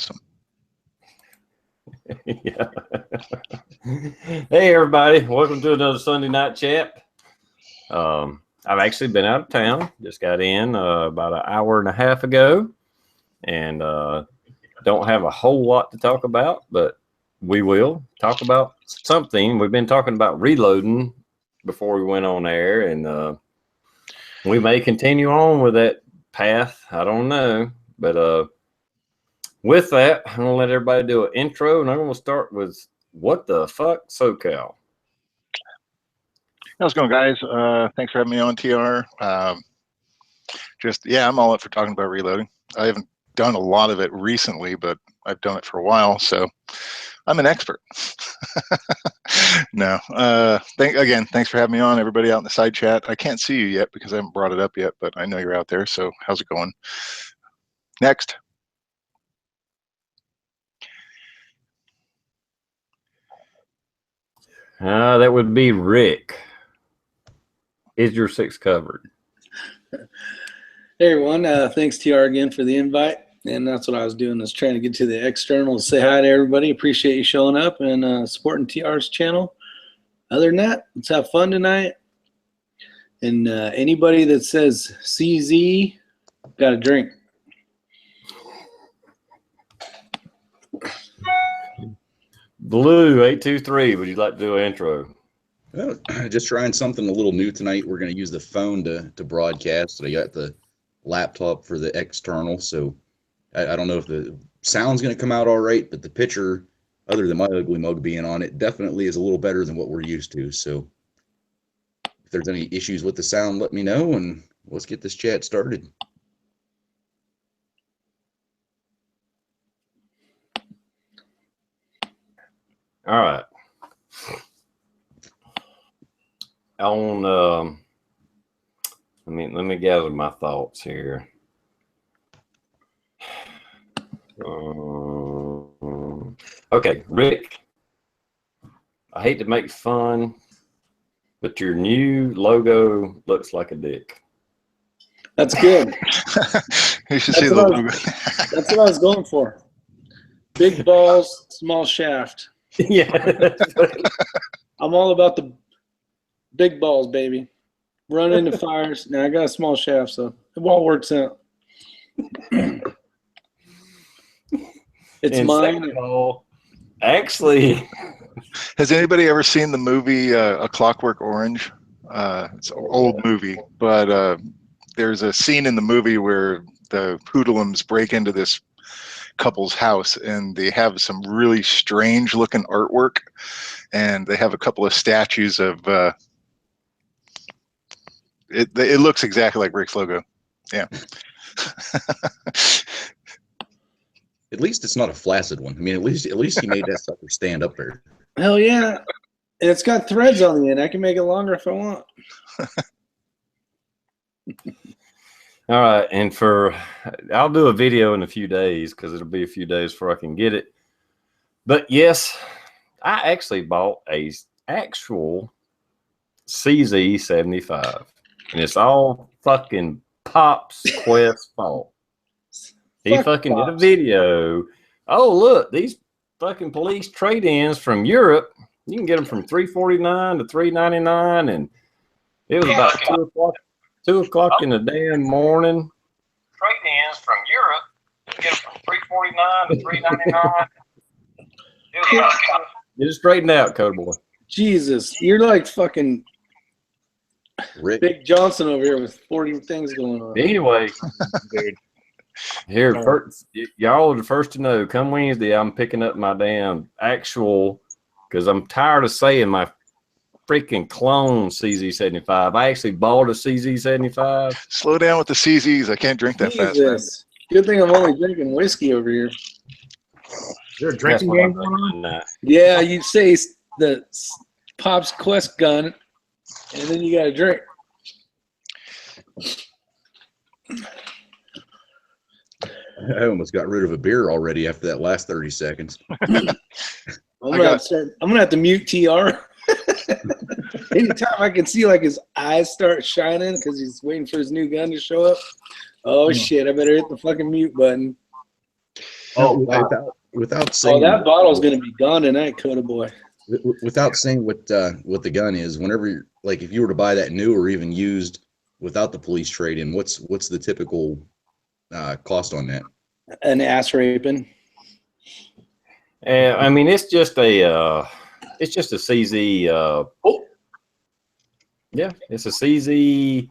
awesome. Yeah. Hey everybody, welcome to another Sunday night chat. I've actually been out of town, just got in about an hour and a half ago, and don't have a whole lot to talk about, but we will talk about something. We've been talking about reloading before we went on air, and we may continue on with that path. I don't know, but with that, I'm gonna let everybody do an intro, and I'm gonna start with what the fuck SoCal. How's it going, guys? Thanks for having me on, TR. I'm all up for talking about reloading. I haven't done a lot of it recently, but I've done it for a while, so I'm an expert. No, thanks for having me on, everybody out in the side chat. I can't see you yet because I haven't brought it up yet, but I know you're out there, so how's it going? Next. That would be Rick. Is your 6 covered? Hey everyone, thanks TR again for the invite, and that's what I was doing, is trying to get to the external to say hi to everybody. Appreciate you showing up and supporting TR's channel. Other than that, let's have fun tonight, and anybody that says CZ got a drink. Blue 823, would you like to do an intro? Well, just trying something a little new tonight. We're going to use the phone to broadcast. I got the laptop for the external, so I don't know if the sound's going to come out all right, but the picture, other than my ugly mug being on it, definitely is a little better than what we're used to. So if there's any issues with the sound, let me know, and let's get this chat started. All right. On let me gather my thoughts here. Okay, Rick, I hate to make fun, but your new logo looks like a dick. That's good. You should see the logo. That's what I was going for. Big balls, small shaft. Yeah. I'm all about the big balls, baby. Run into fires. Now I got a small shaft, so it all works out. It's and mine. Actually, has anybody ever seen the movie A Clockwork Orange? It's an old movie, but there's a scene in the movie where the hoodlums break into this couple's house, and they have some really strange looking artwork, and they have a couple of statues of it looks exactly like Rick's logo. Yeah. At least it's not a flaccid one. I mean, at least he made that sucker stand up there. Hell yeah. And it's got threads on the end. I can make it longer if I want. all right, and I'll do a video in a few days because it'll be a few days before I can get it. But yes, I actually bought a actual CZ75, and it's all fucking Pop's Quest fault. He fucking did a video. Oh, look, these fucking police trade-ins from Europe. You can get them from $349 to $399, and it was about 2 o'clock in the damn morning. Trade-ins from Europe. You can get them from $349 to $399. Get it straightened out, Code Boy. Jesus, you're like fucking Rick. Big Johnson over here with 40 things going on. Anyway, dude. Here, y'all are the first to know. Come Wednesday, I'm picking up my damn actual, because I'm tired of saying my freaking clone CZ75. I actually bought a CZ75. Slow down with the CZs. I can't drink that fast, man. Good thing I'm only drinking whiskey over here. Is there a drinking game going on? Yeah, you say the Pop's Quest gun, and then you got a drink. I almost got rid of a beer already after that last 30 seconds. I'm gonna have to mute TR. Anytime I can see like his eyes start shining because he's waiting for his new gun to show up. Oh shit! I better hit the fucking mute button. Oh, without Oh, saying that bottle's going to be gone tonight, Coda Boy. without saying what the gun is, whenever like if you were to buy that new or even used without the police trade-in, what's the typical cost on that? An ass raping. I mean, it's just a CZ. Yeah, it's a CZ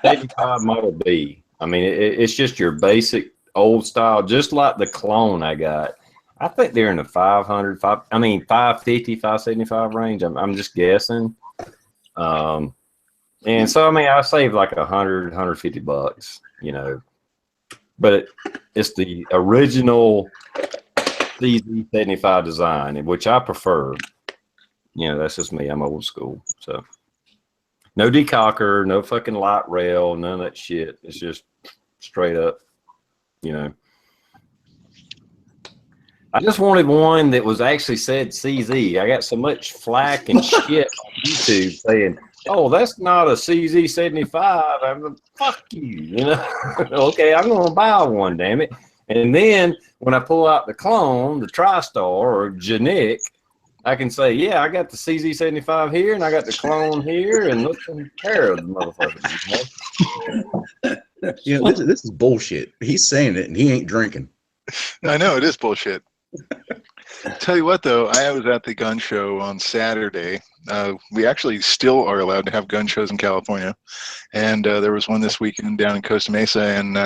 85 Model B. I mean, it's just your basic old style, just like the clone I got. I think they're in the 550, 575 range. I'm just guessing. And so, I mean, I saved like $150, you know, but it's the original CZ75 design, which I prefer. You know, that's just me. I'm old school. So no decocker, no fucking light rail, none of that shit. It's just straight up, you know. I just wanted one that was actually said CZ. I got so much flack and shit on YouTube saying, "Oh, that's not a CZ75." I'm like, fuck you know. Okay, I'm gonna buy one, damn it. And then when I pull out the clone, the TriStar or Genic, I can say, yeah, I got the CZ75 here, and I got the clone here, and let's compare the motherfuckers. You know, this is bullshit. He's saying it, and he ain't drinking. I know it is bullshit. Tell you what, though, I was at the gun show on Saturday. We actually still are allowed to have gun shows in California, and there was one this weekend down in Costa Mesa, and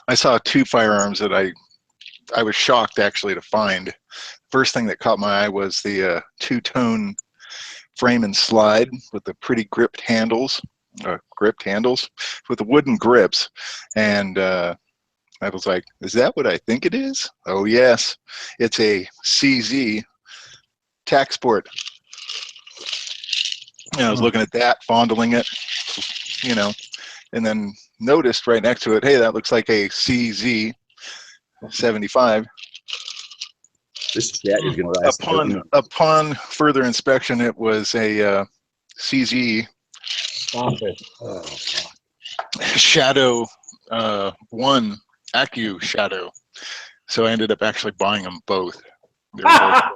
I saw two firearms that I was shocked actually to find. First thing that caught my eye was the two-tone frame and slide with the pretty gripped handles with the wooden grips, and I was like, is that what I think it is? Oh, yes. It's a CZ Tac Sport. And I was looking at that, fondling it, you know, and then noticed right next to it, hey, that looks like a CZ 75. This chat is going to last. Upon further inspection, it was a CZ Shadow 1 Accu Shadow. So I ended up actually buying them both. Yeah,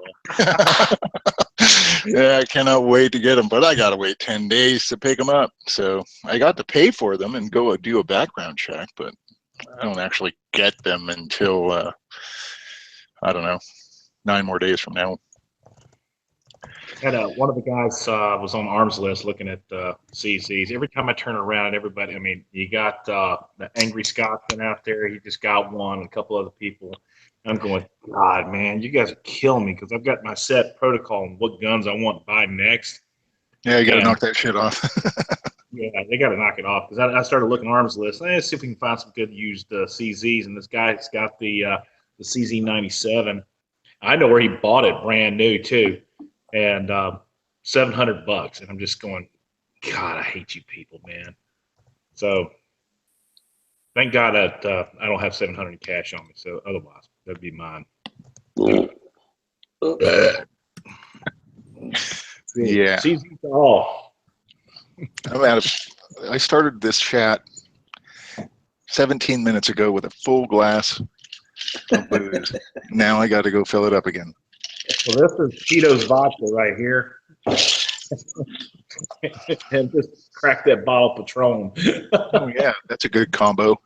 I cannot wait to get them, but I got to wait 10 days to pick them up. So I got to pay for them and go do a background check, but I don't actually get them until, I don't know, 9 more days from now. And one of the guys was on Arms List looking at CZs. Every time I turn around, everybody, I mean, you got the Angry Scotsman out there. He just got one, a couple other people. I'm going, God, man, you guys are killing me because I've got my set protocol on what guns I want to buy next. Yeah, you got to knock that shit off. Yeah, they got to knock it off because I started looking Arms List. Let's see if we can find some good used CZs. And this guy's got the CZ97. I know where he bought it, brand new too, and $700. And I'm just going, God, I hate you people, man. So thank God that I don't have $700 in cash on me. So otherwise, that'd be mine. Yeah. CZs all. I started this chat 17 minutes ago with a full glass of booze. Now I got to go fill it up again. Well, this is Tito's vodka right here. And just crack that bottle of Patron. Oh, yeah, that's a good combo.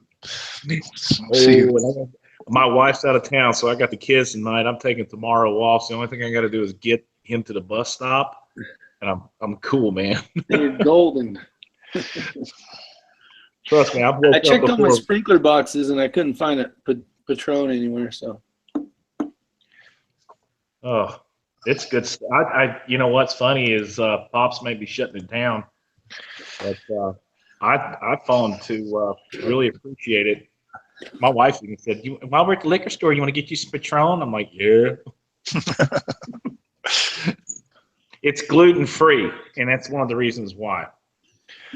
My wife's out of town, so I got the kids tonight. I'm taking tomorrow off. So the only thing I got to do is get him to the bus stop, and I'm cool, man. You're golden. Trust me, I checked on my sprinkler boxes and I couldn't find a Patron anywhere. So, oh, it's good. You know what's funny is Pops may be shutting it down, but I've fallen to really appreciate it. My wife even said, "While we're at the liquor store, you want to get you some Patron?" I'm like, "Yeah." It's gluten free, and that's one of the reasons why.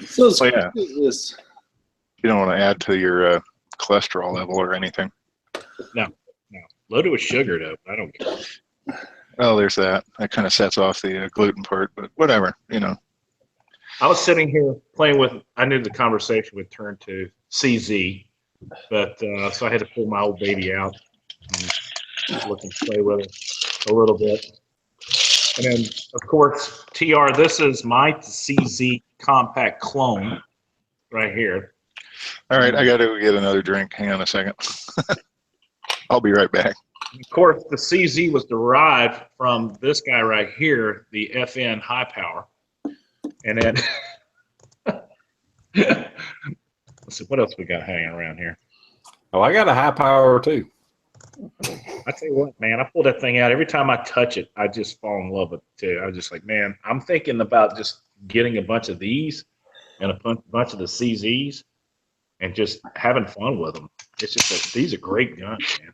So yeah. You don't want to add to your cholesterol level or anything. No. Loaded with sugar, though. I don't care. Oh, there's that. That kind of sets off the gluten part, but whatever, you know. I was sitting here playing with, I knew the conversation would turn to CZ, But so I had to pull my old baby out and look and play with it a little bit. And then, of course, TR, this is my CZ compact clone right here. All right, I got to get another drink. Hang on a second. I'll be right back. Of course, the CZ was derived from this guy right here, the FN High Power. And then, let's see, what else we got hanging around here? Oh, I got a high power too. I tell you what, man, I pull that thing out. Every time I touch it, I just fall in love with it too. I was just like, man, I'm thinking about just getting a bunch of these and a bunch of the CZs and just having fun with them. It's just that these are great guns, man.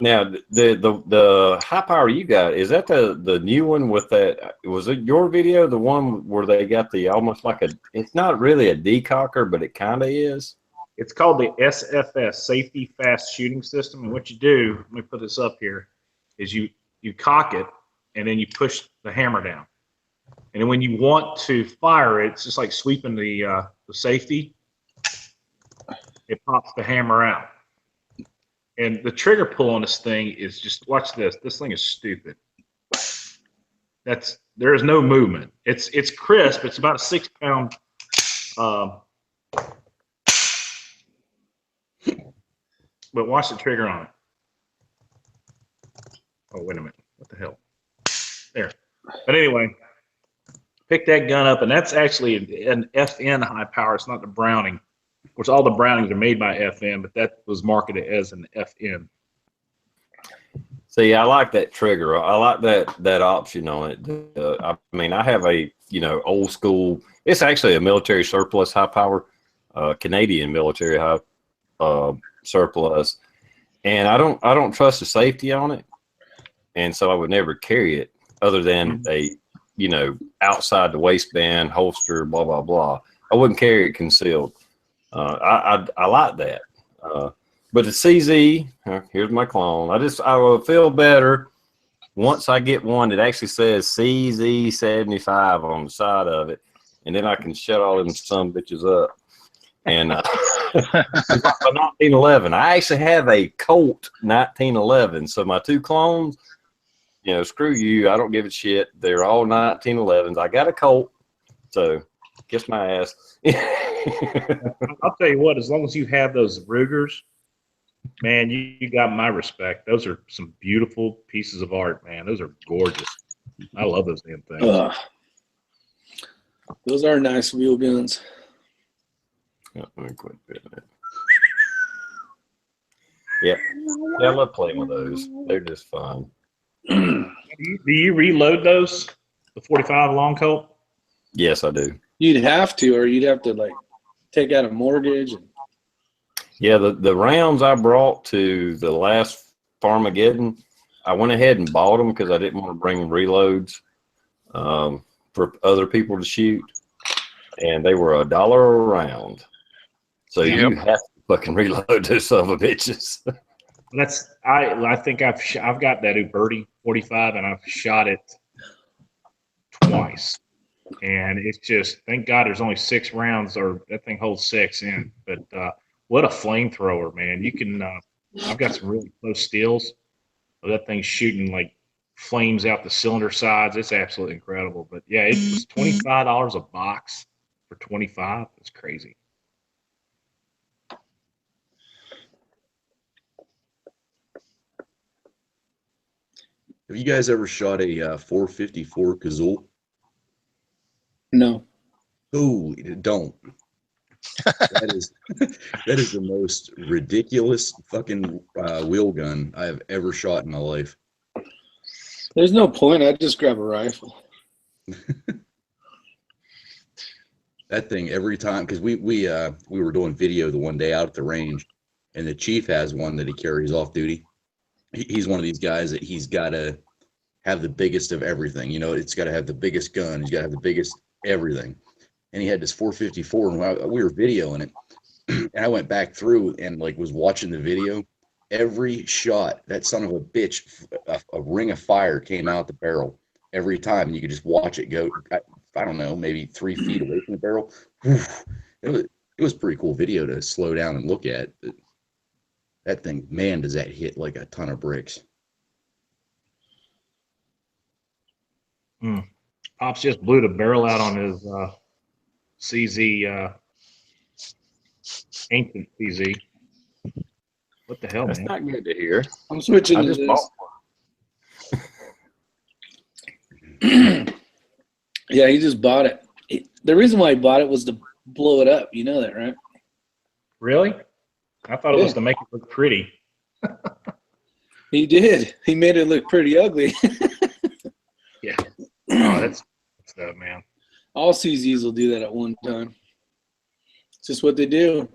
Now, the high power you got, is that the new one with that? Was it your video, the one where they got the almost like a? It's not really a decocker, but it kind of is. It's called the SFS, Safety Fast Shooting System. And what you do, let me put this up here, is you cock it and then you push the hammer down. And then when you want to fire it, it's just like sweeping the safety. It pops the hammer out. And the trigger pull on this thing is just, watch this. This thing is stupid. There is no movement. It's crisp. It's about a 6-pound. But watch the trigger on it. Oh, wait a minute. What the hell? There. But anyway, pick that gun up, and that's actually an FN high power. It's not the Browning. Of course, all the Brownings are made by FN, but that was marketed as an FN. See, I like that trigger. I like that option on it. I mean, I have a old school. It's actually a military surplus high power, Canadian military high surplus, and I don't trust the safety on it, and so I would never carry it other than a outside the waistband holster, blah blah blah. I wouldn't carry it concealed. I like that. But the CZ, here's my clone. I will feel better once I get one that actually says CZ 75 on the side of it, and then I can shut all them some bitches up. And 1911, I actually have a Colt 1911. So my two clones, screw you. I don't give a shit. They're all 1911s. I got a Colt, so kiss my ass. I'll tell you what, as long as you have those Rugers, man, you got my respect. Those are some beautiful pieces of art, man. Those are gorgeous. I love those damn things. Those are nice wheel guns. Let me quit doing it. Yeah, I love playing with those. They're just fun. Do you reload those, the 45 long Colt? Yes, I do. You'd have to, or you'd have to like take out a mortgage. Yeah, the rounds I brought to the last Farmageddon, I went ahead and bought them because I didn't want to bring reloads for other people to shoot, and they were $1 a round. So you have to fucking reload those son of a bitches. I think I've got that Uberti 45 and I've shot it twice, and it's just, thank God there's only 6 rounds, or that thing holds 6 in. But what a flamethrower, man! You can I've got some really close stills of that thing shooting like flames out the cylinder sides. It's absolutely incredible. But yeah, it was $25 a box for 25. It's crazy. Have you guys ever shot a 454 Kazoo? No. Oh, don't. That is the most ridiculous fucking wheel gun I have ever shot in my life. There's no point. I'd just grab a rifle. That thing every time, because we were doing video the one day out at the range, and the chief has one that he carries off duty. He's one of these guys that he's got to have the biggest of everything. It's got to have the biggest gun. He's got to have the biggest everything. And he had this 454, and we were videoing it. And I went back through and was watching the video. Every shot, that son of a bitch, a ring of fire came out the barrel every time, and you could just watch it go. I don't know, maybe 3 feet away from the barrel. It was a pretty cool video to slow down and look at. that thing, man, does that hit like a ton of bricks. Pops just blew the barrel out on his CZ, ancient CZ. What the hell, That's man? not good to hear. I'm switching I to just this. bought Yeah, he just bought it. The reason why he bought it was to blow it up. You know that, right? Really? I thought it was to make it look pretty. He did. He made it look pretty ugly. Yeah. Oh, that's man. All CZs will do that at one time. It's just what they do.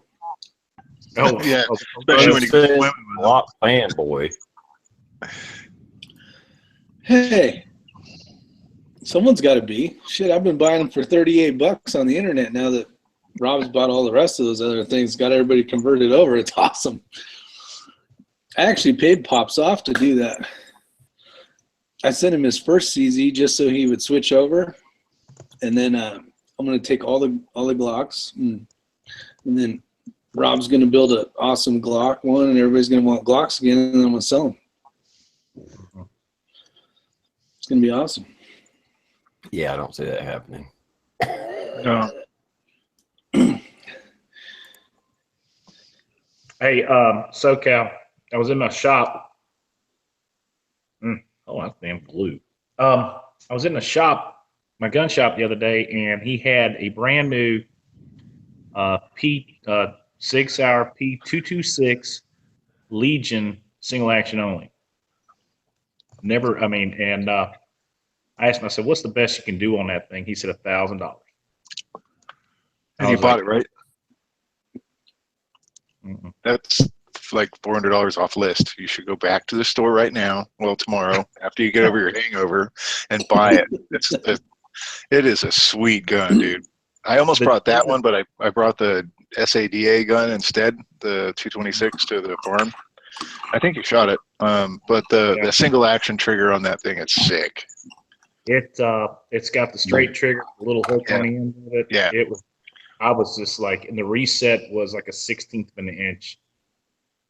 Oh, Yeah, oh, especially when you go Says swimming with them. Lock fanboy. Hey, someone's got to be. Shit, I've been buying them for $38 on the internet now that Rob's bought all the rest of those other things. Got everybody converted over. It's awesome. I actually paid Pops off to do that. I sent him his first CZ just so he would switch over, and then I'm going to take all the Glocks, and then Rob's going to build an awesome Glock one, and everybody's going to want Glocks again, and then I'm going to sell them. It's going to be awesome. Yeah, I don't see that happening. No. Hey, SoCal, I was in my shop. Oh, that's damn blue. I was in the shop, my gun shop the other day, and he had a brand new Sig Sauer P226 Legion single action only. Never, I mean, and I asked him, I said, what's the best you can do on that thing? He said $1,000. And you bought it, right? That's like $400 off list. You should go back to the store right now. Well, tomorrow, after you get over your hangover, and buy it. It is a sweet gun, dude. I almost brought that one, but I brought the S.H.T.F gun instead, the 226 to the farm. I think you shot it. But the single action trigger on that thing is sick. It's got the straight trigger, a little hook on the end of it. Yeah. I was just like, and the reset was like a 16th of an inch.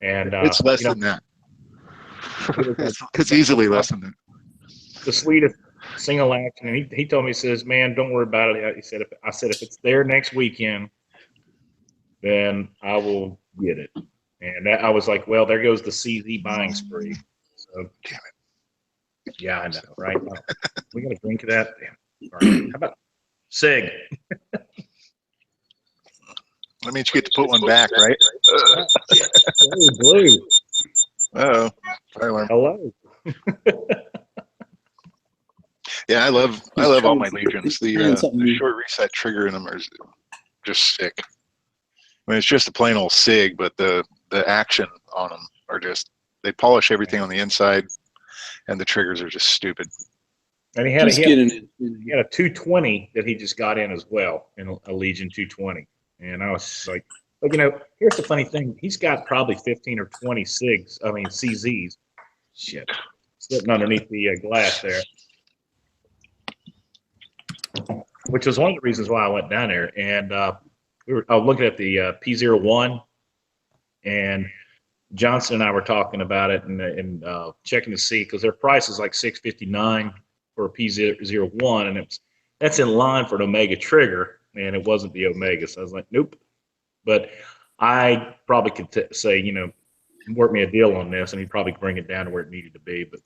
And it's less than that. It's easily less than that. The sweetest single action, and he told me, he says, "Man, don't worry about it." He said, if it's there next weekend, then I will get it. And I was like, well, there goes the CZ buying spree. So, damn it. Yeah, I know, right? We got to drink of that. Damn. All right. How about Sig? That means you get to put one back, right? Hey, blue. Uh-oh. Fire alarm. Hello. Yeah, I love all my Legions. The short reset trigger in them are just sick. I mean, it's just a plain old SIG, but the action on them are just, they polish everything on the inside, and the triggers are just stupid. And he had a 220 that he just got in as well, in a Legion 220. And I was like, but here's the funny thing. He's got probably 15 or 20 CZs. Shit. Sitting underneath the glass there. Which was one of the reasons why I went down there. And I was looking at the P01, and Johnson and I were talking about it and checking to see, because their price is like $659 for a P01, and that's in line for an Omega trigger, and it wasn't the Omega. So I was like, nope. But I probably could say, work me a deal on this, and he'd probably bring it down to where it needed to be. But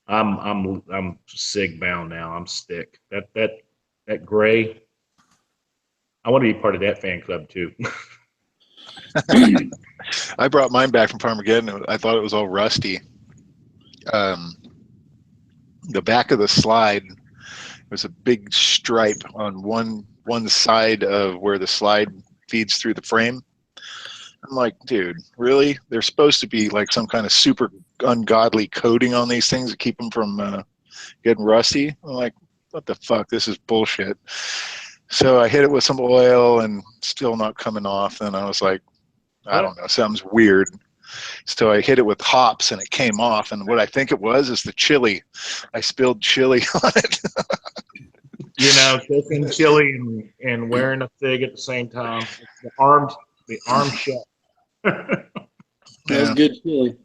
I'm SIG bound now. I'm stick. That gray, I want to be part of that fan club too. I brought mine back from Farmageddon. I thought it was all rusty. The back of the slide was a big stripe on one side of where the slide feeds through the frame. I'm like, dude, really? There's supposed to be like some kind of super ungodly coating on these things to keep them from getting rusty. I'm like, what the fuck? This is bullshit. So I hit it with some oil and still not coming off. And I was like, I don't know, something's weird. So I hit it with hops and it came off. And what I think it was is the chili. I spilled chili on it. Cooking chili and wearing a SIG at the same time. The armed chef. That was good chili.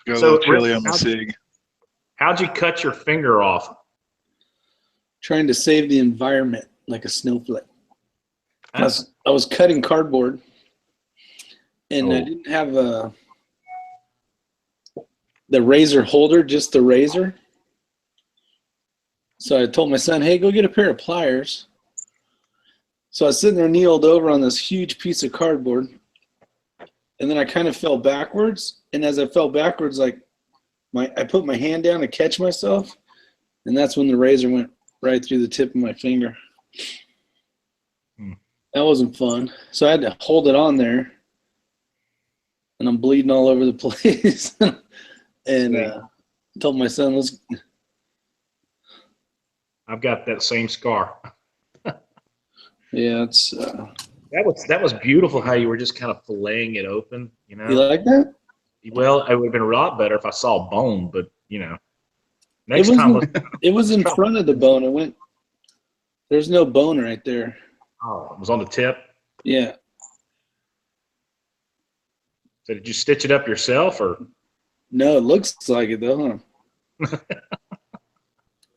Go a So, little chili Rick, on my sig. how'd you cut your finger off? Trying to save the environment like a snowflake. I was cutting cardboard, and I didn't have the razor holder, just the razor. So I told my son, hey, go get a pair of pliers. So I was sitting there kneeled over on this huge piece of cardboard, and then I kind of fell backwards. And as I fell backwards, like I put my hand down to catch myself, and that's when the razor went right through the tip of my finger. That wasn't fun. So I had to hold it on there, and I'm bleeding all over the place. And told my son, let's. I've got that same scar. Yeah, it's. That was beautiful how you were just kind of filleting it open. You know. You like that? Well, it would have been a lot better if I saw a bone, but you know. Next time. It was in front of the bone. It went. There's no bone right there. Oh, it was on the tip. Yeah. So did you stitch it up yourself, or? No, it looks like it though, huh?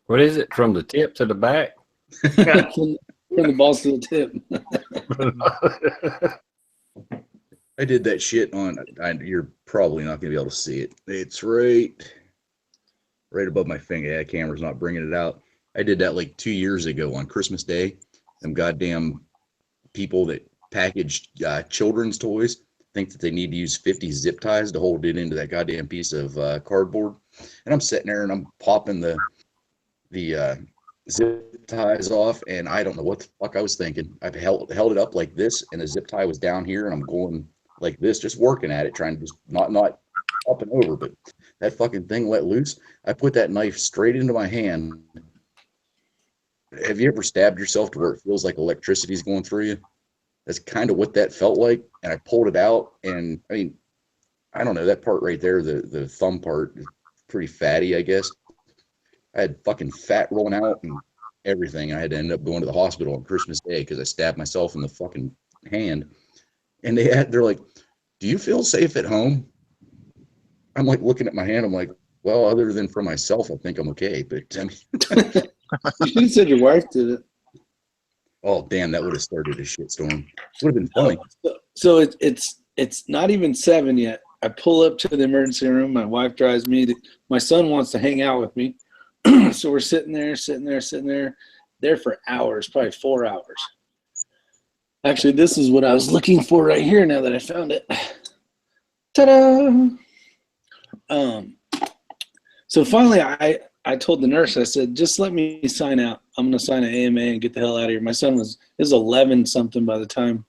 What is it, from the tip to the back? From the balls to the tip. I did that shit on. You're probably not gonna be able to see it. It's right above my finger. Yeah, camera's not bringing it out. I did that like 2 years ago on Christmas Day. Them goddamn people that package children's toys think that they need to use 50 zip ties to hold it into that goddamn piece of cardboard. And I'm sitting there and I'm popping the zip ties off, and I don't know what the fuck I was thinking. I held it up like this, and the zip tie was down here, and I'm going like this, just working at it, trying to just not up and over, but that fucking thing let loose. I put that knife straight into my hand. Have you ever stabbed yourself to where it feels like electricity's going through you? That's kind of what that felt like. And I pulled it out, and I mean, I don't know, that part right there, the thumb part is pretty fatty, I guess. I had fucking fat rolling out and everything. I had to end up going to the hospital on Christmas Day because I stabbed myself in the fucking hand. And they're like, do you feel safe at home? I'm like looking at my hand. I'm like, well, other than for myself, I think I'm okay. But I mean, you should have said your wife did it. Oh, damn, that would have started a shitstorm. Would have been funny. So it's not even 7 yet. I pull up to the emergency room. My wife drives me. My son wants to hang out with me. So we're sitting there for hours, probably 4 hours. Actually, this is what I was looking for right here now that I found it. Ta-da! So finally, I told the nurse, I said, just let me sign out. I'm going to sign an AMA and get the hell out of here. My son was 11 something by the time.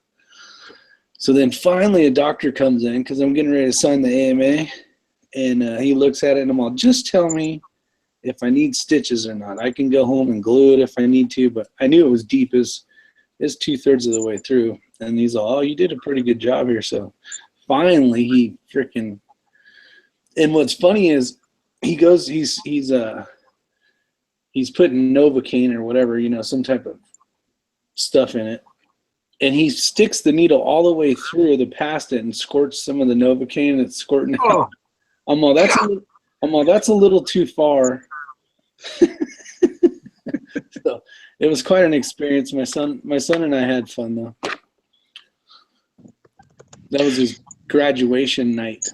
So then finally a doctor comes in because I'm getting ready to sign the AMA, and he looks at it and I'm all, just tell me if I need stitches or not. I can go home and glue it if I need to, but I knew it was deep as 2/3 of the way through. And he's all, oh, you did a pretty good job here. So finally he freaking, and what's funny is he goes, he's putting Novocaine or whatever, you know, some type of stuff in it. And he sticks the needle all the way through past it and squirts some of the Novocaine that's squirting out. I'm all, that's a little too far. So it was quite an experience. My son and I had fun though. That was his graduation night.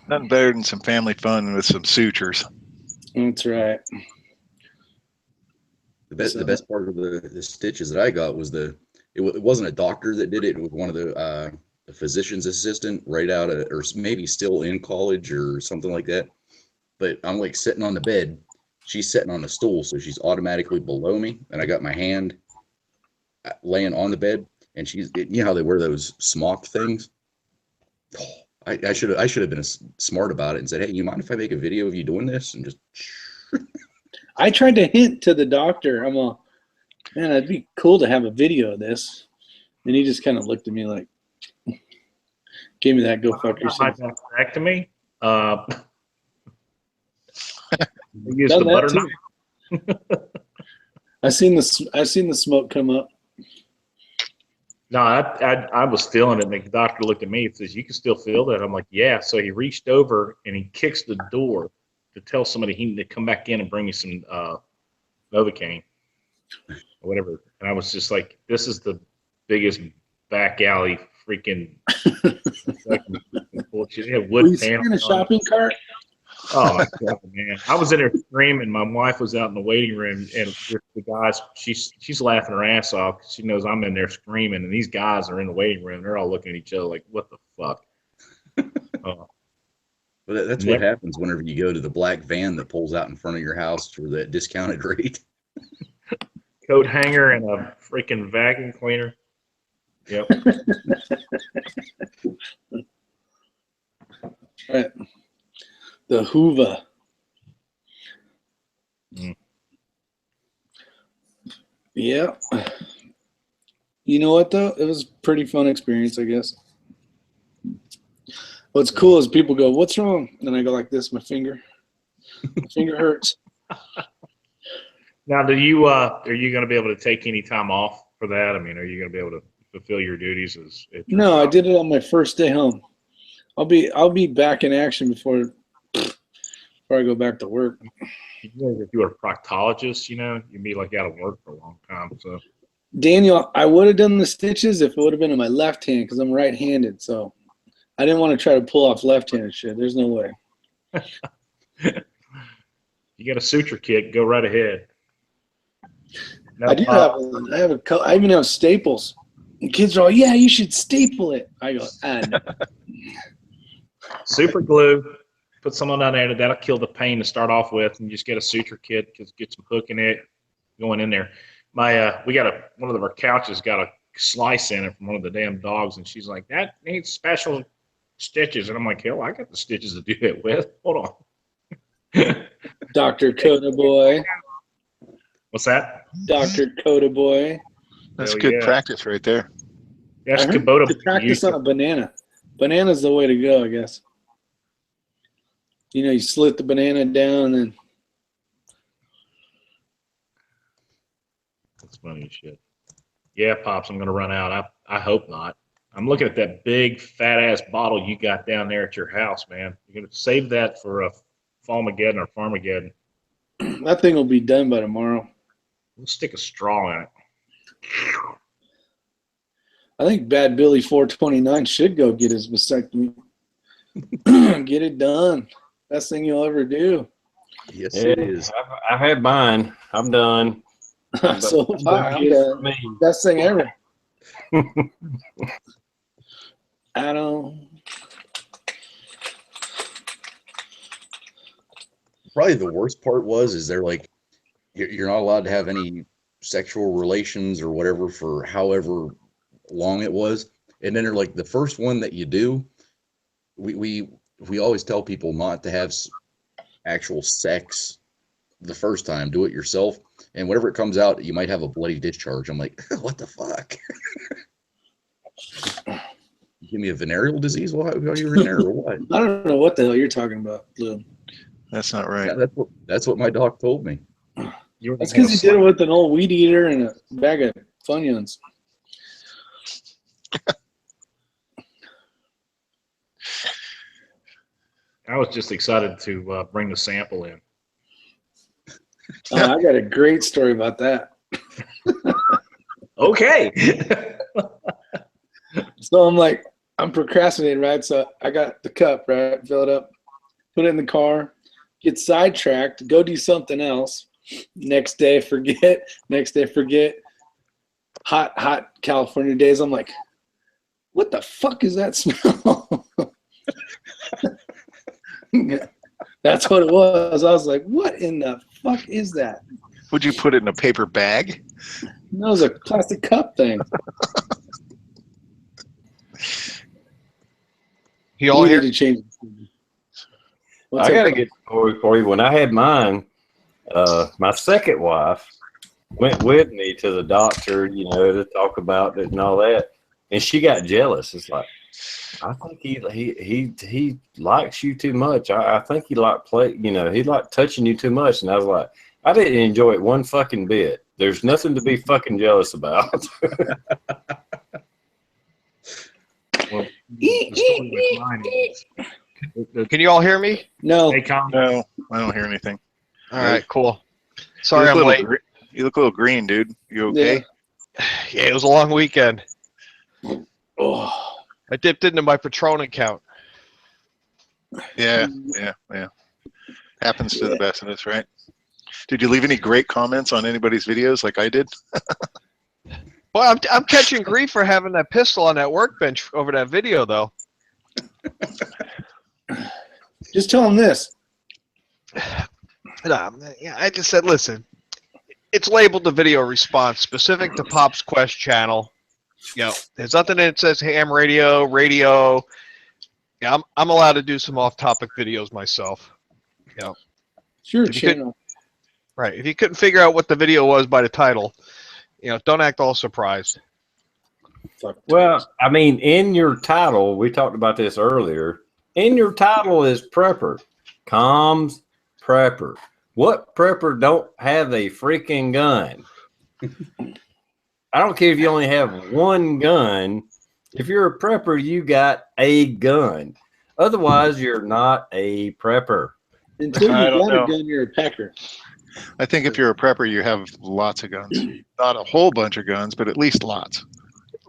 Nothing better than some family fun with some sutures. That's right. The best part of the stitches that I got was it wasn't a doctor that did it. It was one of the physician's assistant right out of, or maybe still in college or something like that. But I'm like sitting on the bed. She's sitting on a stool, so she's automatically below me. And I got my hand laying on the bed, and she's, you know how they wear those smock things? I should have been smart about it and said, hey, you mind if I make a video of you doing this? And just. I tried to hint to the doctor. I'm all, man, it'd be cool to have a video of this. And he just kind of looked at me like, gave me that go fuck yourself. Hysterectomy. Use the butter knife. I seen the smoke come up. No, I was feeling it, and the doctor looked at me and says, "You can still feel that." I'm like, "Yeah." So he reached over and he kicks the door to tell somebody he needed to come back in and bring me some Novocaine or whatever. And I was just like, "This is the biggest back alley freaking bullshit." They have Were wood you sitting panels in a on it. shopping cart? Oh my god, man! I was in there screaming. My wife was out in the waiting room, and the guys, she's laughing her ass off 'cause she knows I'm in there screaming, and these guys are in the waiting room. They're all looking at each other like, "What the fuck?" Well, that's Never- what happens whenever you go to the black van that pulls out in front of your house for that discounted rate. Coat hanger and a freaking vacuum cleaner. Yep. Right. The Hoover. Mm. Yeah. You know what though? It was a pretty fun experience, I guess. What's cool is people go, "What's wrong?" And I go like this, my finger. My finger hurts. Now, are you going to be able to take any time off for that? I mean, are you going to be able to fulfill your duties as? At your No, I job? did it on my first day home. I'll be back in action before I go back to work. You know, if you were a proctologist, you'd be like out of work for a long time. So. Daniel, I would have done the stitches if it would have been in my left hand because I'm right-handed. So I didn't want to try to pull off left-handed shit. There's no way. You got a suture kit, go right ahead. Now, I do I even have staples. And kids are all, "Yeah, you should staple it." I go, no. super glue, put some on there. That'll kill the pain to start off with, and just get a suture kit, get some hook in it, going in there. We got one of our couches got a slice in it from one of the damn dogs, and she's like, "That needs special stitches," and I'm like, "Hell, I got the stitches to do it with. Hold on." Dr. Coda Boy. What's that? Dr. Coda Boy. That's Hell good yeah. practice right there. That's I heard Kubota. to practice on a banana. Banana's the way to go, I guess. You slit the banana down and then. That's funny as shit. Yeah, Pops, I'm going to run out. I hope not. I'm looking at that big fat ass bottle you got down there at your house, man. You're going to save that for a Fallmageddon or Farmageddon. That thing will be done by tomorrow. We'll stick a straw in it. I think Bad Billy 429 should go get his vasectomy. Get it done. Best thing you'll ever do. Yes, Yeah, it is. I've had mine. I'm done. So I'm I'm done. me. Best thing ever. I don't. Probably the worst part is they're like, you're not allowed to have any sexual relations or whatever for however long it was. And then they're like, the first one that you do, we always tell people not to have actual sex the first time. Do it yourself. And whenever it comes out, you might have a bloody discharge. I'm like, what the fuck? Give me a venereal disease while you're in there or what? I don't know what the hell you're talking about, Lou. That's not right. Yeah, that's what my doc told me. That's because he did it with an old weed eater and a bag of Funyuns. I was just excited to bring the sample in. I got a great story about that. Okay. So I'm procrastinating, right? So I got the cup, right? Fill it up, put it in the car, get sidetracked, go do something else. Next day, forget. Next day, forget. Hot California days. I'm like, what the fuck is that smell? That's what it was. I was like, what in the fuck is that? Would you put it in a paper bag? No, it was a plastic cup thing. You all We hear? need to change. What's I got to up? get a story for you. When I had mine, my second wife went with me to the doctor, to talk about it and all that. And she got jealous. It's like, I think he likes you too much. I think he liked he liked touching you too much. And I was like, I didn't enjoy it one fucking bit. There's nothing to be fucking jealous about. the story like mine is. Can you all hear me? No. Hey, Colin. No, I don't hear anything. All right, cool. Sorry I'm late. You look a little green, dude. You okay? Yeah, it was a long weekend. Oh. I dipped into my Patron account. Yeah. Happens to the best of us, right? Did you leave any great comments on anybody's videos like I did? Well, I'm catching grief for having that pistol on that workbench over that video, though. Just tell him this. Yeah, I just said, listen, it's labeled the video response specific to Pop's Quest channel. You know, there's nothing that says ham radio. Yeah, I'm allowed to do some off-topic videos myself. You know, It's your If you could- channel. right? If you couldn't figure out what the video was by the title, you know, don't act all surprised. Fuck. Well, I mean, in your title, we talked about this earlier. In your title is prepper. Comms prepper. What prepper don't have a freaking gun? I don't care if you only have one gun. If you're a prepper, you got a gun. Otherwise, you're not a prepper. Until I you don't got a know. gun, you're a pecker. I think if you're a prepper, you have lots of guns. Not a whole bunch of guns, but at least lots.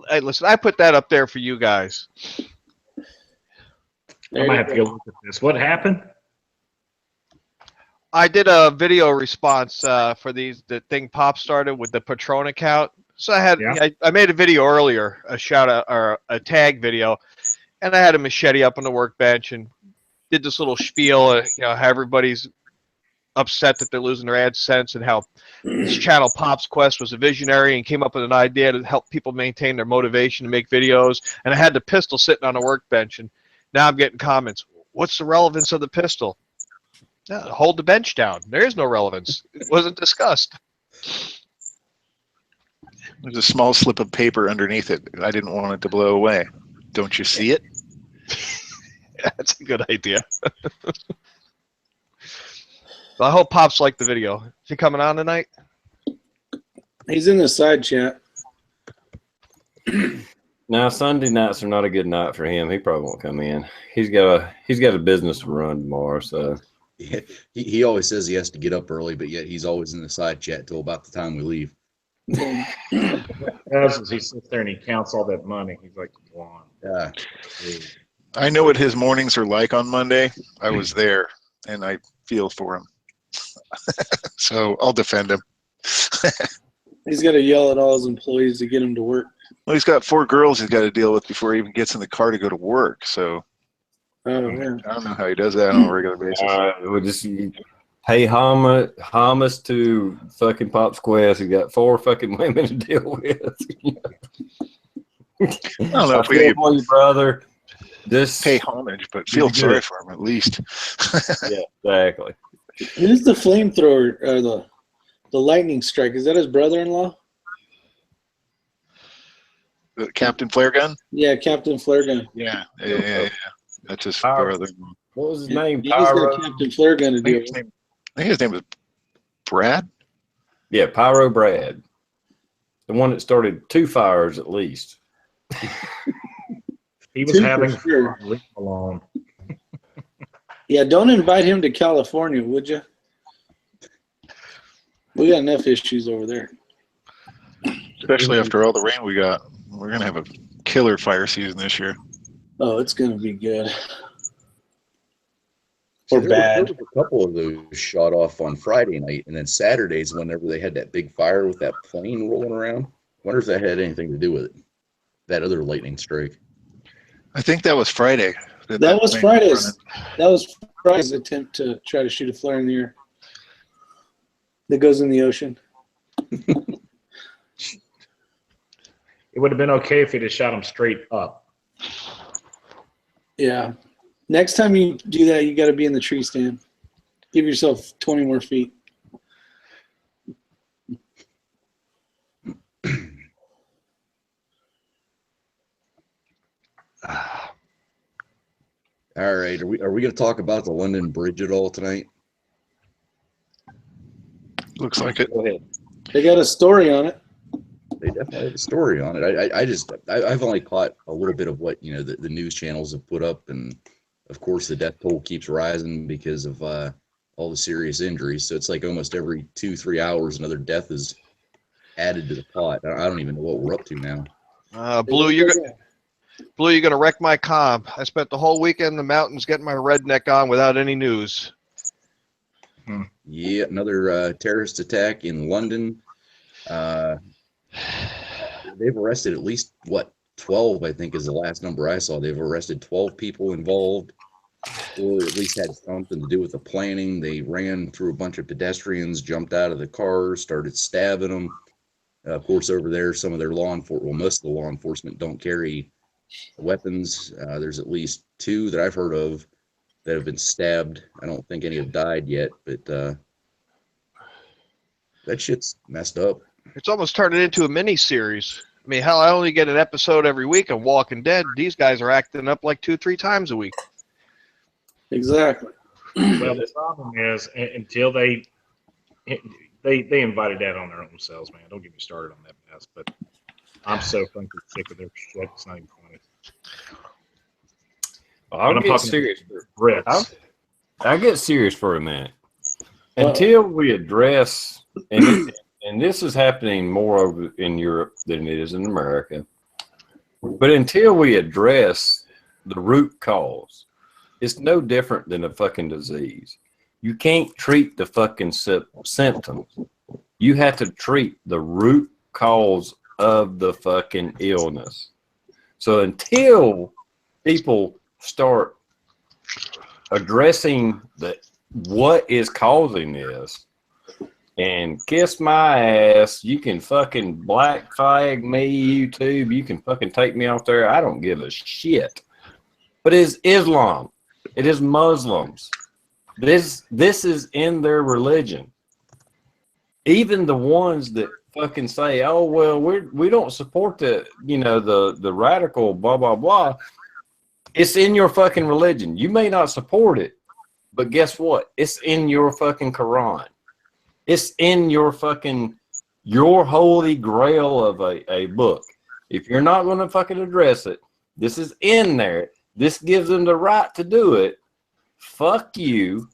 Hey, listen, I put that up there for you guys. I might have to go look at this. What happened? I did a video response for the thing Pop started with the Patron account. So I made a video earlier, a shout out or a tag video, and I had a machete up on the workbench and did this little spiel, you know, how everybody's upset that they're losing their AdSense and how this channel Pop's Quest was a visionary and came up with an idea to help people maintain their motivation to make videos. And I had the pistol sitting on a workbench, and now I'm getting comments. What's the relevance of the pistol? No, hold the bench down. There is no relevance. It wasn't discussed. There's a small slip of paper underneath it. I didn't want it to blow away. Don't you see it? Yeah, that's a good idea. Well, I hope Pops liked the video. Is he coming on tonight? He's in the side chat. Now, Sunday nights are not a good night for him. He probably won't come in. He's got a business to run tomorrow, so. Yeah, he always says he has to get up early, but yet he's always in the side chat till about the time we leave. As he sits there and he counts all that money. He's like, come on. Yeah. I know what his mornings are like on Monday. I was there, and I feel for him. So I'll defend him. He's got to yell at all his employees to get him to work. Well, he's got 4 girls he's got to deal with before he even gets in the car to go to work. So Oh, yeah. I don't know how he does that on a regular basis. We'll just pay homage to fucking Pop's Quest. He got 4 fucking women to deal with. I don't know if we feel for you, brother. Just pay homage, but feel sorry for him at least. yeah, exactly. Who's the flamethrower or the lightning strike? Is that his brother-in-law? Captain Flare Gun? Yeah, Captain Flare Gun. Yeah. That's his Power. brother. What was his name? He's got Pyro. Captain Flare Gun to I deal think with. his name was Brad. Yeah, Pyro Brad. The one that started 2 fires at least. He was 2 for having sure. fun. Leave him alone. Yeah, don't invite him to California, would you? We got enough issues over there. Especially after all the rain we got. We're going to have a killer fire season this year. Oh, it's going to be good. So Or there bad. was a couple of those shot off on Friday night, and then Saturdays, whenever they had that big fire with that plane rolling around. Wonder if that had anything to do with it. That other lightning strike. I think that was Friday. That was Friday's. That was Friday's attempt to try to shoot a flare in the air that goes in the ocean. It would have been okay if he'd have shot him straight up. Yeah. Next time you do that, you got to be in the tree stand. Give yourself 20 more feet. All right, are we going to talk about the London Bridge at all tonight? Looks like it. Go ahead. They got a story on it. They definitely have a story on it. I've only caught a little bit of what the news channels have put up, and of course the death toll keeps rising because of all the serious injuries. So it's like almost every 2-3 hours another death is added to the pot. I don't even know what we're up to now. Blue, you're gonna wreck my comp. I spent the whole weekend in the mountains getting my redneck on without any news. Yeah, another terrorist attack in London. They've arrested at least 12, I think is the last number I saw. They've arrested 12 people involved, or at least had something to do with the planning. They ran through a bunch of pedestrians, jumped out of the cars, started stabbing them. Of course, over there, some of their most of the law enforcement don't carry weapons. There's at least 2 that I've heard of that have been stabbed. I don't think any have died yet, but that shit's messed up. It's almost turning into a mini series. I mean, hell, I only get an episode every week of Walking Dead. These guys are acting up like 2-3 times a week. Exactly. Well, the problem is until they invited that on their own selves, man. Don't get me started on that mess. But I'm so fucking sick of their shit. It's not even funny. I'll get serious. Brits. I'll get serious for a minute. Until we address, and this is happening more over in Europe than it is in America, but until we address the root cause, it's no different than a fucking disease. You can't treat the fucking symptoms. You have to treat the root cause of the fucking illness. So until people start addressing what is causing this, and kiss my ass, you can fucking black flag me, YouTube, you can fucking take me off there, I don't give a shit. But it's Islam. It is Muslims. This is in their religion. Even the ones that fucking say, oh well, we don't support the radical blah blah blah. It's in your fucking religion. You may not support it, but guess what? It's in your fucking Quran. It's in your holy grail of a book. If you're not going to fucking address it, this is in there. This gives them the right to do it. Fuck you.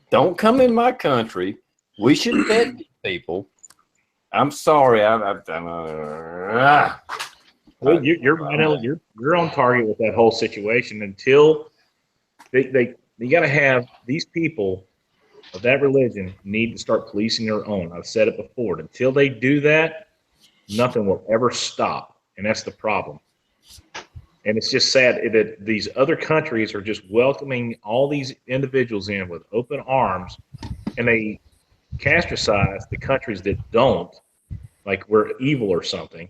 Don't come in my country. We should vet these people. I'm sorry. Well, you're on target with that whole situation until they got to have these people of that religion need to start policing their own. I've said it before. Until they do that, nothing will ever stop, and that's the problem. And it's just sad that these other countries are just welcoming all these individuals in with open arms, and they castricize the countries that don't, like we're evil or something.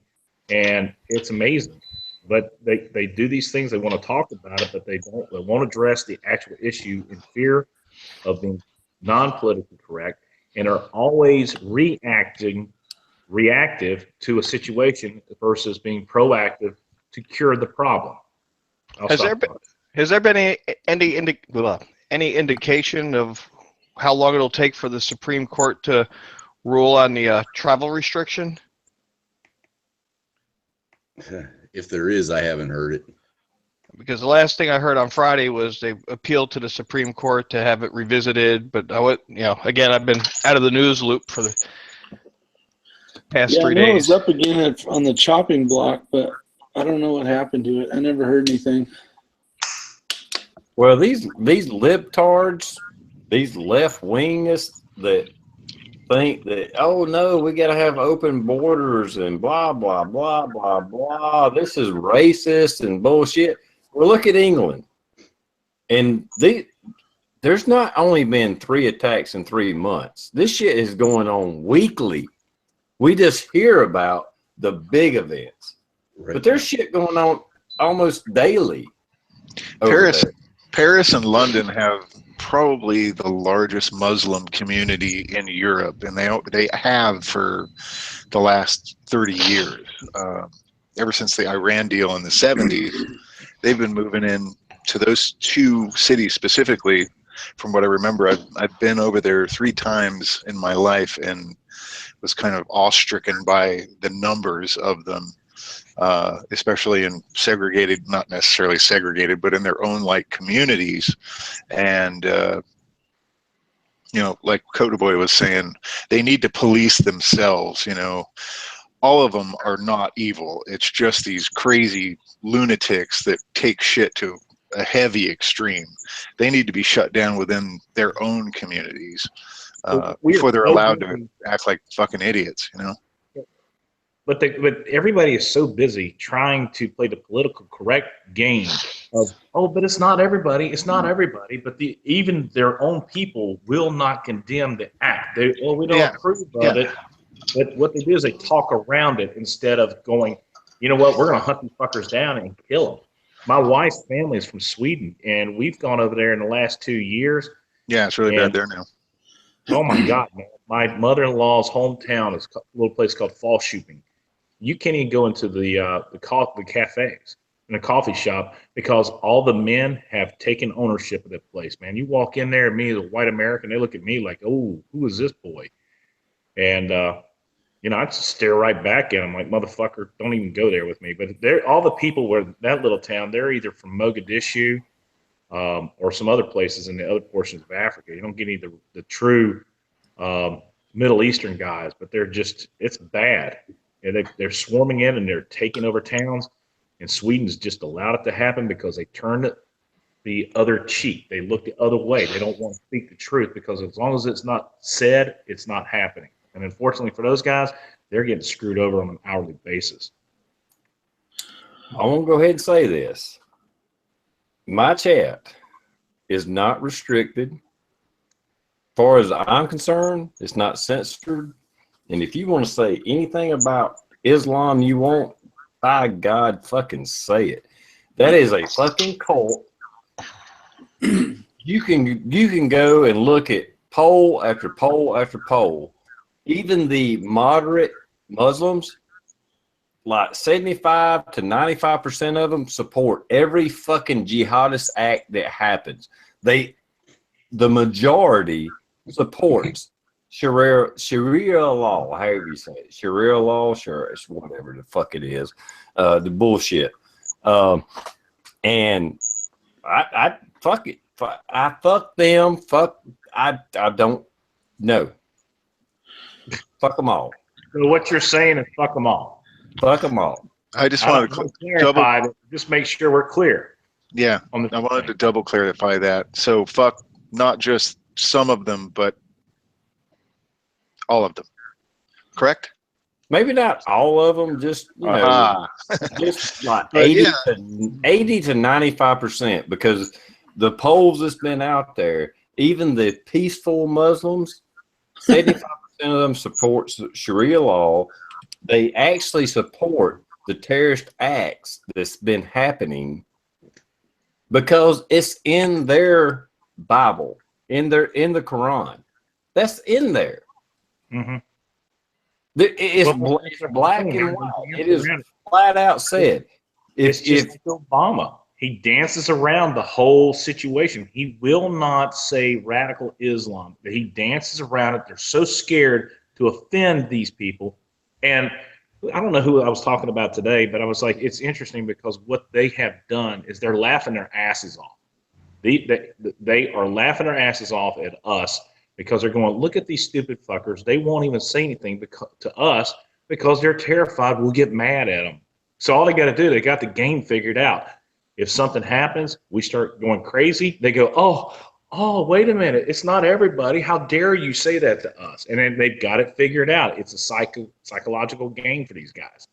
And it's amazing. But they do these things. They want to talk about it, but they don't. They won't address the actual issue in fear of being non-politically correct, and are always reactive to a situation versus being proactive to cure the problem. Has there been any indication of how long it'll take for the Supreme Court to rule on the travel restriction? If there is, I haven't heard it. Because the last thing I heard on Friday was they appealed to the Supreme Court to have it revisited. But again, I've been out of the news loop for the past 3 days. It was up again on the chopping block, but I don't know what happened to it. I never heard anything. Well, these libtards, these left wingists that think that, oh no, we got to have open borders and blah blah blah blah blah. This is racist and bullshit. Well, look at England, and there's not only been 3 attacks in 3 months. This shit is going on weekly. We just hear about the big events, right, but there's shit going on almost daily. Paris and London have probably the largest Muslim community in Europe, and they have for the last 30 years. Ever since the Iran deal in the 70s, they've been moving in to those 2 cities specifically. From what I remember, I've been over there 3 times in my life, and was kind of awe-stricken by the numbers of them, especially in segregated, not necessarily segregated, but in their own like communities. And like Coda Boy was saying, they need to police themselves. All of them are not evil. It's just these crazy lunatics that take shit to a heavy extreme. They need to be shut down within their own communities before they're allowed to act like fucking idiots. But everybody is so busy trying to play the political correct game of, but it's not everybody. It's not everybody. But even their own people will not condemn the act. We don't approve of it. But what they do is they talk around it instead of going, you know what, we're going to hunt these fuckers down and kill them. My wife's family is from Sweden, and we've gone over there in the last 2 years. Yeah, it's really bad there now. Oh, my God, man. My mother-in-law's hometown is a little place called Falköping. You can't even go into the cafes in a coffee shop because all the men have taken ownership of that place, man. You walk in there, and me as a white American, they look at me like, oh, who is this boy? And, I just stare right back at them like, motherfucker, don't even go there with me. But all the people were that little town, they're either from Mogadishu or some other places in the other portions of Africa. You don't get any of the true Middle Eastern guys, but it's bad. And they're swarming in and they're taking over towns. And Sweden's just allowed it to happen because they turned the other cheek. They look the other way. They don't want to speak the truth because as long as it's not said, it's not happening. And unfortunately for those guys, they're getting screwed over on an hourly basis. I want to go ahead and say this. My chat is not restricted. As far as I'm concerned, it's not censored. And if you want to say anything about Islam you want, by God, fucking say it. That is a fucking cult. You can go and look at poll after poll after poll. Even the moderate Muslims, like 75 to 95% of them support every fucking jihadist act that happens. The majority supports Sharia law, however you say it. Sharia law, sure, it's whatever the fuck it is. The bullshit. And I fuck it. I fuck them. I don't know. Fuck them all. So what you're saying is fuck them all. Fuck them all. I just wanted to clarify that. Just make sure we're clear. Yeah, I wanted to double clarify that. So fuck not just some of them, but all of them. Correct? Maybe not all of them, just just like 80 to 95%, because the polls that's been out there, even the peaceful Muslims, 75% of them supports Sharia law. They actually support the terrorist acts that's been happening because it's in their Bible, in the Quran. That's in there. Mm-hmm. It's black and white. It is flat out said. It's just like Obama. He dances around the whole situation. He will not say radical Islam. He dances around it. They're so scared to offend these people. And I don't know who I was talking about today, but I was like, it's interesting because what they have done is they're laughing their asses off. They are laughing their asses off at us because they're going, look at these stupid fuckers. They won't even say anything to us because they're terrified we'll get mad at them. So all they got to do, they got the game figured out. If something happens, we start going crazy. They go, oh, wait a minute. It's not everybody. How dare you say that to us? And then they've got it figured out. It's a psychological game for these guys.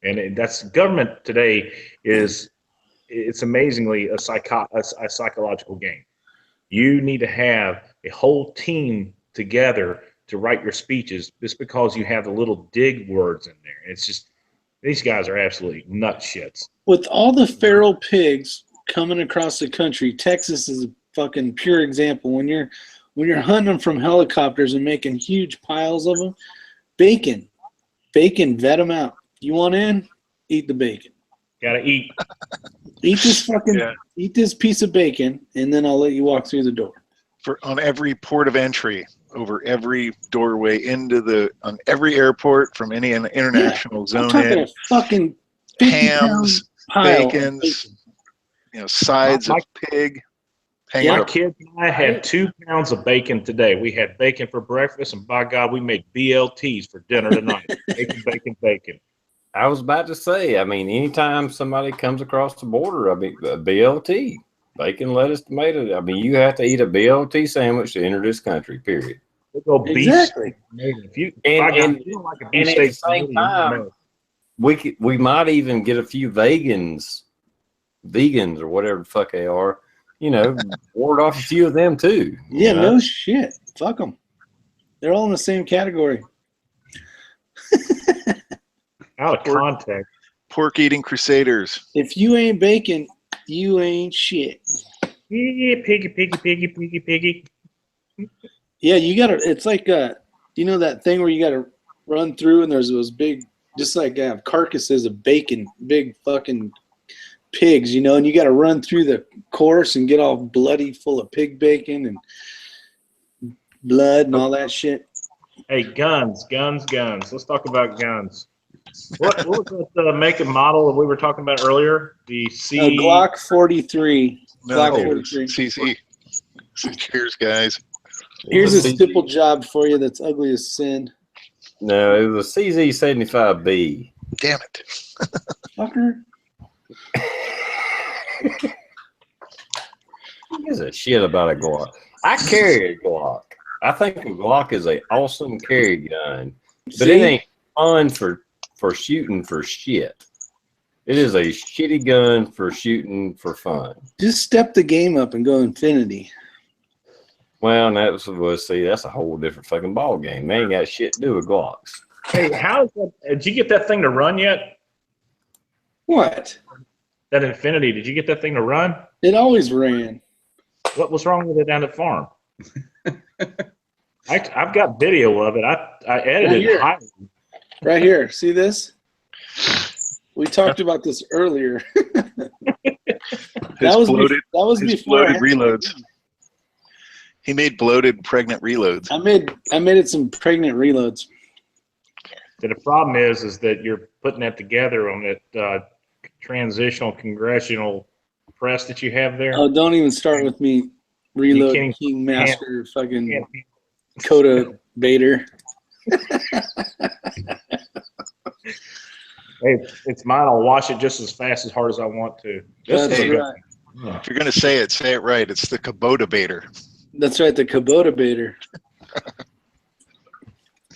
And that's government today it's amazingly a psychological game. You need to have a whole team together to write your speeches just because you have the little dig words in there. It's just, these guys are absolutely nut shits. With all the feral pigs coming across the country, Texas is a fucking pure example. When you're hunting them from helicopters and making huge piles of them, bacon, vet them out. You want in? Eat the bacon. Gotta eat. Eat this piece of bacon, and then I'll let you walk through the door. on every port of entry, over every doorway on every airport from any international zone I'm talking in. a fucking 50-pound Hams, pile of bacons, bacon. sides of pig. Hang My on. kids and I had 2 pounds of bacon today. We had bacon for breakfast, and by God, we made BLTs for dinner tonight. Bacon, bacon, bacon. I was about to say, I mean, anytime somebody comes across the border, I mean, BLT, bacon, lettuce, tomato. I mean, you have to eat a BLT sandwich to enter this country, period. We'll go beef Exactly. steak. If you, And- by God, and- if you don't like a and beef at steak, the same you don't time, know. We might even get a few vegans or whatever the fuck they are, ward off a few of them too. Yeah, you know? no shit. Fuck them. They're all in the same category. Out of context. Pork eating crusaders. If you ain't bacon, you ain't shit. Yeah, piggy, piggy, piggy, piggy, piggy. Yeah, you gotta. It's like that thing where you gotta run through, and there's those big, just like carcasses of bacon, big fucking pigs, and you gotta run through the course and get all bloody, full of pig bacon and blood and all that shit. Hey, guns. Let's talk about guns. What was that make and model that we were talking about earlier? The Glock 43. No, Glock it was 43. CZ. Cheers, guys. Here's a CZ. simple job for you that's ugly as sin. No, it was a CZ75B. Damn it. Fucker. Who gives a shit about a Glock? I carry a Glock. I think a Glock is an awesome carry gun, but it ain't fun for shooting for shit. It is a shitty gun for shooting for fun. Just step the game up and go infinity. Well, and that's a whole different fucking ball game. They ain't got shit to do with Glocks. Hey, how is that? Did you get that thing to run yet? What? That Infinity, did you get that thing to run? It always ran. What was wrong with it down at the farm? I've got video of it. I edited it. Right here. See this? We talked about this earlier. that was before bloated reloads. He made bloated pregnant reloads. I made it some pregnant reloads. The problem is that you're putting that together on that transitional congressional press that you have there. Oh, don't even start with me. Reload King Master fucking Coda Bader. Hey, it's mine. I'll wash it just as fast as hard as I want to. That's Hey, right. If you're going to say it right. It's the Kubota Bader. That's right, the Kubota Bader.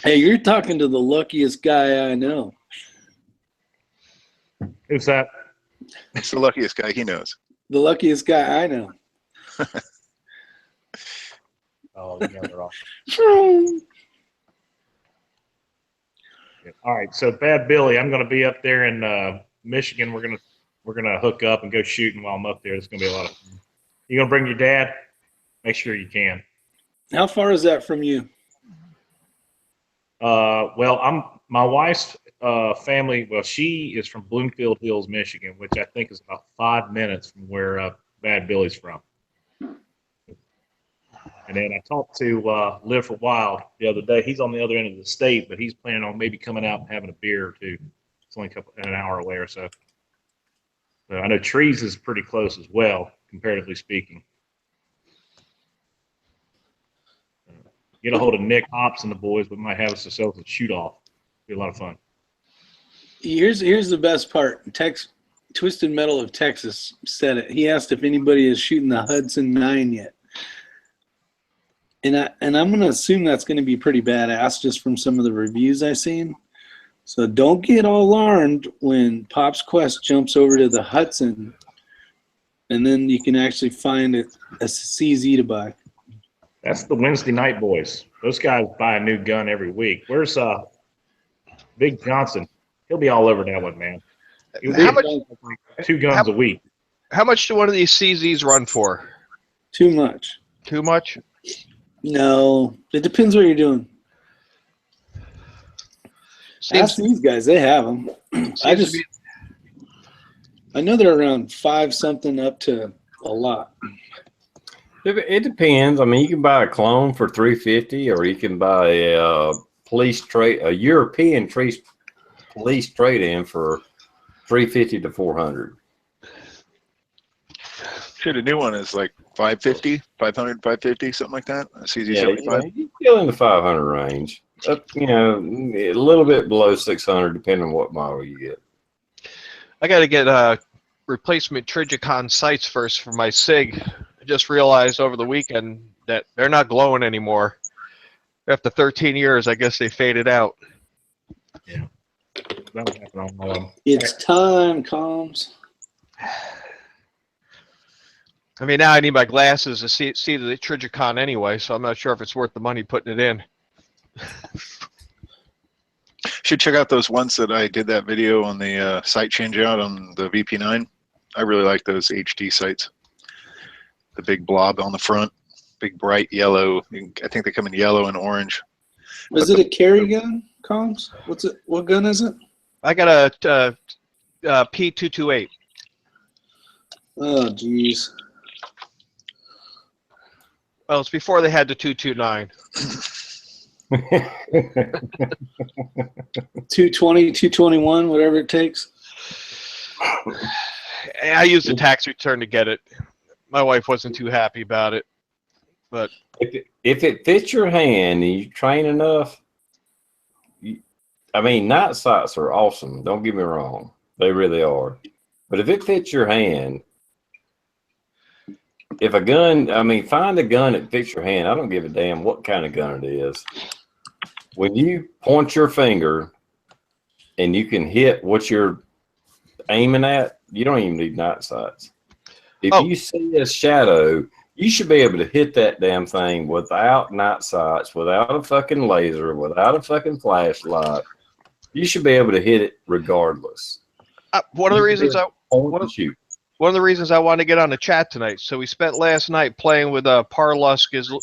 Hey, you're talking to the luckiest guy I know. Who's that? It's the luckiest guy he knows. The luckiest guy I know. Oh, yeah, they're off. All right, so Bad Billy, I'm going to be up there in Michigan. We're gonna hook up and go shooting while I'm up there. It's going to be a lot of fun. You going to bring your dad? Make sure you can. How far is that from you? Well, my wife's family. Well, she is from Bloomfield Hills, Michigan, which I think is about 5 minutes from where Bad Billy's from. And then I talked to Live for Wild the other day. He's on the other end of the state, but he's planning on maybe coming out and having a beer or two. It's only an hour away or so. So I know Trees is pretty close as well, comparatively speaking. Get a hold of Nick Hops and the boys. We might have us ourselves a shoot off. Be a lot of fun. Here's the best part. Twisted Metal of Texas said it. He asked if anybody is shooting the Hudson 9 yet. And I'm going to assume that's going to be pretty badass just from some of the reviews I've seen. So don't get all alarmed when Pop's Quest jumps over to the Hudson, and then you can actually find a CZ to buy. That's the Wednesday night boys. Those guys buy a new gun every week. Where's Big Johnson? He'll be all over that one, man. How much? 2 guns a week. How much do one of these CZs run for? Too much. Too much? No, it depends what you're doing. Ask these guys; they have them. I know they're around 5 something up to a lot. It depends. I mean, you can buy a clone for $350, or you can buy a European police trade-in for $350 to $400. Shit, a new one is like 550, 500, 550, something like that. A CZ75. You're still in the 500 range. Up, a little bit below 600, depending on what model you get. I got to get replacement Trigicon sights first for my SIG. I just realized over the weekend that they're not glowing anymore. After 13 years, I guess they faded out. Yeah. That'll happen on my own. It's time, comms. I mean, now I need my glasses to see the Trigicon anyway, so I'm not sure if it's worth the money putting it in. Should check out those ones that I did that video on the sight change out on the VP9. I really like those HD sights. The big blob on the front, big bright yellow. I think they come in yellow and orange. Is it a carry gun, comms? What's it? What gun is it? I got a P228. Oh, jeez. Well, it's before they had the 229. 220, 221, whatever it takes. I used a tax return to get it. My wife wasn't too happy about it, but if it fits your hand and you train enough, I mean, night sights are awesome. Don't get me wrong; they really are. But if it fits your hand, if a gun, I mean, find a gun that fits your hand. I don't give a damn what kind of gun it is. When you point your finger and you can hit what you're aiming at, you don't even need night sights. If you see a shadow, you should be able to hit that damn thing without night sights, without a fucking laser, without a fucking flashlight. You should be able to hit it regardless. One of the reasons I wanted to get on the chat tonight. So we spent last night playing with Parlusk, his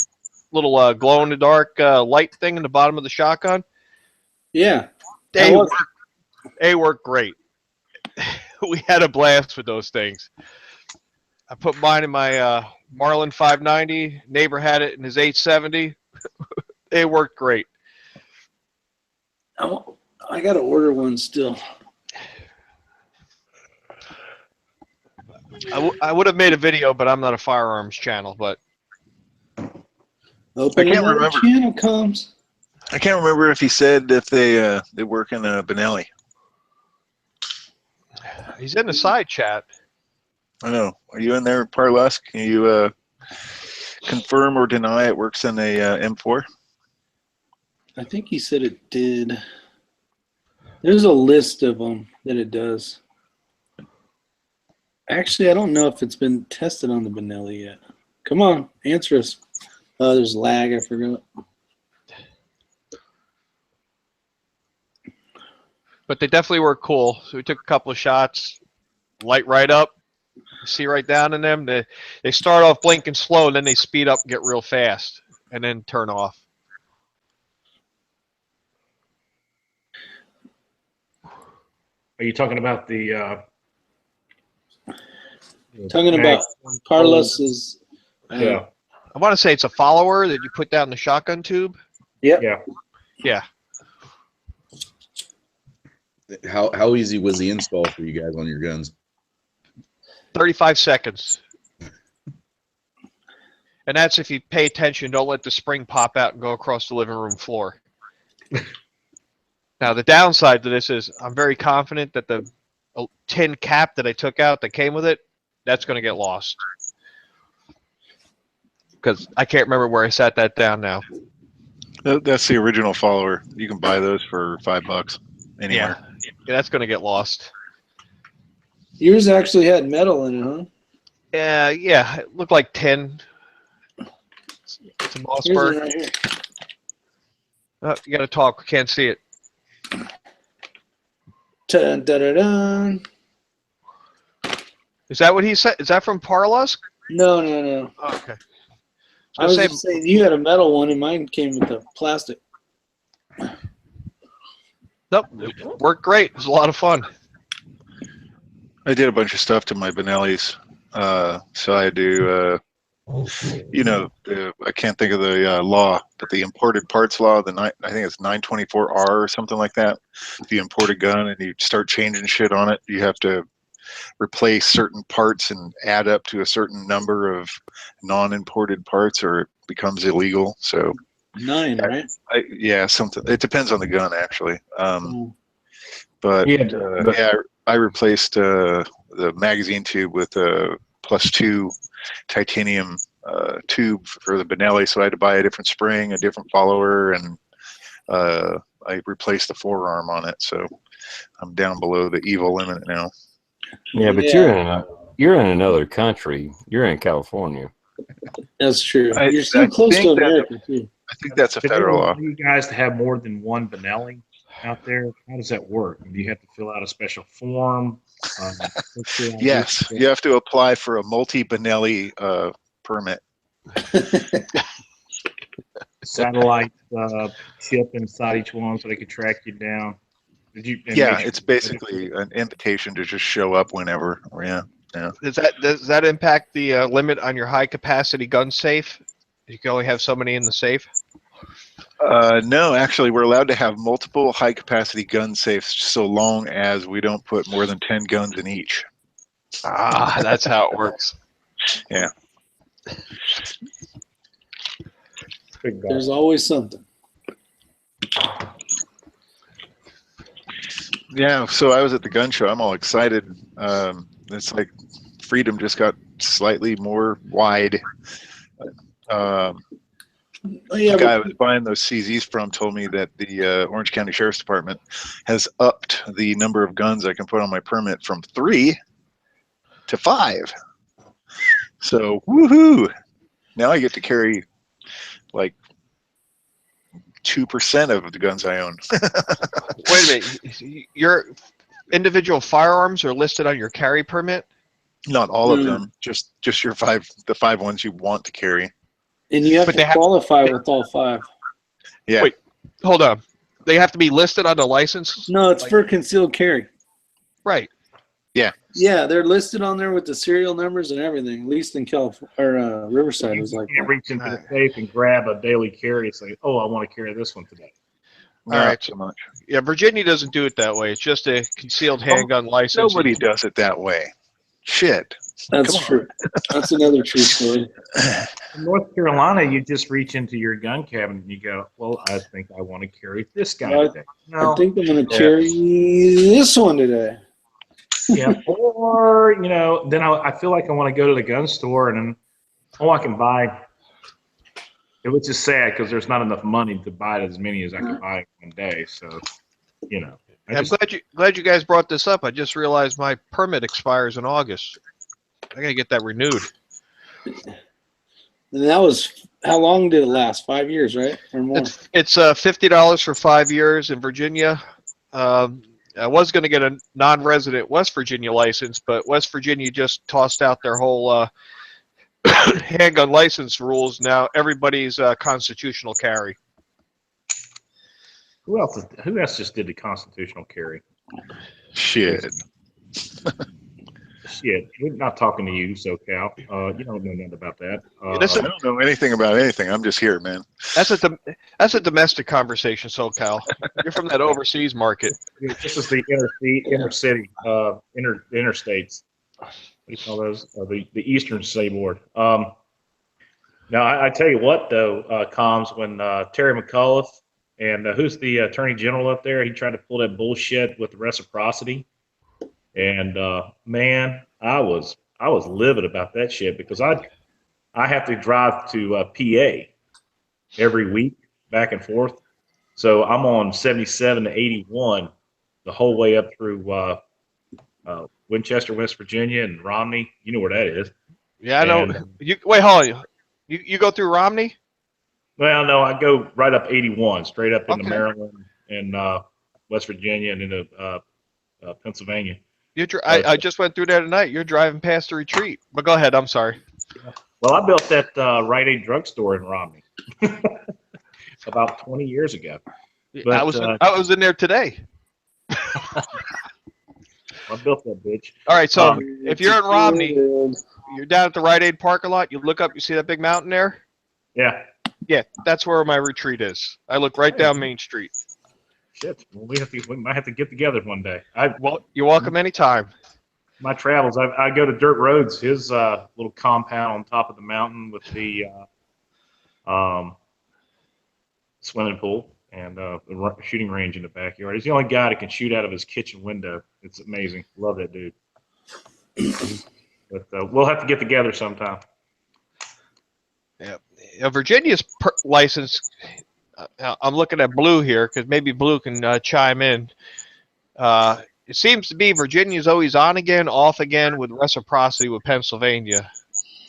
little glow in the dark light thing in the bottom of the shotgun. Yeah, They work great. We had a blast with those things. I put mine in my Marlin 590. Neighbor had it in his 870. They worked great. I got to order one still. I would have made a video, but I'm not a firearms channel. But Open another channel, comes. I can't remember if he said if they work in Benelli. he's in the side chat. I know. Are you in there, Parlusk? Can you confirm or deny it works in a M4? I think he said it did. There's a list of them that it does. Actually, I don't know if it's been tested on the Benelli yet. Come on, answer us. Oh, there's lag. I forgot. But they definitely were cool. So we took a couple of shots, light right up, see right down in them. They start off blinking slow, and then they speed up and get real fast, and then turn off. Are you talking about the? Talking about Carlos's. Yeah. I want to say it's a follower that you put down the shotgun tube. Yep. Yeah. Yeah. How easy was the install for you guys on your guns? 35 seconds. And that's if you pay attention, don't let the spring pop out and go across the living room floor. Now, the downside to this is I'm very confident that the tin cap that I took out that came with it, that's going to get lost. Because I can't remember where I sat that down now. That's the original follower. You can buy those for $5 anywhere. Yeah, that's going to get lost. Yours actually had metal in it, huh? Yeah, it looked like tin. It's a Here's Mossberg. one right here. Oh, you got to talk. We can't see it. Dun, dun, dun, dun. Is that what he said? Is that from Parlusk? No, no, no. Oh, okay. I was just saying you had a metal one and mine came with the plastic. Nope, it worked great. It was a lot of fun. I did a bunch of stuff to my Benellis. So I do I can't think of the law, but the imported parts law, I think it's 924R or something like that. If you import a gun and you start changing shit on it, you have to replace certain parts and add up to a certain number of non-imported parts, or it becomes illegal. So 9, right? something. It depends on the gun, actually. But Yeah, I replaced the magazine tube with a +2 titanium tube for the Benelli, so I had to buy a different spring, a different follower, and I replaced the forearm on it. So I'm down below the evil limit now. Yeah, but you're in another country. You're in California. That's true. I You're still close to think America, too. I think that's a do they federal law. allow you guys to have more than one Benelli out there? How does that work? Do you have to fill out a special form? Yes, you have to apply for a multi-Benelli permit. Satellite chip inside each one so they could track you down. It's basically an invitation to just show up whenever. Yeah. Does that impact the limit on your high capacity gun safe? You can only have so many in the safe. No, actually, we're allowed to have multiple high capacity gun safes so long as we don't put more than 10 guns in each. Ah, that's how it works. Yeah. There's always something. Yeah, so I was at the gun show. I'm all excited. It's like freedom just got slightly more wide. The guy I was buying those CZs from told me that the Orange County Sheriff's Department has upped the number of guns I can put on my permit from 3 to 5. So, woohoo! Now I get to carry like 2% of the guns I own. Wait a minute. Your individual firearms are listed on your carry permit? Not all of them, just the 5 ones you want to carry. And you have to qualify with all 5. Yeah. Wait, hold on. They have to be listed on the license? No, it's for concealed carry. Right. Yeah. Yeah, they're listed on there with the serial numbers and everything. At least in California or Riverside was like. You can't reach into the safe and grab a daily carry and say, "Oh, I want to carry this one today." All right. So much. Yeah, Virginia doesn't do it that way. It's just a concealed handgun license. Nobody does it that way. Shit. That's true. That's another true story. In North Carolina, you just reach into your gun cabinet and you go, "Well, I think I want to carry this guy today." No. I think I'm going to carry this one today. Yeah, or then I feel like I want to go to the gun store and I can buy. It was just sad because there's not enough money to buy as many as I can buy in one day. So, I'm glad you guys brought this up. I just realized my permit expires in August. I gotta get that renewed. And that was, how long did it last? 5 years, right, or more? It's $50 for 5 years in Virginia. I was going to get a non-resident West Virginia license, but West Virginia just tossed out their whole handgun license rules. Now everybody's constitutional carry. Who else just did the constitutional carry? Shit. Shit. We're not talking to you, SoCal. You don't know nothing about that. I don't know anything about anything. I'm just here, man. That's a domestic conversation, SoCal. You're from that overseas market. This is the inner city, interstates. What do you call those? The Eastern Seaboard. Now, I tell you what, though, Comms, when Terry McAuliffe and who's the Attorney General up there, he tried to pull that bullshit with the reciprocity. And man, I was livid about that shit because I have to drive to PA every week back and forth. So I'm on 77 to 81 the whole way up through Winchester, West Virginia, and Romney. You know where that is. Yeah, I know. Wait, hold on. You go through Romney? Well, no, I go right up 81, straight up into Maryland and West Virginia and into Pennsylvania. I just went through there tonight. You're driving past the retreat. But go ahead. I'm sorry. Well, I built that Rite Aid drugstore in Romney about 20 years ago. But, I was in there today. I built that bitch. All right. So if you're in Romney, you're down at the Rite Aid parking lot. You look up, you see that big mountain there? Yeah. Yeah, that's where my retreat is. I look right down Main Street. Shit. Well, we might have to get together one day. Well, you're welcome anytime. My travels, I go to Dirt Roads, his little compound on top of the mountain with the swimming pool and the shooting range in the backyard. He's the only guy that can shoot out of his kitchen window. It's amazing. Love that dude. But we'll have to get together sometime. Yeah, Virginia's license. I'm looking at Blue here because maybe Blue can chime in. It seems to be Virginia's always on again, off again with reciprocity with Pennsylvania,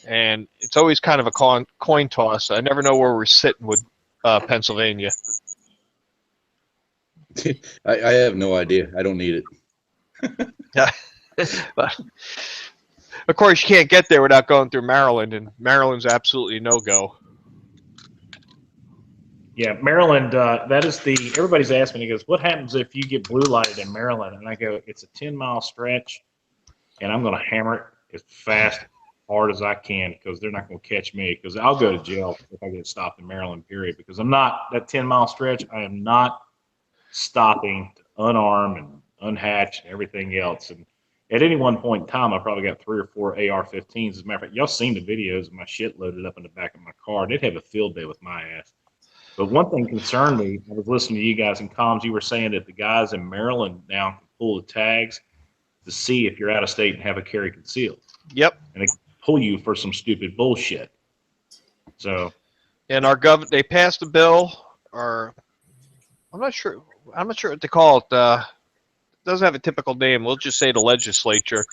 and it's always kind of a coin toss. I never know where we're sitting with Pennsylvania. I have no idea. I don't need it. Yeah, but of course you can't get there without going through Maryland, and Maryland's absolutely no go. Yeah, Maryland, that is everybody's asking me, he goes, what happens if you get blue lighted in Maryland? And I go, it's a 10-mile stretch, and I'm going to hammer it as fast, hard as I can, because they're not going to catch me, because I'll go to jail if I get stopped in Maryland, period, because I'm not, that 10-mile stretch, I am not stopping to unarm and unhatch and everything else. And at any one point in time, I probably got 3 or 4 AR-15s. As a matter of fact, y'all seen the videos of my shit loaded up in the back of my car. They'd have a field day with my ass. But one thing concerned me, I was listening to you guys in comms, you were saying that the guys in Maryland now can pull the tags to see if you're out of state and have a carry concealed. Yep. And they pull you for some stupid bullshit. So. And our they passed a bill, or I'm not sure what they call it. It doesn't have a typical name. We'll just say the legislature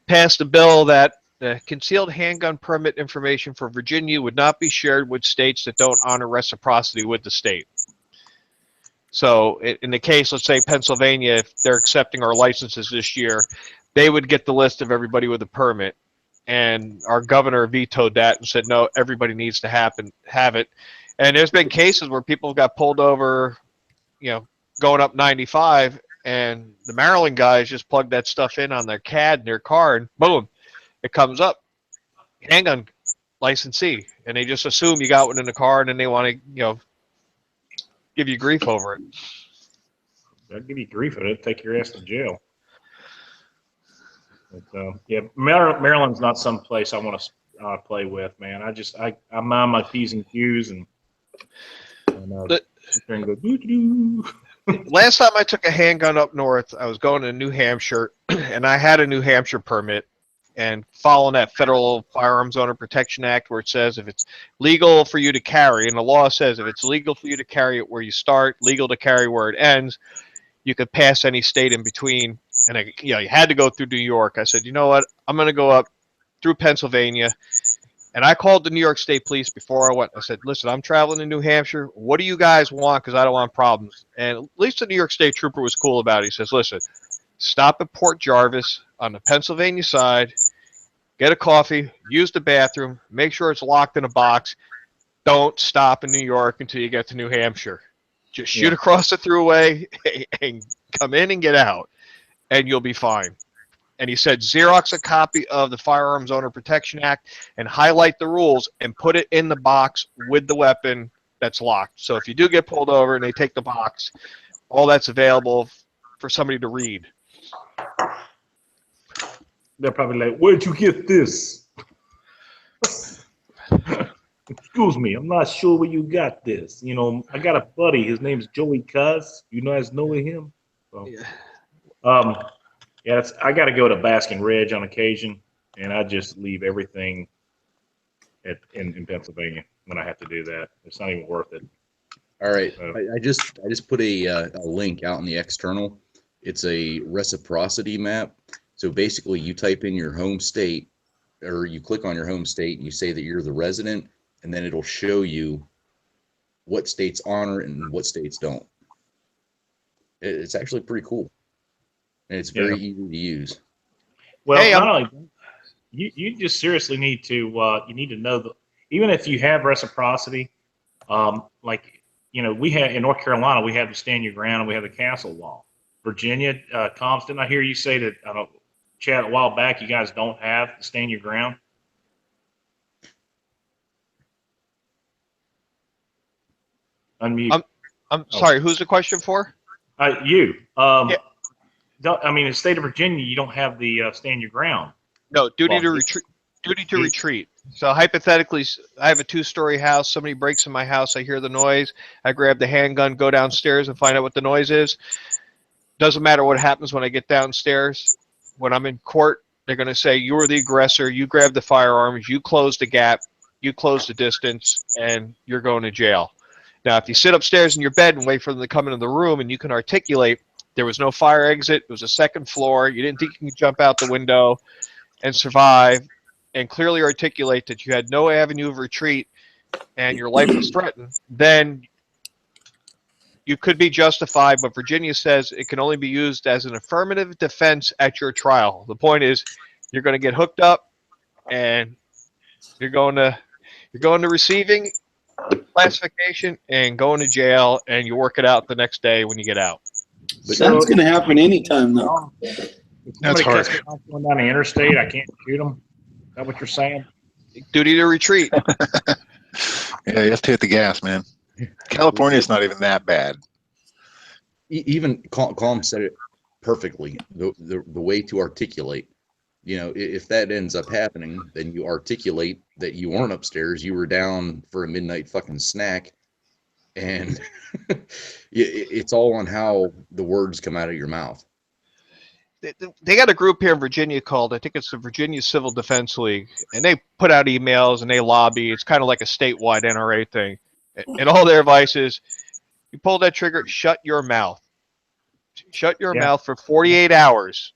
passed a bill that the concealed handgun permit information for Virginia would not be shared with states that don't honor reciprocity with the state. So in the case, let's say Pennsylvania, if they're accepting our licenses this year, they would get the list of everybody with a permit. And our governor vetoed that and said, no, everybody needs to have it. And there's been cases where people got pulled over, going up 95, and the Maryland guys just plugged that stuff in on their CAD in their car, and boom, it comes up, handgun licensee, and they just assume you got one in the car, and then they want to, give you grief over it. They'll give you grief over it. Take your ass to jail. But, yeah, Maryland's not some place I want to play with, man. I mind my P's and Q's and sit there and go doo-doo. Last time I took a handgun up north, I was going to New Hampshire, and I had a New Hampshire permit. And following that Federal Firearms Owner Protection Act, where it says if it's legal for you to carry, and the law says if it's legal for you to carry it where you start, legal to carry where it ends, you could pass any state in between. And you had to go through New York. I said, you know what? I'm going to go up through Pennsylvania. And I called the New York State Police before I went. I said, listen, I'm traveling to New Hampshire. What do you guys want? Because I don't want problems. And at least the New York State Trooper was cool about it. He says, listen, stop at Port Jarvis on the Pennsylvania side, get a coffee, use the bathroom, make sure it's locked in a box. Don't stop in New York until you get to New Hampshire. Just shoot across the thruway and come in and get out, and you'll be fine. And he said, Xerox a copy of the Firearms Owner Protection Act and highlight the rules and put it in the box with the weapon that's locked. So if you do get pulled over and they take the box, all that's available for somebody to read. They're probably like, where'd you get this? Excuse me, I'm not sure where you got this. I got a buddy. His name's Joey Cuz. You guys know him? So, I got to go to Basking Ridge on occasion, and I just leave everything in Pennsylvania when I have to do that. It's not even worth it. All right, I just put a link out in the external. It's a reciprocity map. So basically, you type in your home state, or you click on your home state, and you say that you're the resident, and then it'll show you what states honor and what states don't. It's actually pretty cool, and it's very easy to use. Well, not only you just seriously need to know that even if you have reciprocity, we have in North Carolina, we have the stand your ground and we have the castle law. Virginia, Comms, didn't I hear you say that? Chad, a while back, you guys don't have the stand your ground? Unmute. I'm sorry. Who's the question for? You. Yeah. I mean, in the state of Virginia, you don't have the stand your ground. No, duty Well, to retreat. Duty to retreat. So hypothetically, I have a 2-story house. Somebody breaks in my house. I hear the noise. I grab the handgun, go downstairs, and find out what the noise is. Doesn't matter what happens when I get downstairs. When I'm in court, they're going to say, you were the aggressor. You grabbed the firearms. You closed the gap. You closed the distance, and you're going to jail. Now, if you sit upstairs in your bed and wait for them to come into the room and you can articulate, there was no fire exit. It was a second floor. You didn't think you could jump out the window and survive, and clearly articulate that you had no avenue of retreat and your life was threatened, then you could be justified. But Virginia says it can only be used as an affirmative defense at your trial. The point is, you're going to get hooked up, and you're going to receiving classification and going to jail, and you work it out the next day when you get out. But that's going to happen anytime, though. That's harsh. Going down the interstate, I can't shoot them. Is that what you're saying? Duty to retreat. Yeah, you have to hit the gas, man. California's not even that bad. Even Calm said it perfectly. The way to articulate, you know, if that ends up happening, then you articulate that you weren't upstairs, you were down for a midnight fucking snack, and it's all on how the words come out of your mouth. They got a group here in Virginia called, I think it's the Virginia Civil Defense League, and they put out emails and they lobby. It's kind of like a statewide NRA thing. And all their advice is, you pull that trigger, shut your mouth. Shut your mouth for 48 hours.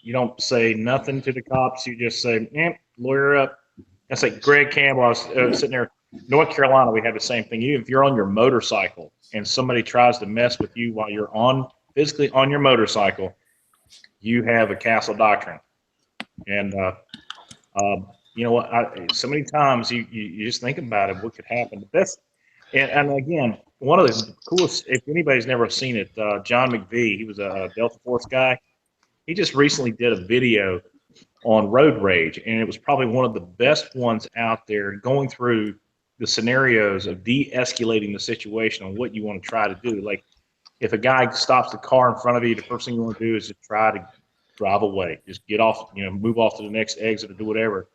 You don't say nothing to the cops. You just say, lawyer up. That's like Greg Campbell. I was sitting there, North Carolina, we have the same thing. If you're on your motorcycle and somebody tries to mess with you while you're physically on your motorcycle, you have a castle doctrine. And you know what? So many times you just think about it, what could happen. But that's, and again, one of the coolest, if anybody's never seen it, John McVie, he was a Delta Force guy. He just recently did a video on road rage, and it was probably one of the best ones out there, going through the scenarios of de-escalating the situation and what you want to try to do. Like, if a guy stops the car in front of you, the first thing you want to do is just try to drive away. Just get off, move off to the next exit or do whatever.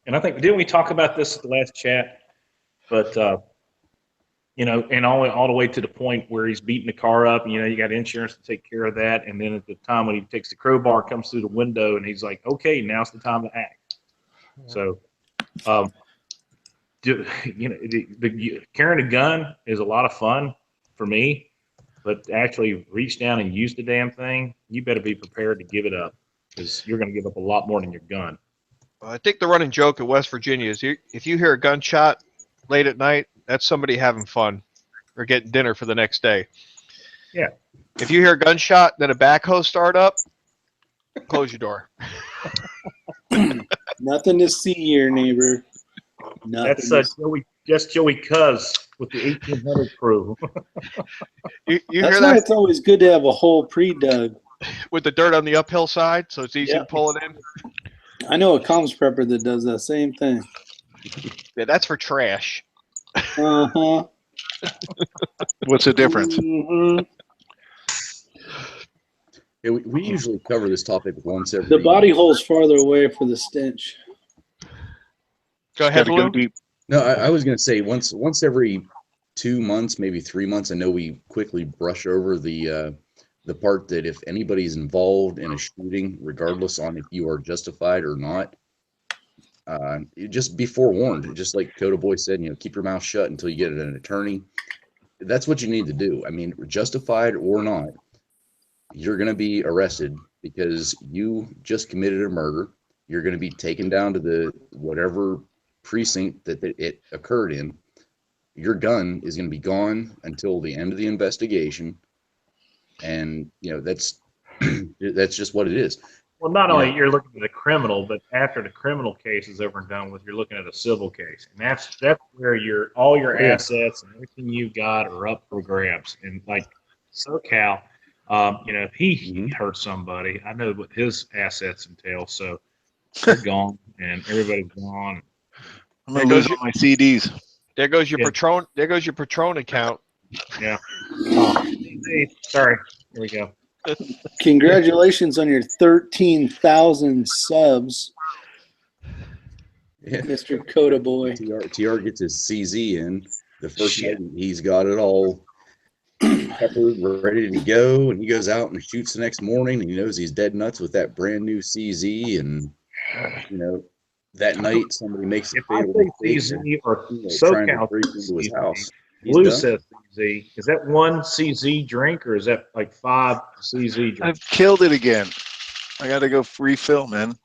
And I think, didn't we talk about this at the last chat? But, and all the way to the point where he's beating the car up, and, you got insurance to take care of that. And then at the time when he takes the crowbar, comes through the window, and he's like, okay, now's the time to act. So, carrying a gun is a lot of fun for me. But to actually reach down and use the damn thing, you better be prepared to give it up, because you're going to give up a lot more than your gun. I think the running joke in West Virginia is, if you hear a gunshot late at night, that's somebody having fun or getting dinner for the next day. Yeah. If you hear a gunshot, then a backhoe start up, close your door. Nothing to see here, neighbor. That's Joey Cuz with the 1800 crew. you That's hear why that? it's always good to have a hole pre-dug. With the dirt on the uphill side, so it's easy to pull it in? I know a comms prepper that does that same thing. Yeah, that's for trash. Uh-huh. What's the difference? Mm-hmm. Yeah, we usually cover this topic once every. The body hole's farther away for the stench. Go ahead, Gotta go Blue. deep. No, I was going to say once every 2 months, maybe 3 months. I know we quickly brush over the part that if anybody's involved in a shooting, regardless on if you are justified or not, just be forewarned. Just like Coda Boy said, keep your mouth shut until you get an attorney. That's what you need to do. I mean, justified or not, you're going to be arrested because you just committed a murder. You're going to be taken down to the whatever precinct that it occurred in. Your gun is going to be gone until the end of the investigation, and that's just what it is. Well, not only you're looking at a criminal, but after the criminal case is over and done with, you're looking at a civil case, and that's where all your assets and everything you've got are up for grabs. And like SoCal, if he hurt somebody, I know what his assets entail, so they're gone, and everybody's gone. I'm gonna lose all my CDs. There goes your Patron. There goes your Patron account. Yeah. Oh, sorry. Here we go. Congratulations on your 13,000 subs, Yeah. Mr. Coda Boy. TR gets his CZ in. The first night he's got it all peppered, ready to go, and he goes out and shoots the next morning, and he knows he's dead nuts with that brand new CZ, and that night somebody makes a If I fatal say mistake, CZ or trying to SoCal break into his CZ, house. He's Blue done. says CZ. Is that one CZ drink or is that like 5 CZ drinks? I've killed it again. I got to go refill, man.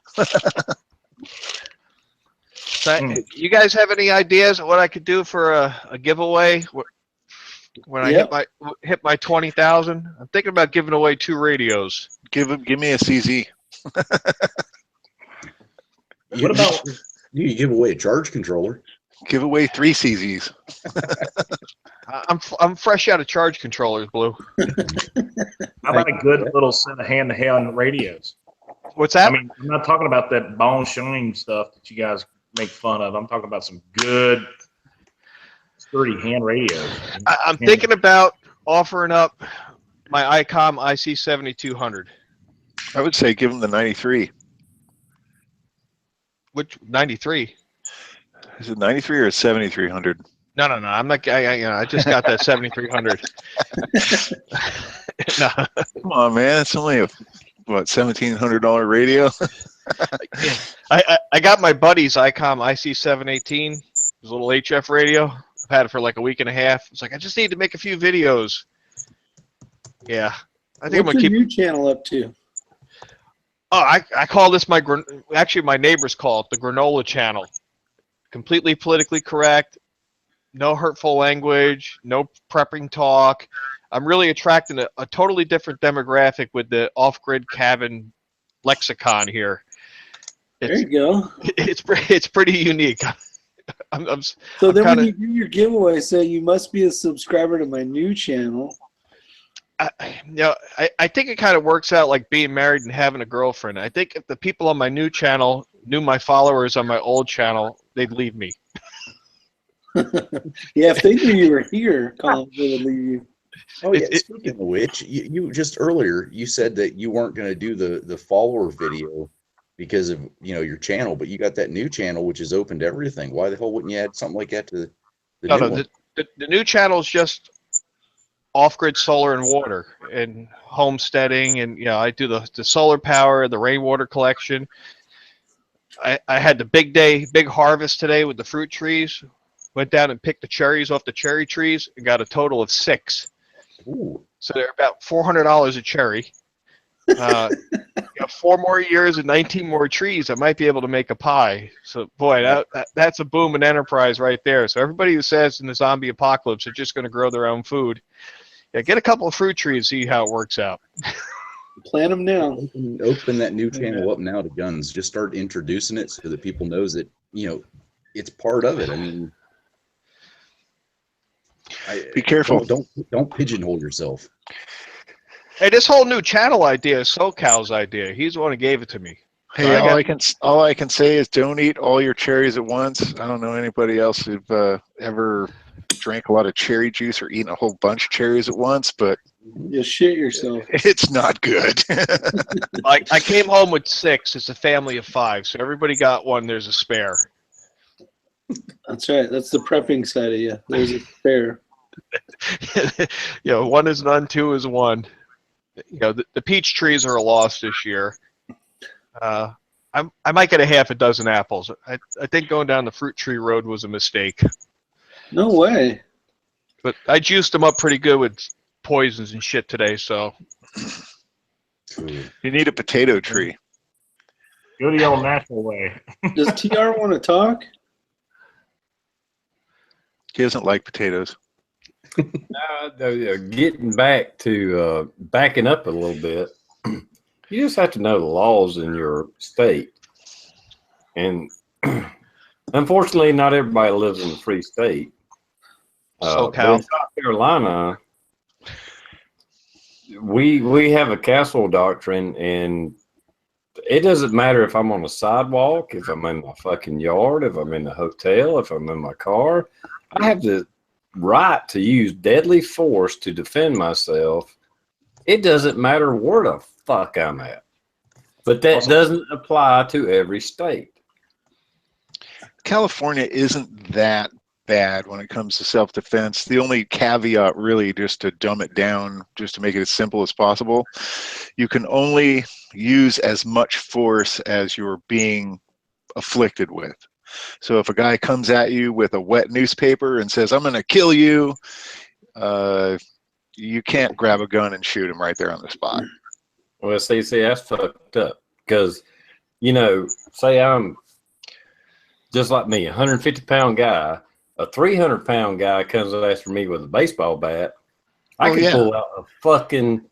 So, you guys have any ideas of what I could do for a giveaway when I hit my 20,000? I'm thinking about giving away 2 radios. Give me a CZ. What about you give away a charge controller? Give away 3 CZs. I'm fresh out of charge controllers, Blue. how about a good little set of hand-to-hand radios? What's that? I mean, I'm not talking about that bone shine stuff that you guys make fun of. I'm talking about some good, sturdy hand radios. I'm thinking about offering up my ICOM IC7200. I would say give them the 93. Which 93? Is it 93 or 7300? No. I'm not. I just got that 7300. No. Come on, man. It's only a $1,700 radio. I got my buddy's ICOM IC718. It was a little HF radio. I've had it for like a week and a half. It's like I just need to make a few videos. Yeah, I think What's I'm gonna your keep. new channel up to? Oh, I call this my actually my neighbors call it the granola channel. Completely politically correct, no hurtful language, no prepping talk. I'm really attracting a totally different demographic with the off-grid cabin lexicon here. There you go. It's pretty unique. So then when you do your giveaway, say you must be a subscriber to my new channel. I think it kind of works out like being married and having a girlfriend. I think if the people on my new channel knew my followers on my old channel, they'd leave me. Yeah, if they knew you were here, Colin, they would leave you. Oh yeah. Speaking of which, you just earlier you said that you weren't going to do the follower video because of your channel, but you got that new channel which is open to everything. Why the hell wouldn't you add something like that to the new one? The new channel is just off-grid solar and water and homesteading, and I do the solar power, the rainwater collection. I had the big harvest today with the fruit trees. Went down and picked the cherries off the cherry trees and got a total of 6. Ooh. So they're about $400 a cherry. 4 more years and 19 more trees, I might be able to make a pie. So boy, that's a booming enterprise right there. So everybody who says in the zombie apocalypse they're just going to grow their own food, get a couple of fruit trees, see how it works out. Plant them now. Open that new channel up now to guns. Just start introducing it so that people knows that it's part of it. I mean, be careful. Don't pigeonhole yourself. Hey, this whole new channel idea is SoCal's idea. He's the one who gave it to me. Hey, all I can say is don't eat all your cherries at once. I don't know anybody else who've ever drank a lot of cherry juice or eaten a whole bunch of cherries at once, but you'll shit yourself. It's not good. I came home with 6. It's a family of 5, so everybody got one. There's a spare. That's right. That's the prepping side of you. There's a spare. 1 is none, 2 is 1. The peach trees are a loss this year. I might get a half a dozen apples. I think going down the fruit tree road was a mistake. No way. But I juiced them up pretty good with poisons and shit today, so. You need a potato tree. Go the old natural way. Does TR want to talk? He doesn't like potatoes. Getting back to backing up a little bit, you just have to know the laws in your state. And unfortunately, not everybody lives in a free state. SoCal. In South Carolina, we have a castle doctrine, and it doesn't matter if I'm on a sidewalk, if I'm in my fucking yard, if I'm in the hotel, if I'm in my car. I have to right to use deadly force to defend myself, it doesn't matter where the fuck I'm at. But that doesn't apply to every state. California isn't that bad when it comes to self-defense. The only caveat, really, just to dumb it down, just to make it as simple as possible, you can only use as much force as you're being afflicted with. So if a guy comes at you with a wet newspaper and says, "I'm going to kill you," you can't grab a gun and shoot him right there on the spot. Well, see, that's fucked up. Because, you know, say I'm just like me, a 150-pound guy, a 300-pound guy comes after me with a baseball bat. I can pull out a fucking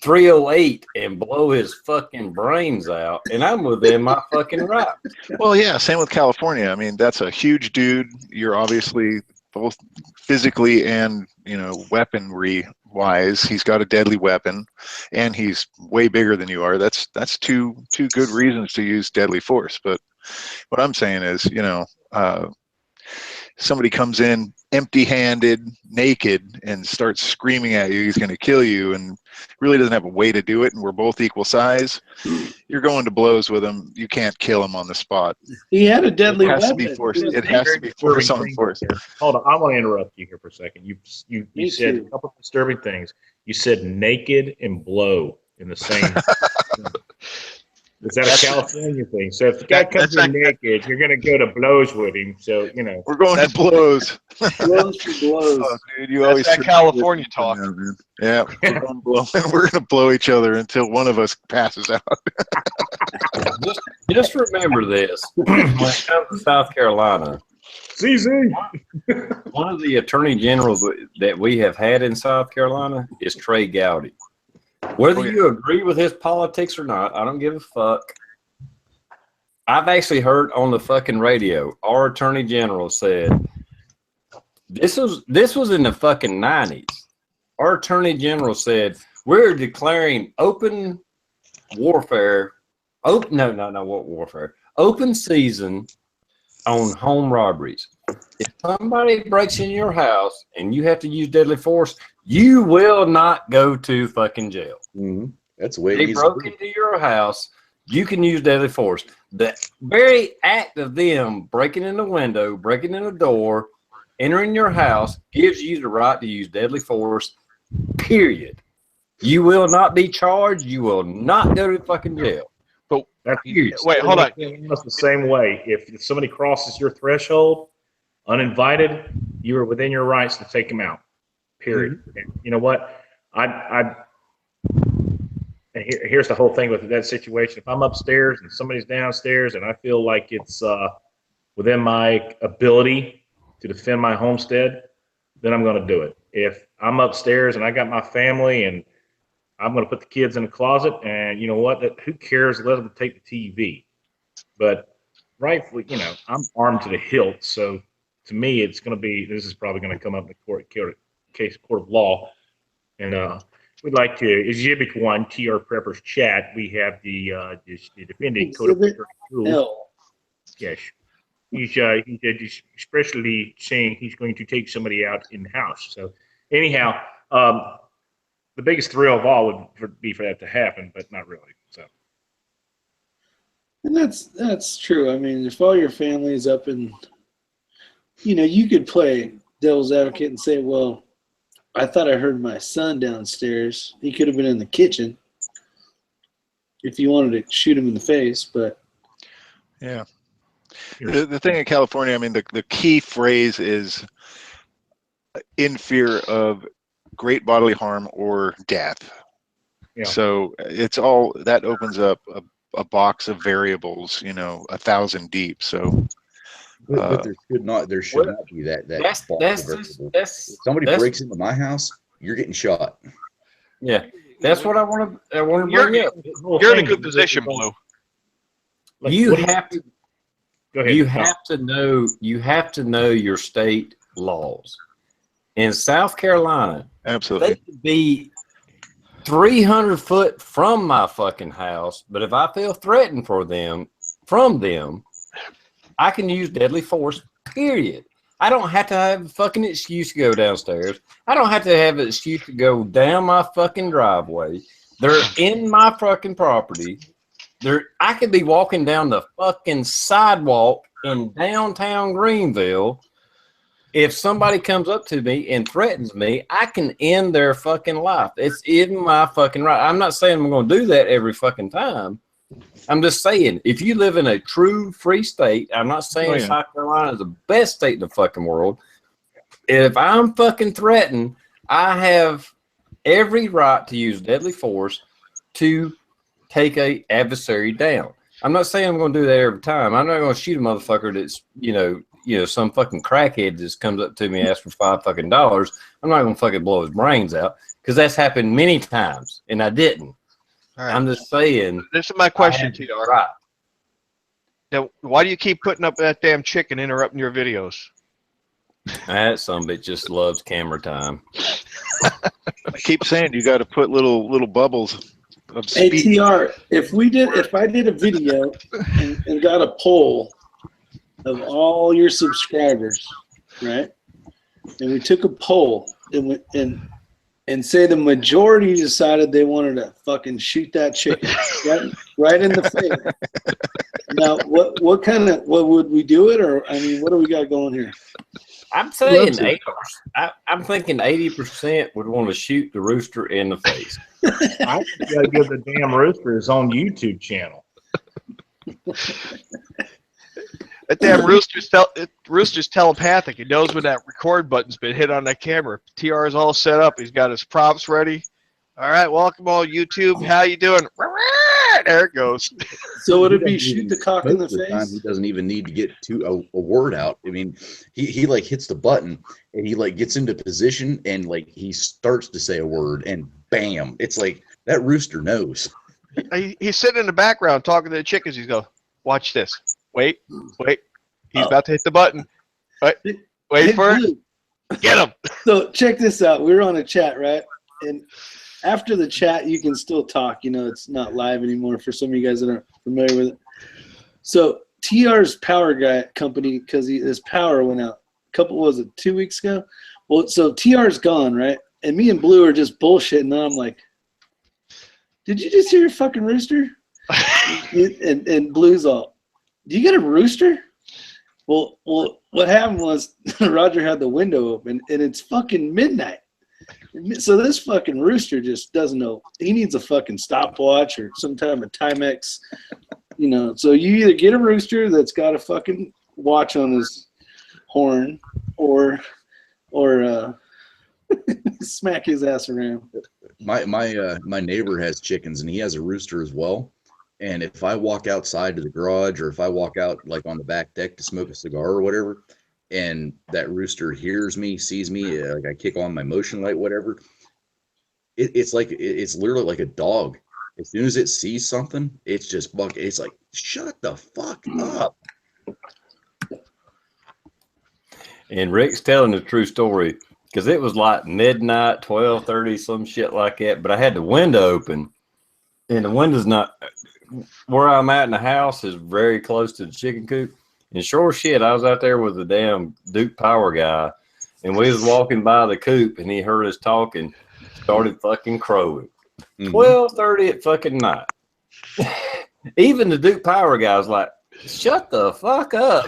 308 and blow his fucking brains out, and I'm within my fucking right. Well, yeah, same with California. I mean, that's a huge dude. You're obviously both physically and, you know, weaponry wise, he's got a deadly weapon, and he's way bigger than you are. That's two good reasons to use deadly force. But what I'm saying is, you know, somebody comes in empty-handed, naked, and starts screaming at you, he's going to kill you, and really doesn't have a way to do it, and we're both equal size, you're going to blows with him. You can't kill him on the spot. He had a deadly weapon. It has to be force on force. Hold on, I want to interrupt you here for a second. You said a couple of disturbing things. You said naked and blow in the same. Is that a California thing? So if the guy comes in naked, you're going to go to blows with him. So, you know. We're going to blows. Blows for blows. Oh, dude, you always that California talk. Yeah, we're going to blow each other until one of us passes out. Just remember this. When it comes to South Carolina, CZ. one of the attorney generals that we have had in South Carolina is Trey Gowdy. Whether you agree with his politics or not, I don't give a fuck. I've actually heard on the fucking radio, our attorney general said, this was in the fucking 90s. Our attorney general said, we're declaring open warfare. Open season on home robberies. If somebody breaks in your house and you have to use deadly force, you will not go to fucking jail. Mm-hmm. That's the way they broke into your house. You can use deadly force. The very act of them breaking in the window, breaking in the door, entering your house gives you the right to use deadly force. Period. You will not be charged. You will not go to fucking jail. But wait, hold on. It's the same way. If somebody crosses your threshold uninvited, you are within your rights to take them out. Period. Mm-hmm. You know what? Here's the whole thing with that situation. If I'm upstairs and somebody's downstairs and I feel like it's within my ability to defend my homestead, then I'm going to do it. If I'm upstairs and I got my family and I'm going to put the kids in the closet, and you know what? Who cares? Let them take the TV. But rightfully, you know, I'm armed to the hilt. So to me, it's going to be, this is probably going to come up in the court of law. And we'd like to exhibit one TR Preppers chat. We have the defendant code of rule. Yes. He's especially saying he's going to take somebody out in the house. So anyhow, the biggest thrill of all would be for that to happen, but not really. So, and that's true. I mean, if all your family's up and, you know, you could play devil's advocate and say, well, I thought I heard my son downstairs. He could have been in the kitchen if you wanted to shoot him in the face, but. Yeah. The thing in California, I mean, the key phrase is in fear of great bodily harm or death. Yeah. So it's all that opens up a box of variables, you know, 1,000 deep. So, but there should not be that if somebody breaks into my house, you're getting shot. Yeah, that's what I want to bring up. You're in a good position, Blue. You have to. Go ahead. You have to know your state laws. In South Carolina, absolutely, they could be 300 foot from my fucking house, but if I feel threatened from them, I can use deadly force, period. I don't have to have a fucking excuse to go downstairs. I don't have to have an excuse to go down my fucking driveway. They're in my fucking property. I could be walking down the fucking sidewalk in downtown Greenville. If somebody comes up to me and threatens me, I can end their fucking life. It's in my fucking right. I'm not saying I'm going to do that every fucking time. I'm just saying, if you live in a true free state, I'm not saying South Carolina is the best state in the fucking world. If I'm fucking threatened, I have every right to use deadly force to take a adversary down. I'm not saying I'm going to do that every time. I'm not going to shoot a motherfucker that's, some fucking crackhead just comes up to me and asks for $5 fucking dollars. I'm not going to fucking blow his brains out because that's happened many times and I didn't. Right. I'm just saying. This is my question to you. Right. Now, why do you keep putting up that damn chicken interrupting your videos? That some bitch just loves camera time. I keep saying you got to put little bubbles of speed. Hey TR, if I did a video and got a poll of all your subscribers, right? And we took a poll and say the majority decided they wanted to fucking shoot that chicken right in the face. Now, what would we do it, or I mean, what do we got going here? I'm saying 80%. I'm thinking 80% would want to shoot the rooster in the face. I think you got to give the damn rooster his own YouTube channel. That damn rooster's telepathic. He knows when that record button's been hit on that camera. TR is all set up. He's got his props ready. All right, welcome all YouTube. How you doing? There it goes. So would it be shoot the cock in the face? He doesn't even need to get to a word out. I mean, he like hits the button and he like gets into position and like he starts to say a word and bam, it's like that rooster knows. He's sitting in the background talking to the chickens. He's go, watch this. Wait. He's about to hit the button. Wait for it. Get him. So check this out. We're on a chat, right? And after the chat, you can still talk. It's not live anymore for some of you guys that aren't familiar with it. So TR's power guy company, because his power went out 2 weeks ago? Well, so TR's gone, right? And me and Blue are just bullshitting. And I'm like, did you just hear your fucking rooster? and Blue's all, do you get a rooster? Well, what happened was Roger had the window open, and it's fucking midnight. So this fucking rooster just doesn't know. He needs a fucking stopwatch or some type of Timex, So you either get a rooster that's got a fucking watch on his horn, or smack his ass around. My neighbor has chickens, and he has a rooster as well. And if I walk outside to the garage, or if I walk out like on the back deck to smoke a cigar or whatever, and that rooster hears me, sees me, like I kick on my motion light, whatever, it's literally like a dog. As soon as it sees something, it's just it's like, shut the fuck up. And Rick's telling the true story because it was like midnight, 12:30, some shit like that. But I had the window open, and the window's not where I'm at in the house is very close to the chicken coop. And sure shit, I was out there with the damn Duke Power guy, and we was walking by the coop, and he heard us talking, started fucking crowing. 12:30 at fucking night. Even the Duke Power guy was like, shut the fuck up.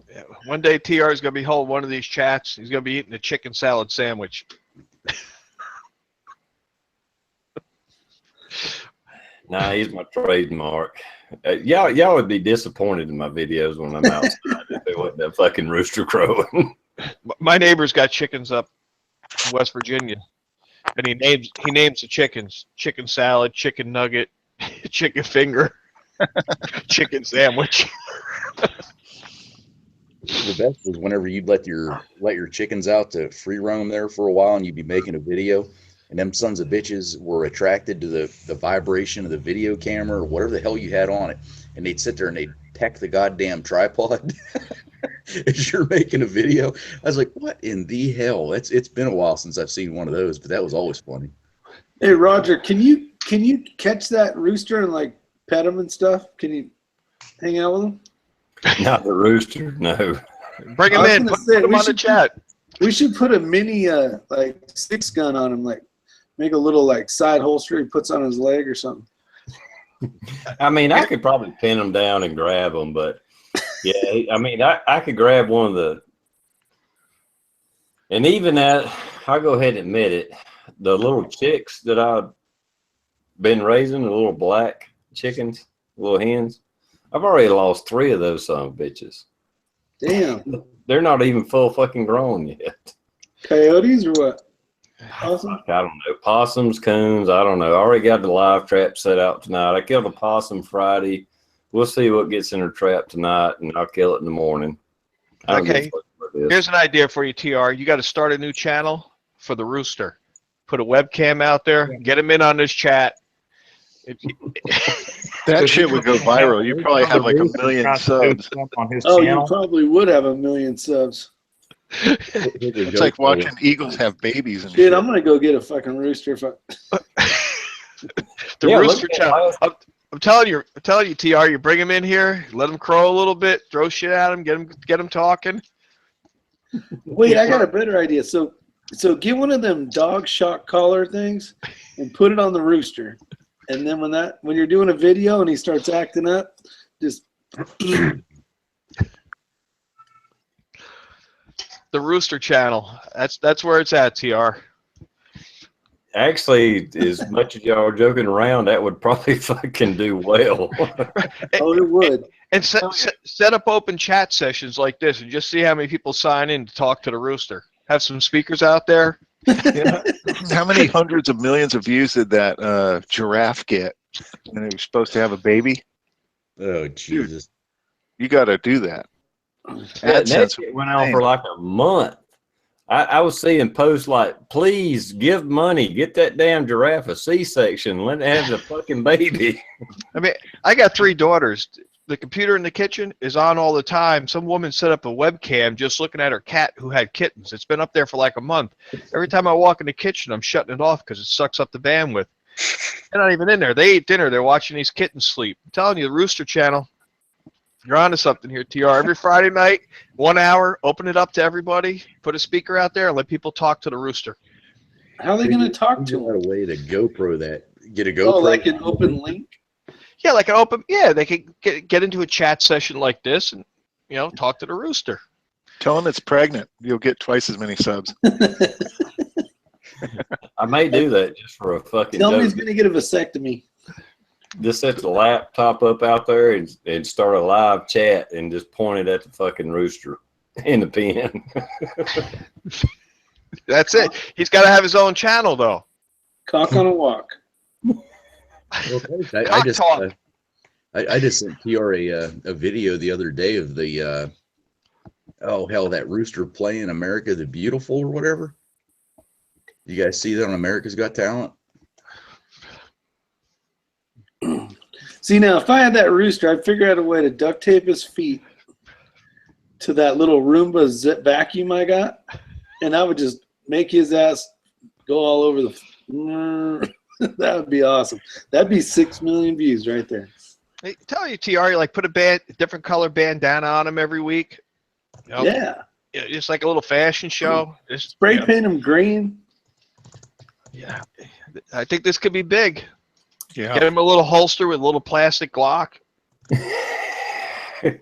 Yeah, one day TR is going to be holding one of these chats. He's going to be eating a chicken salad sandwich. Nah, he's my trademark. Y'all would be disappointed in my videos when I'm outside if there wasn't that fucking rooster crowing. My neighbor's got chickens up in West Virginia, and he names the chickens: chicken salad, chicken nugget, chicken finger, chicken sandwich. The best was whenever you'd let your chickens out to free roam there for a while, and you'd be making a video. And them sons of bitches were attracted to the vibration of the video camera or whatever the hell you had on it. And they'd sit there and they'd peck the goddamn tripod as you're making a video. I was like, what in the hell? It's been a while since I've seen one of those, but that was always funny. Hey, Roger, can you catch that rooster and like pet him and stuff? Can you hang out with him? Not the rooster, no. Bring him in. Put him on the chat. We should put a mini like 6-gun on him, like make a little like side holster he puts on his leg or something. I mean, I could probably pin him down and grab him, but yeah, I mean, I could grab one of the, and even that, I'll go ahead and admit it, the little chicks that I've been raising, the little black chickens, little hens, I've already lost 3 of those son of bitches. Damn. They're not even full fucking grown yet. Coyotes or what? Possum? I don't know. Possums, coons, I don't know. I already got the live trap set out tonight. I killed a possum Friday. We'll see what gets in her trap tonight, and I'll kill it in the morning. Okay. Here's an idea for you, TR. You got to start a new channel for the rooster. Put a webcam out there. Get him in on this chat. That shit would go viral. You probably have like 1 million subs. On his Oh, channel. you probably would have 1 million subs. It's like watching eagles have babies and Dude, shit. I'm gonna go get a fucking rooster. If The rooster channel. I'm telling you, TR. You bring him in here, let him crow a little bit, throw shit at him, get him talking. Wait, I got a better idea. So get one of them dog shock collar things and put it on the rooster. And then when you're doing a video and he starts acting up, just The rooster channel. That's where it's at, TR. Actually, as much as y'all are joking around, that would probably fucking do well. oh, it would. And set up open chat sessions like this and just see how many people sign in to talk to the rooster. Have some speakers out there. Yeah. How many hundreds of millions of views did that giraffe get when it was supposed to have a baby? Oh, Jesus. You got to do that. That shit went on for like a month. I was seeing posts like, please give money, get that damn giraffe a C-section, let it have the fucking baby. I mean, I got 3 daughters. The computer in the kitchen is on all the time. Some woman set up a webcam just looking at her cat who had kittens. It's been up there for like a month. Every time I walk in the kitchen, I'm shutting it off because it sucks up the bandwidth. They're not even in there. They ate dinner. They're watching these kittens sleep. I'm telling you, the Rooster Channel, you're onto something here, TR. Every Friday night, 1 hour, open it up to everybody, put a speaker out there, and let people talk to the rooster. How are they going to talk to him? A way to GoPro that. Get a GoPro. Oh, like an open link? Yeah, like an open. Yeah, they could get into a chat session like this and talk to the rooster. Tell him it's pregnant. You'll get twice as many subs. I may do that just for a fucking Tell joke. him he's going to get a vasectomy. Just set the laptop up out there and start a live chat and just point it at the fucking rooster in the pen. That's it. He's got to have his own channel, though. Cock on a walk. Okay. I just sent TR a video the other day of the that rooster playing America the Beautiful or whatever. You guys see that on America's Got Talent? See, now, if I had that rooster, I'd figure out a way to duct tape his feet to that little Roomba zip vacuum I got, and I would just make his ass go all over the... That would be awesome. That'd be 6 million views right there. Hey, tell you, TR, you like put a different color bandana on him every week. Yeah. It's like a little fashion show. Just, spray paint him green. Yeah. I think this could be big. Yeah. Get him a little holster with a little plastic Glock. I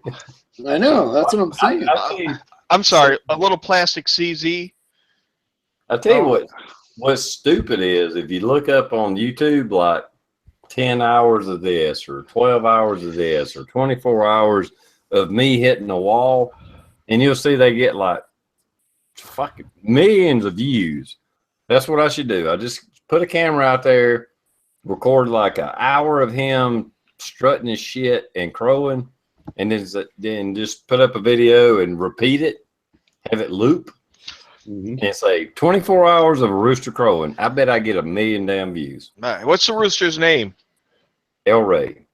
know. That's what I'm saying. I'm sorry. A little plastic CZ. I'll tell you what's stupid is if you look up on YouTube like 10 hours of this or 12 hours of this or 24 hours of me hitting a wall, and you'll see they get like fucking millions of views. That's what I should do. I just put a camera out there, record like an hour of him strutting his shit and crowing, and then just put up a video and repeat it, have it loop. And say 24 hours of a rooster crowing. I bet I get 1 million damn views. All right. What's the rooster's name? El Ray.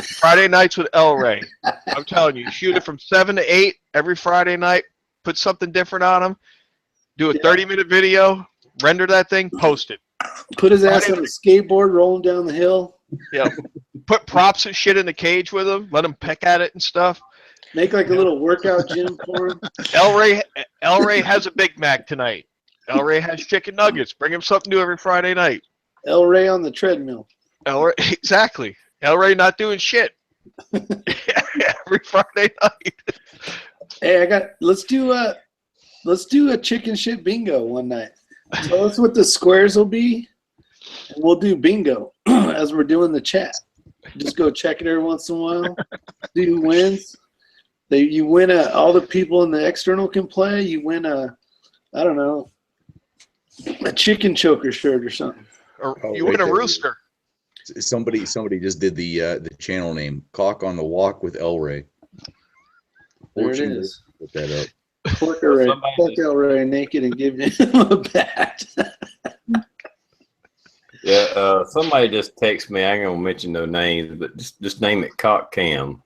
Friday nights with El Ray. I'm telling you, shoot it from 7 to 8 every Friday night. Put something different on him. Do a 30-minute video. Render that thing. Post it. Put his ass on a skateboard rolling down the hill. Yeah. Put props and shit in the cage with him. Let him peck at it and stuff. Make like a little workout gym for him. El Ray has a Big Mac tonight. El Ray has chicken nuggets. Bring him something new every Friday night. El Ray on the treadmill. El Ray, exactly. El Ray not doing shit every Friday night. Hey, let's do a chicken shit bingo one night. Tell us what the squares will be, and we'll do bingo as we're doing the chat. Just go check it every once in a while. See who wins. You win all the people in the external can play. You win I don't know, a chicken choker shirt or something. Or you win a rooster. Somebody just did the channel name, Cock on the Walk with El Ray. There it is. Put that up. Fuck El Ray naked and give him a bat. Yeah, somebody just text me. I ain't gonna mention no names, but just name it Cock Cam.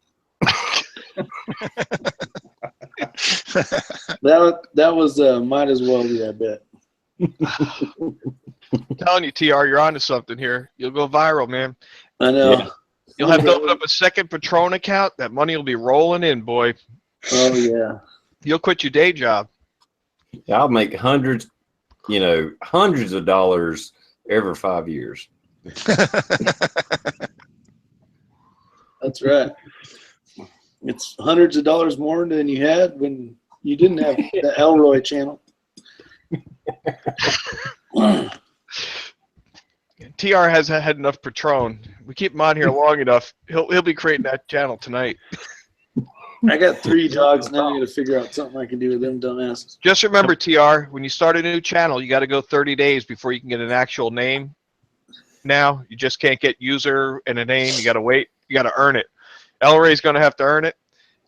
That was might as well be, I bet. I'm telling you, TR, you're onto something here. You'll go viral, man. I know. Yeah. You'll have to open up a second Patron account. That money will be rolling in, boy. Oh yeah. You'll quit your day job. I'll make hundreds of dollars every 5 years. That's right. It's hundreds of dollars more than you had when you didn't have the Elroy channel. TR has had enough Patron. We keep him on here long enough. He'll be creating that channel tonight. I got 3 dogs now. I got to figure out something I can do with them dumbasses. Just remember, TR, when you start a new channel, you got to go 30 days before you can get an actual name. Now you just can't get user and a name. You got to wait. You got to earn it. El Ray's going to have to earn it,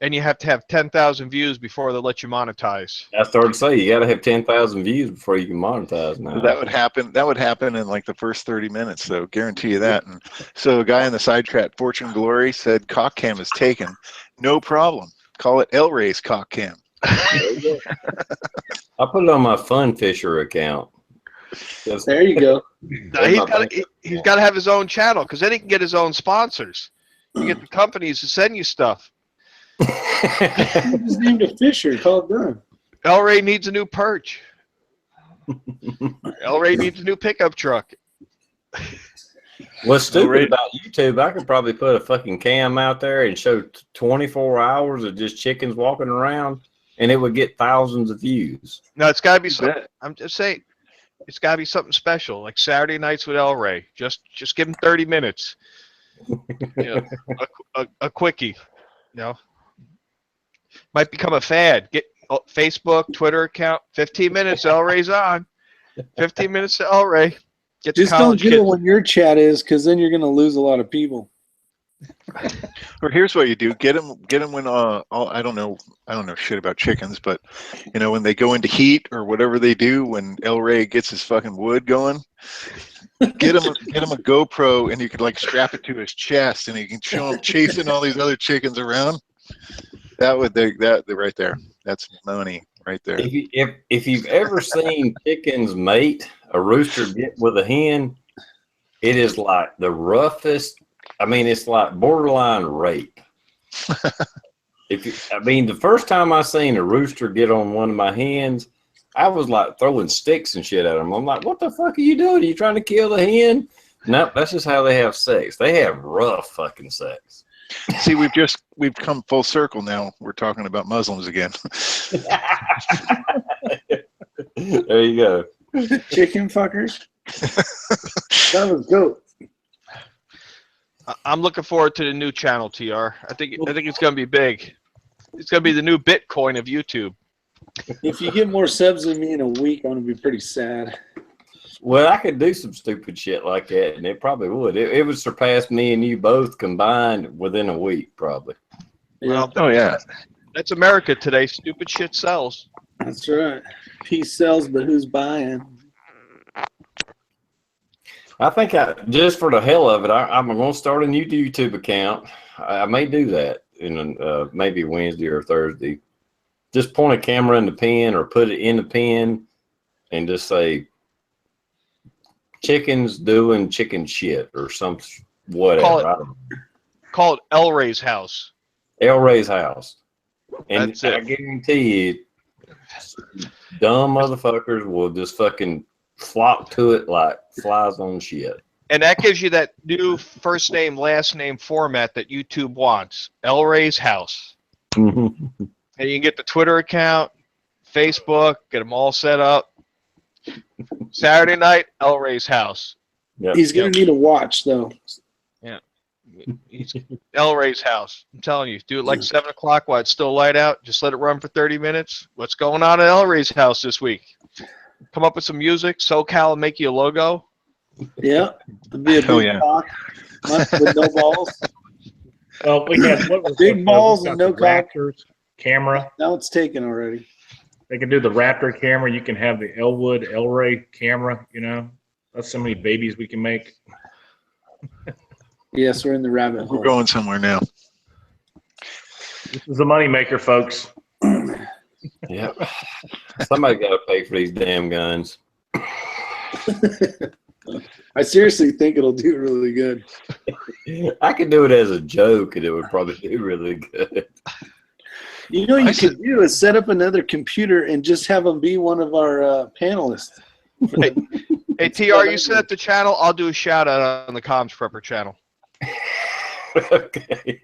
and you have to have 10,000 views before they let you monetize. I started to say you got to have 10,000 views before you can monetize. Now that would happen. That would happen in like the first 30 minutes. So guarantee you that. And so a guy in the side chat, Fortune Glory, said cock cam is taken. No problem. Call it El Ray's cock cam. I put it on my Fun Fisher account. There you go. He's got to have his own channel because then he can get his own sponsors. You get the companies to send you stuff. His name to Fisher. Call it done. El Ray needs a new perch. El Ray needs a new pickup truck. What's stupid about YouTube, I could probably put a fucking cam out there and show 24 hours of just chickens walking around, and it would get thousands of views. No, it's got to be something. I'm just saying, it's got to be something special, like Saturday nights with El Ray. Just give him 30 minutes. A quickie. Might become a fad. Get Facebook, Twitter account. 15 minutes. El Ray's on. 15 minutes to El Ray. Just don't do it when your chat is, because then you're going to lose a lot of people. Or here's what you do: get them when I don't know shit about chickens, but when they go into heat or whatever they do, when El Ray gets his fucking wood going, get him a GoPro, and you could like strap it to his chest, and you can show him chasing all these other chickens around. That right there, that's money right there. If you've ever seen chickens mate, a rooster get with a hen, it is like the roughest. I mean, it's like borderline rape. The first time I seen a rooster get on one of my hens, I was like throwing sticks and shit at them. I'm like, what the fuck are you doing? Are you trying to kill the hen? No, that's just how they have sex. They have rough fucking sex. See, we've come full circle now. We're talking about Muslims again. There you go. Chicken fuckers. That was dope. I'm looking forward to the new channel, TR. I think it's going to be big. It's going to be the new Bitcoin of YouTube. If you get more subs than me in a week, I'm going to be pretty sad. Well, I could do some stupid shit like that, and it probably would. It would surpass me and you both combined within a week, probably. Well, oh yeah, that's America today. Stupid shit sells. That's right. Peace sells, but who's buying? I think just for the hell of it, I'm going to start a new YouTube account. I may do that in maybe Wednesday or Thursday. Just point a camera in the pen or put it in the pen and just say chickens doing chicken shit or some whatever. Call it El Ray's house. El Ray's house. And That's it. I guarantee you, dumb motherfuckers will just fucking flock to it like flies on shit. And that gives you that new first name, last name format that YouTube wants. El Ray's House. And you can get the Twitter account, Facebook, get them all set up. Saturday night, El Ray's House. Yep. He's gonna need a watch though. El Ray's House. I'm telling you, do it like 7 o'clock while it's still light out. Just let it run for 30 minutes. What's going on at El Ray's House this week? Come up with some music. SoCal will make you a logo. Yeah, it'd be a Hell big yeah. cock with no balls. Well, we had Big balls we and got no the cock. Raptors camera. Now it's taken already. They can do the Raptor camera. You can have the Elwood El Ray camera. You know, that's so many babies we can make. Yes, we're in the rabbit hole. We're going somewhere now. This is a moneymaker, folks. Yep. Somebody got to pay for these damn guns. I seriously think it'll do really good. I could do it as a joke, and it would probably do really good. You know what you could do is set up another computer and just have them be one of our panelists. Hey, TR, you set up the channel. I'll do a shout out on the Comms Prepper channel. Okay.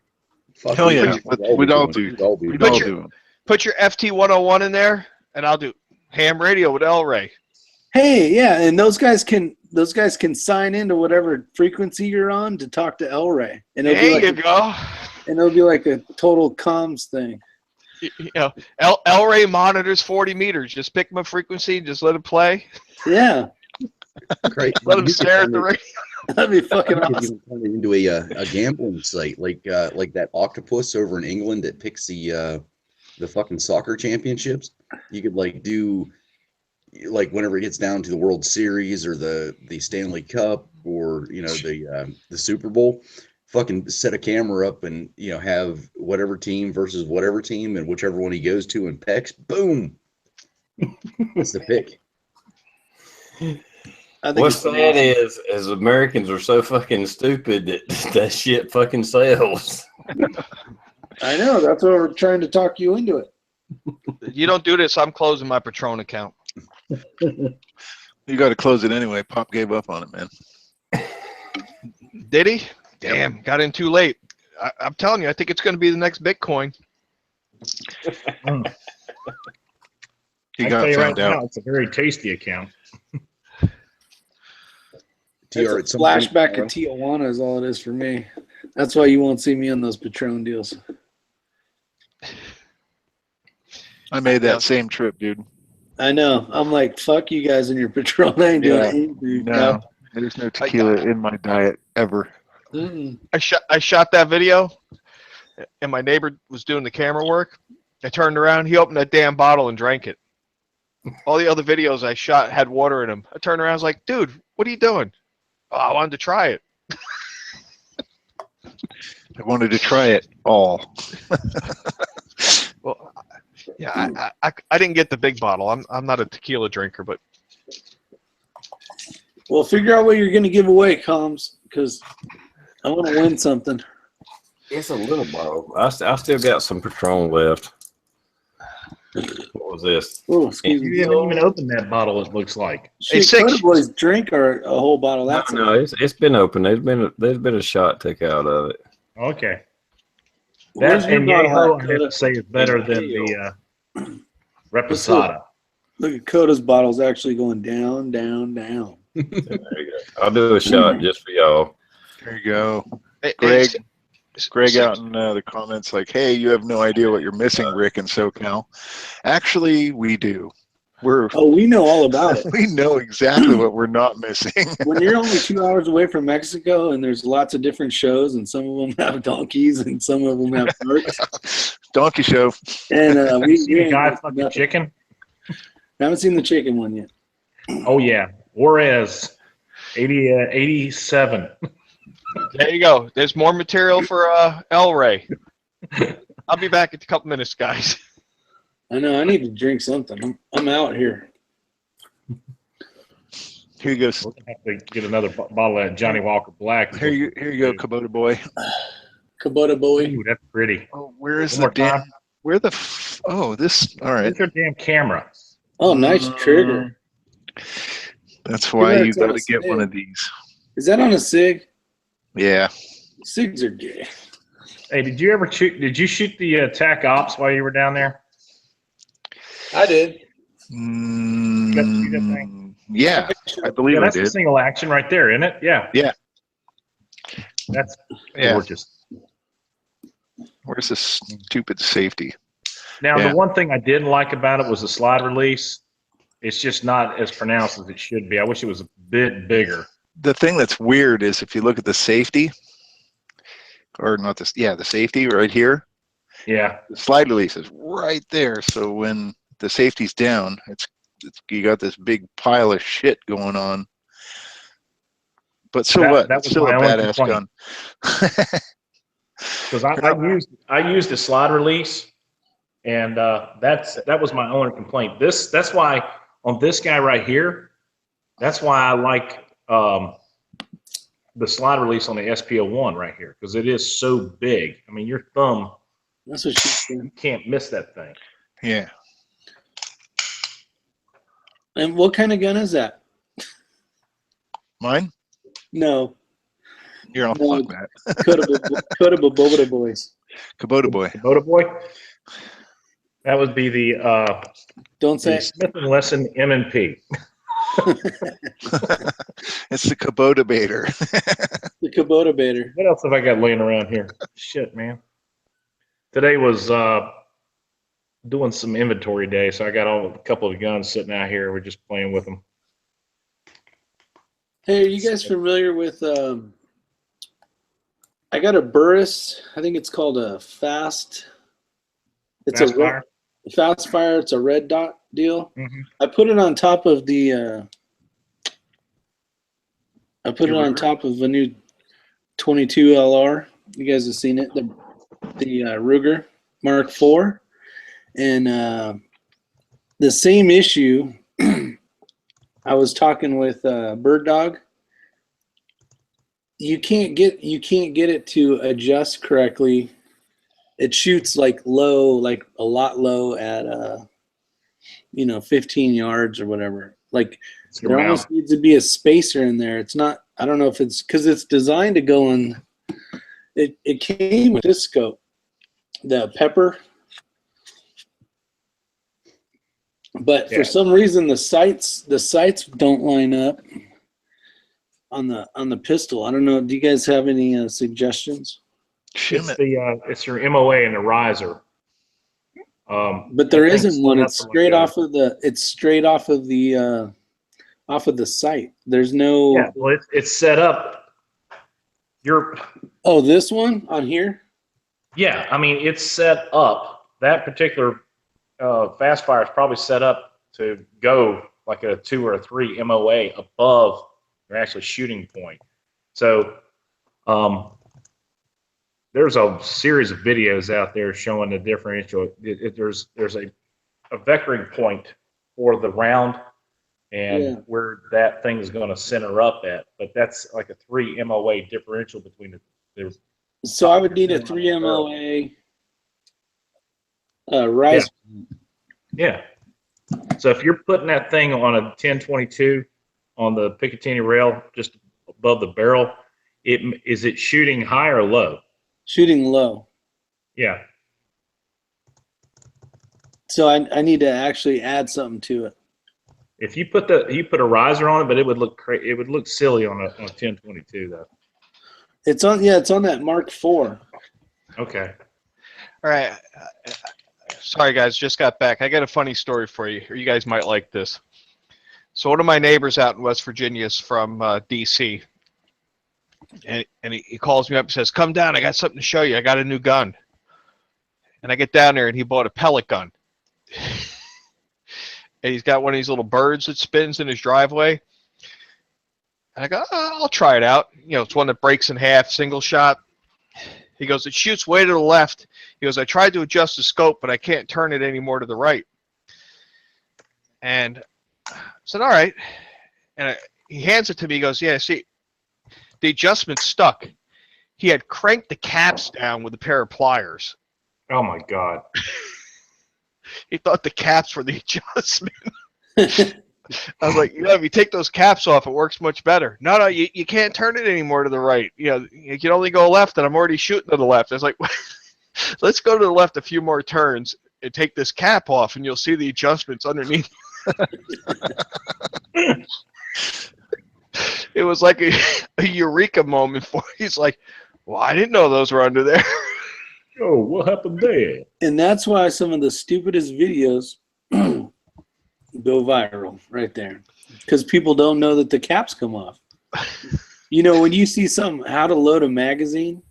Fuck Hell yeah. yeah. We'd all do. We'd all do. We'd all do it. Put your FT101 in there, and I'll do ham radio with El Ray. Hey, yeah, and those guys can sign into whatever frequency you're on to talk to El Ray, and it'll There be you like go. and it'll be like a total comms thing. You know, El Ray monitors 40 meters. Just pick my frequency, just let it play. Yeah, Great. Let him You could stare at turn the it- radio. that'd be fucking you could awesome. even turn it into a gambling site, like that octopus over in England that picks the fucking soccer championships. You could like do like whenever it gets down to the World Series or the Stanley Cup or the Super Bowl, fucking set a camera up and have whatever team versus whatever team and whichever one he goes to and pecks, boom. That's the pick. I think What's it's sad awesome. is Americans are so fucking stupid that that shit fucking sells. I know, that's why we're trying to talk you into it. You don't do this, I'm closing my Patron account. You got to close it anyway. Pop gave up on it, man. Did he? Damn, got in too late. I'm telling you, I think it's going to be the next Bitcoin. He I got tell you found right out. now, it's a very tasty account. TR, It's a flashback of Tijuana is all it is for me. That's why you won't see me on those Patron deals. I made that same trip, dude. I know. I'm like, fuck you guys and your Patron. I ain't doing Yeah. anything. No, there's no tequila in my diet ever. Mm-mm. I shot that video, and my neighbor was doing the camera work. I turned around, he opened that damn bottle and drank it. All the other videos I shot had water in them. I turned around, I was like, dude, what are you doing? Oh, I wanted to try it. I wanted to try it all. Well, yeah, I didn't get the big bottle. I'm not a tequila drinker, but Well, figure out what you're going to give away, Combs, because I want to win something. It's a little bottle. I still got some Patron left. What was this? Oh, excuse You me. haven't even opened that bottle, it looks like. Shit, six. Coda Boys drink or a whole bottle. That's No, it's been open. There's been a shot took out of it. Okay. Where's That your bottle añejo, at, I have Coda? to say, is better than the Reposada. Look at Coda's bottles actually going down, down, down. There you go. I'll do a shot just for y'all. There you go. Hey, Greg, hey, Greg out in the comments like, hey, you have no idea what you're missing, Rick and SoCal. Actually, we do. Oh, we know all about it. We know exactly what we're not missing. When you're only 2 hours away from Mexico and there's lots of different shows and some of them have donkeys and some of them have parks. Donkey show. And we See the ain't guy missing fucking nothing. chicken? Haven't seen the chicken one yet. Oh, yeah. Juarez, 87. there you go. There's more material for El Ray. I'll be back in a couple minutes, guys. I know. I need to drink something. I'm out here. Here you go. We're going to have to get another bottle of Johnny Walker Black. Here you go, Kubota boy. Kubota boy. Ooh, that's pretty. Oh, where is One the more damn? time. Where the oh, this, all right. Where's your damn camera? Oh, nice trigger. That's why you It's on got a to get one SIG. of these. Is that on a SIG? Yeah. SIGs are gay. Hey, did you ever shoot? Did you shoot the TAC Ops while you were down there? I did. You got to shoot that thing? Yeah, I believe Yeah, I that's the did. single action right there, isn't it? Yeah. Yeah. That's Yeah. gorgeous. Where's this stupid safety? Now, Yeah. the one thing I didn't like about it was the slide release. It's just not as pronounced as it should be. I wish it was a bit bigger. The thing that's weird is if you look at the safety, or not this, yeah, the safety right here, Yeah. the slide release is right there. So when the safety's down, it's you got this big pile of shit going on. But so what? That It's was still a my only badass complaint. gun. Because I used the slide release, and that was my only complaint. That's why on this guy right here, that's why I like the slide release on the SP01 right here, because it is so big. I mean, your thumb, That's what she said. you can't miss that thing. Yeah. And what kind of gun is that? Mine? No. You're all No. fuck that. Kotaba Boba Boys. Kubota boy. Kubota boy. That would be the Don't say Smith & Wesson M&P. It's the Kubota baiter. the Kubota Baiter. What else have I got laying around here? Shit, man. Today was doing some inventory day, so I got a couple of guns sitting out here. We're just playing with them. Hey, are you guys familiar with I got a Burris. I think it's called a Fast. It's Fast a fire? Fast Fire. It's a red dot deal. Mm-hmm. I put it on top of the I put it on top of a new 22 LR. You guys have seen it, the Ruger Mark IV, and the same issue. I was talking with Bird Dog. You can't get it to adjust correctly. It shoots like low, like a lot low at 15 yards or whatever. Like there almost needs to be a spacer in there. It's not. I don't know if it's because it's designed to go in. It came with this scope, the Pepper, but for some reason the sights don't line up on the pistol. I don't know. Do you guys have any suggestions? It's your MOA and the riser. But there isn't one. It's straight off of the. It's straight off of the sight. There's no. Yeah, well, it's set up. Oh, this one on here. Yeah, I mean it's set up. That particular fast fire is probably set up to go like a 2 or a 3 MOA above your actual shooting point. So there's a series of videos out there showing the differential. There's a vectoring point for the round and where that thing is going to center up at, but that's like a 3 MOA differential between the. So I would need a 3 MOA rise. Yeah. So if you're putting that thing on a 1022 on the Picatinny rail just above the barrel, is it shooting high or low? Shooting low. Yeah. So I need to actually add something to it. If you put a riser on it, but it would look silly on a 1022 though. It's on that Mark IV. Okay. All right. Sorry, guys. Just got back. I got a funny story for you. You guys might like this. So one of my neighbors out in West Virginia is from D.C. And he calls me up and says, "Come down. I got something to show you. I got a new gun." And I get down there, and he bought a pellet gun. And he's got one of these little birds that spins in his driveway. And I go, I'll try it out. It's one that breaks in half, single shot. He goes, it shoots way to the left. He goes, I tried to adjust the scope, but I can't turn it any more to the right. And I said, all right. And he hands it to me. He goes, yeah, see, the adjustment stuck. He had cranked the caps down with a pair of pliers. Oh my God. He thought the caps were the adjustment. I was like, if you take those caps off, it works much better. No, you can't turn it anymore to the right. You can only go left, and I'm already shooting to the left. I was like, let's go to the left a few more turns and take this cap off, and you'll see the adjustments underneath. It was like a eureka moment for him. He's like, well, I didn't know those were under there. Oh, what happened there? And that's why some of the stupidest videos go viral right there. Because people don't know that the caps come off. When you see something, how to load a magazine,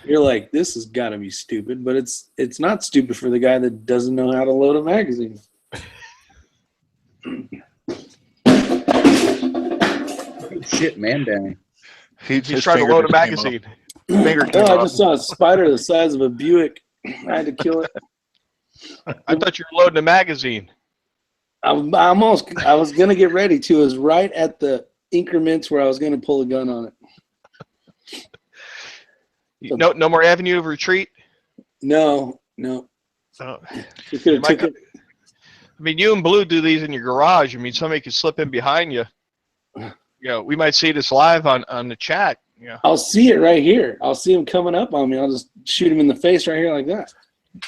you're like, this has got to be stupid. But it's not stupid for the guy that doesn't know how to load a magazine. Shit, man down. He's trying to load a magazine. I just saw a spider the size of a Buick. I had to kill it. I thought you were loading a magazine. I was going to get ready to. It was right at the increments where I was going to pull a gun on it. No more avenue of retreat? No. So, You could have took it. I mean, you and Blue do these in your garage. I mean, somebody could slip in behind you. We might see this live on the chat. Yeah. I'll see it right here. I'll see him coming up on me. I'll just shoot him in the face right here like that.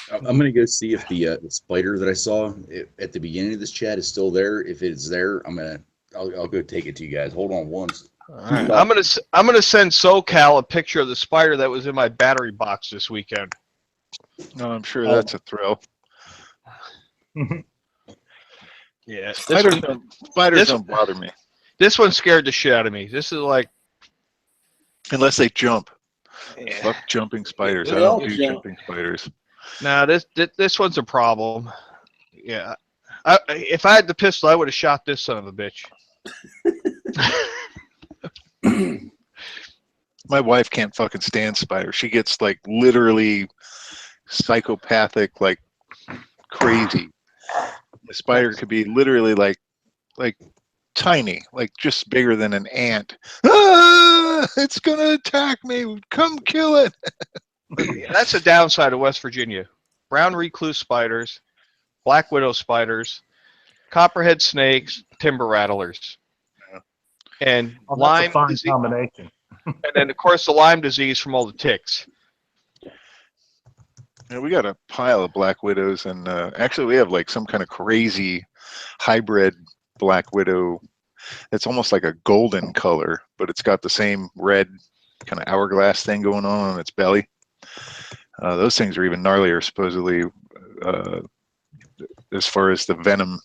I'm gonna go see if the spider that I saw at the beginning of this chat is still there. If it's there, I'll go take it to you guys. Hold on once. Right. I'm gonna send SoCal a picture of the spider that was in my battery box this weekend. No, I'm sure that's a thrill. Yeah, Spiders don't bother me. This one scared the shit out of me. This is like, unless they jump. Yeah. Fuck jumping spiders. They I don't all do jump. jumping spiders. nah, this one's a problem. Yeah, if I had the pistol, I would have shot this son of a bitch. My wife can't fucking stand spiders. She gets like literally psychopathic, like crazy. The spider could be literally like tiny, like just bigger than an ant. Ah, it's gonna attack me. Come kill it. Yeah, that's a downside of West Virginia. Brown recluse spiders, black widow spiders, copperhead snakes, timber rattlers, and Lyme That's a fine disease. combination. And then, of course, the Lyme disease from all the ticks. Yeah, we got a pile of black widows, and actually we have like some kind of crazy hybrid black widow. It's almost like a golden color, but it's got the same red kind of hourglass thing going on its belly. Those things are even gnarlier, supposedly, as far as the venom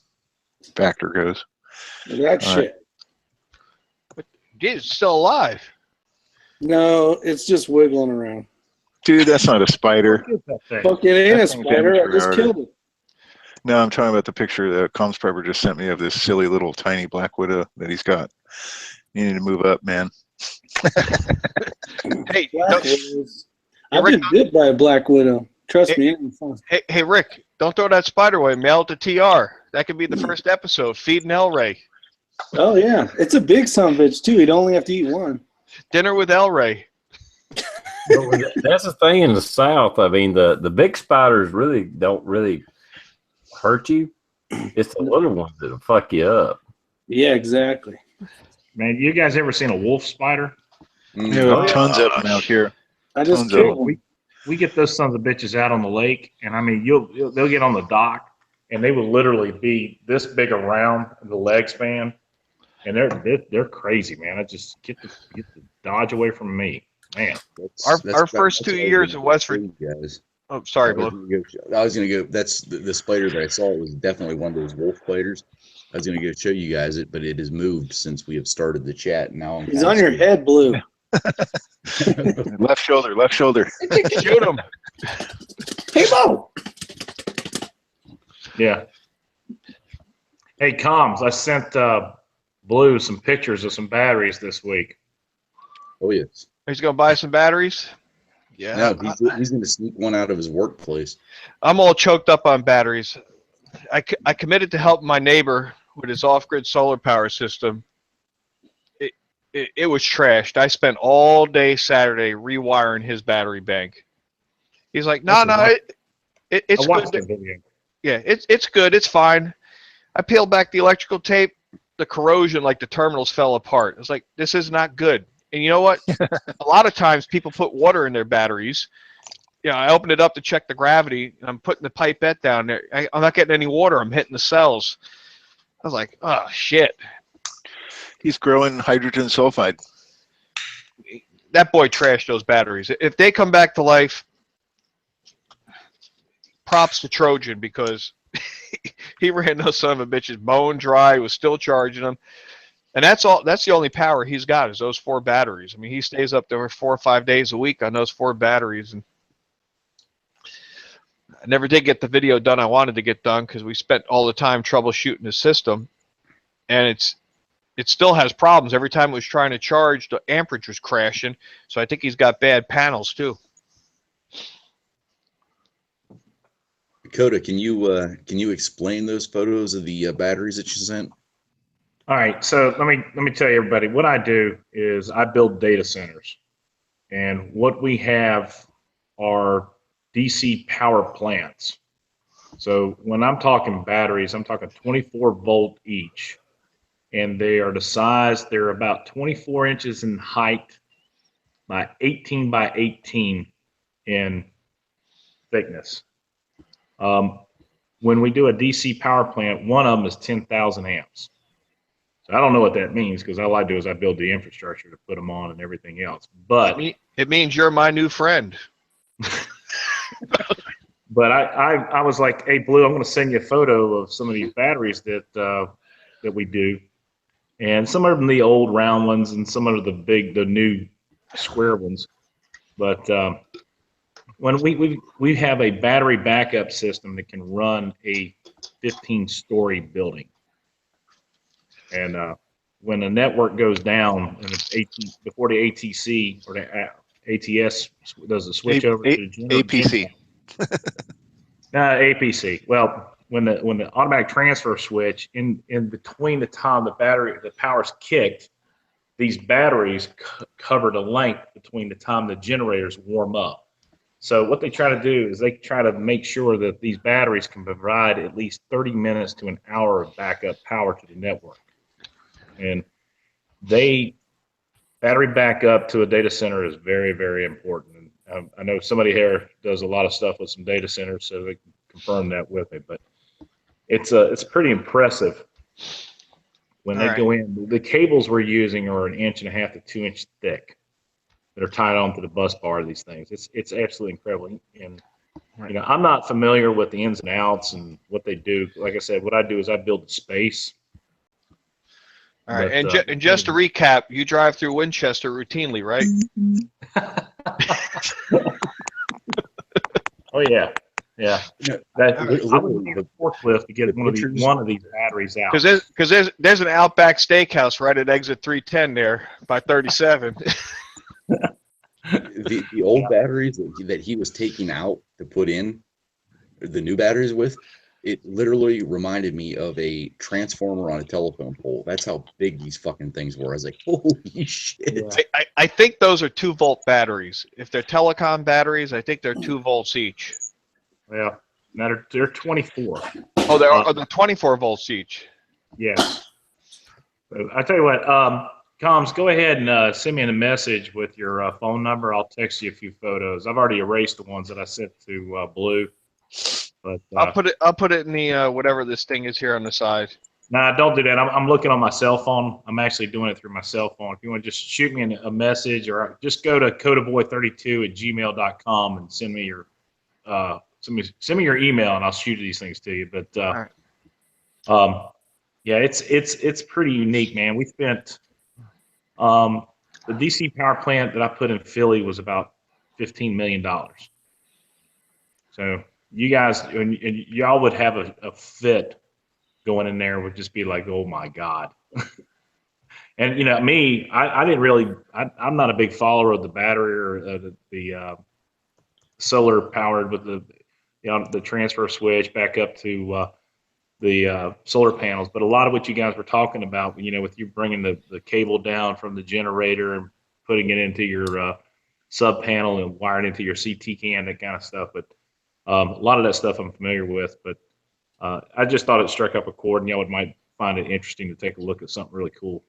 factor goes. That shit. It's still alive. No, it's just wiggling around. Dude, that's not a spider. Fuck, it ain't That a thing's spider. I amateur just hour. killed it. No, I'm talking about the picture that Comms Prepper just sent me of this silly little tiny black widow that he's got. You need to move up, man. Hey, Black widows. I've been bit by a black widow. Trust me, it ain't fun. hey, Rick, don't throw that spider away. Mail it to TR. That could be the first episode. Feeding El Ray. Oh yeah, it's a big son of a bitch too. You'd only have to eat one. Dinner with El Ray. That's the thing in the South. I mean, the big spiders don't really hurt you. It's the little ones that'll fuck you up. Yeah, exactly. Man, you guys ever seen a wolf spider? Yeah, tons of them out here. I just Tons of killed them. one. We get those sons of bitches out on the lake, and I mean, they'll get on the dock, and they will literally be this big around the leg span, and they're crazy, man. I just get the dodge away from me, man. Our first 2 years in West Virginia. Guys. Oh, sorry, Blue. I was gonna go. That's the spider that I saw. It was definitely one of those wolf spiders. I was gonna go show you guys it, but it has moved since we have started the chat. Now He's on your head, Blue. Left shoulder, left shoulder. Shoot him. Hey, Bo. Yeah. Hey, Comms, I sent Blue some pictures of some batteries this week. Oh yes. He's gonna buy some batteries. Yeah. No, he's gonna sneak one out of his workplace. I'm all choked up on batteries. I committed to help my neighbor with his off-grid solar power system. It was trashed. I spent all day Saturday rewiring his battery bank. He's like, no, it's I watched good. the video. Yeah, it's good. It's fine. I peeled back the electrical tape. The corrosion, like the terminals fell apart. It's like, this is not good. And you know what? A lot of times people put water in their batteries. You know, I opened it up to check the gravity, and I'm putting the pipette down there. I'm not getting any water. I'm hitting the cells. I was like, oh, shit. He's growing hydrogen sulfide. That boy trashed those batteries. If they come back to life, props to Trojan, because he ran those son of a bitches bone dry, was still charging them. And that's all. That's the only power he's got is those 4 batteries. I mean, he stays up there 4 or 5 days a week on those 4 batteries. And I never did get the video done I wanted to get done because we spent all the time troubleshooting the system. And it still has problems. Every time it was trying to charge, the amperage was crashing. So I think he's got bad panels too. Dakota, can you explain those photos of the batteries that you sent? All right, so let me tell you, everybody, what I do is I build data centers, and what we have are DC power plants. So when I'm talking batteries, I'm talking 24 volt each, and they are the size. They're about 24 inches in height by 18 by 18 in thickness. When we do a DC power plant, one of them is 10,000 amps. So I don't know what that means because all I do is I build the infrastructure to put them on and everything else. But it means you're my new friend. But I was like, hey, Blue, I'm going to send you a photo of some of these batteries that we do, and some of them the old round ones, and some of the new square ones. But when we have a battery backup system that can run a 15-story building, and when the network goes down and it's before the ATC or the ATS does the switch over to APC. APC. Well, when the automatic transfer switch in between the time the power's kicked, these batteries cover the length between the time the generators warm up. So what they try to do is they try to make sure that these batteries can provide at least 30 minutes to an hour of backup power to the network. And battery backup to a data center is very, very important. And I know somebody here does a lot of stuff with some data centers, so they can confirm that with me. But it's pretty impressive when they go in. The cables we're using are 1.5 inches to 2 inches thick that are tied onto the bus bar of these things. It's absolutely incredible. And you know, I'm not familiar with the ins and outs and what they do. Like I said, what I do is I build the space. All right, and just to recap, you drive through Winchester routinely, right? Oh yeah, yeah. I would need a forklift to get one of these batteries out. Because there's an Outback Steakhouse right at exit 310 there by 37. The old batteries that he was taking out to put in the new batteries with, it literally reminded me of a transformer on a telephone pole. That's how big these fucking things were. I was like, holy shit. Yeah. I think those are 2-volt batteries. If they're telecom batteries, I think they're 2 volts each. Yeah, they're 24. Oh, they're 24 volts each. Yes. So I tell you what, Coms, go ahead and send me a message with your phone number. I'll text you a few photos. I've already erased the ones that I sent to Blue. But I'll put it in the whatever this thing is here on the side. Nah, don't do that. I'm looking on my cell phone. I'm actually doing it through my cell phone. If you want to just shoot me a message, or just go to codaboy32@gmail.com and send me your send me your email, and I'll shoot these things to you. But yeah, it's pretty unique, man. We spent the DC power plant that I put in Philly was about $15 million. So you guys and y'all would have a fit going in there, would just be like, oh my God. And you know, me, I didn't really, I'm not a big follower of the battery or the solar powered with the transfer switch back up to the solar panels. But a lot of what you guys were talking about, you know, with you bringing the cable down from the generator and putting it into your sub panel and wired into your CT can, that kind of stuff. But a lot of that stuff I'm familiar with. But I just thought it struck up a chord, and y'all might find it interesting to take a look at something really cool.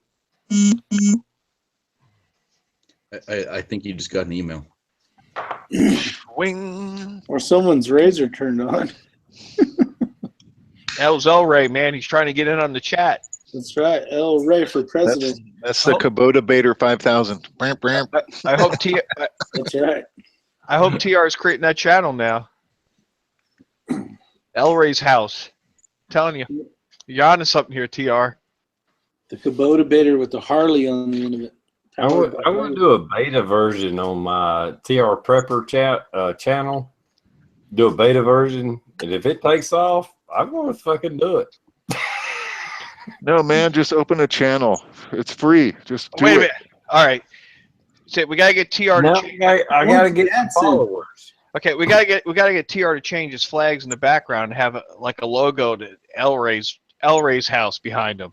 I think you just got an email. Wing. Or someone's razor turned on. That was El Ray, man. He's trying to get in on the chat. That's right. El Ray for president. That's the Kubota Bader 5000. I hope That's right. I hope TR is creating that channel now. El Ray's house. I'm telling you, you're onto something here, TR. The Kubota Bader with the Harley on the end of it. I want to do a beta version on my TR Prepper channel. Do a beta version, and if it takes off, I'm going to fucking do it. No, man, just open a channel. It's free. Just do Wait a it. minute. All right. So we gotta get TR to change. I gotta get some followers. Okay, we gotta get TR to change his flags in the background and have a logo to El Ray's house behind him,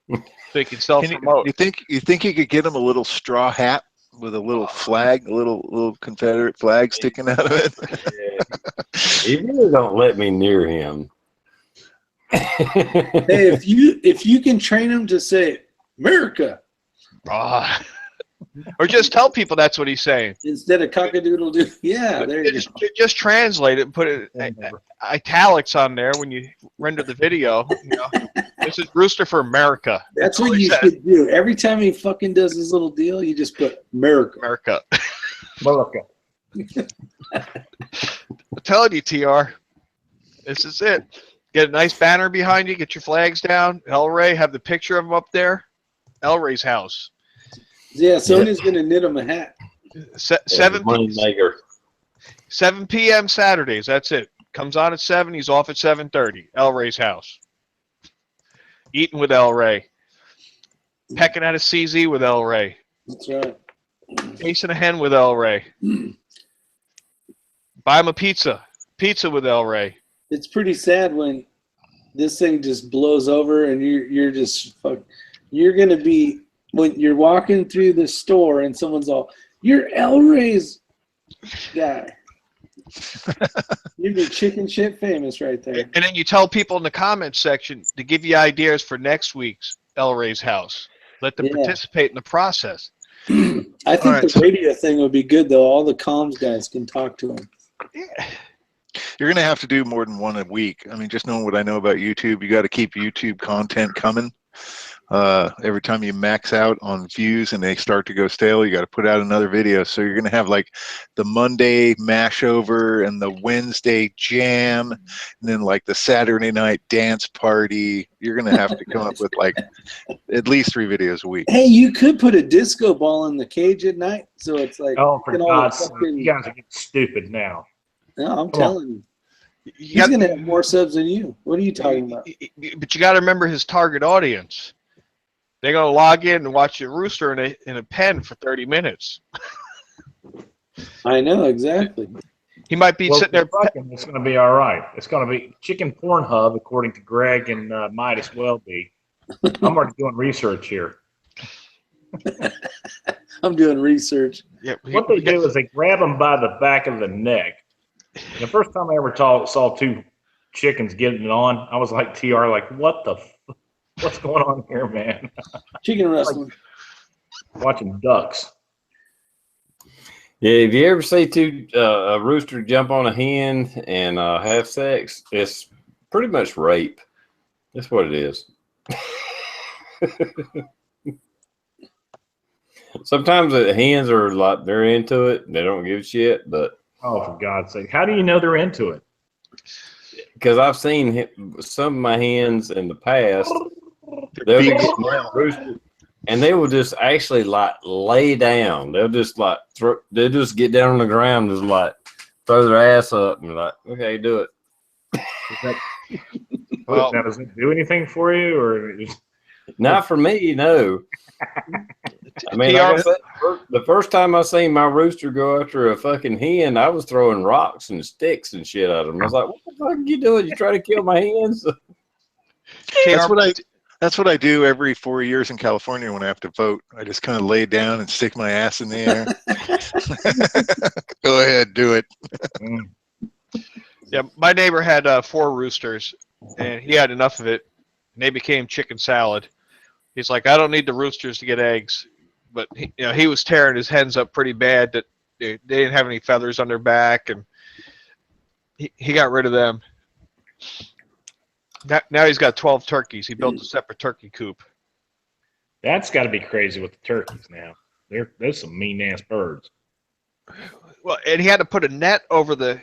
so he can self-promote. You think you could get him a little straw hat with a little flag, a little Confederate flag sticking out of it? He really don't let me near him. Hey, if you can train him to say America, or just tell people that's what he's saying instead of cockadoodle-doo. Yeah, there you go. Just translate it and put it italics on there when you render the video. You know, this is Rooster for America. That's what you should do. Every time he fucking does his little deal, you just put America. America. America. I'm telling you, TR, this is it. Get a nice banner behind you. Get your flags down. El Ray, have the picture of him up there. El Ray's house. Yeah, Sonya's gonna knit him a hat. 7 p.m. Saturdays. That's it. Comes on at 7. He's off at 7:30. El Ray's house. Eating with El Ray. Pecking at a CZ with El Ray. That's right. Chasing a hen with El Ray. Buy him a pizza. Pizza with El Ray. It's pretty sad when this thing just blows over and you're just you're gonna be when you're walking through the store and someone's all, "You're El Ray's guy." You'd be chicken shit famous right there. And then you tell people in the comments section to give you ideas for next week's El Ray's house. Let them participate in the process. I think the radio thing would be good though. All the comms guys can talk to him. Yeah. You're going to have to do more than one a week. I mean, just knowing what I know about YouTube, you got to keep YouTube content coming. Every time you max out on views and they start to go stale, you got to put out another video. So you're going to have like the Monday mashover and the Wednesday jam, and then like the Saturday night dance party. You're going to have to come up with like at least 3 videos a week. Hey, you could put a disco ball in the cage at night, so it's like, oh, for God's sake, you guys are getting stupid now. No, I'm telling you. He's going to have more subs than you. What are you talking about? But you got to remember his target audience. They're going to log in and watch a rooster in a pen for 30 minutes. I know, exactly. He might be sitting there. It's going to be all right. It's going to be Chicken Pornhub, according to Greg, and might as well be. I'm already doing research here. I'm doing research. Yeah, what they do is they grab them by the back of the neck. The first time I ever saw 2 chickens getting it on, I was like, TR, like, what's going on here, man? Chicken wrestling. Like watching ducks. Yeah, if you ever see a rooster jump on a hen and have sex, it's pretty much rape. That's what it is. Sometimes the hens are like, they're into it. They don't give a shit, but. Oh, for God's sake. How do you know they're into it? Because I've seen some of my hens in the past. They'll get roosted, and they will just actually like lay down. They'll just like they'll just get down on the ground, and just like throw their ass up, and like, okay, do it. Well, now, does it do anything for you, or not for me? No. I mean, like I said, the first time I seen my rooster go after a fucking hen, I was throwing rocks and sticks and shit at him. I was like, "What the fuck are you doing? You trying to kill my hens?" That's what That's what I do every 4 years in California when I have to vote. I just kind of lay down and stick my ass in the air. Go ahead, do it. Yeah, my neighbor had 4 roosters, and he had enough of it, and they became chicken salad. He's like, I don't need the roosters to get eggs, but he was tearing his hens up pretty bad. That they didn't have any feathers on their back, and he got rid of them. Now he's got 12 turkeys. He built a separate turkey coop. That's got to be crazy with the turkeys now. There's some mean ass birds. Well, and he had to put a net over the.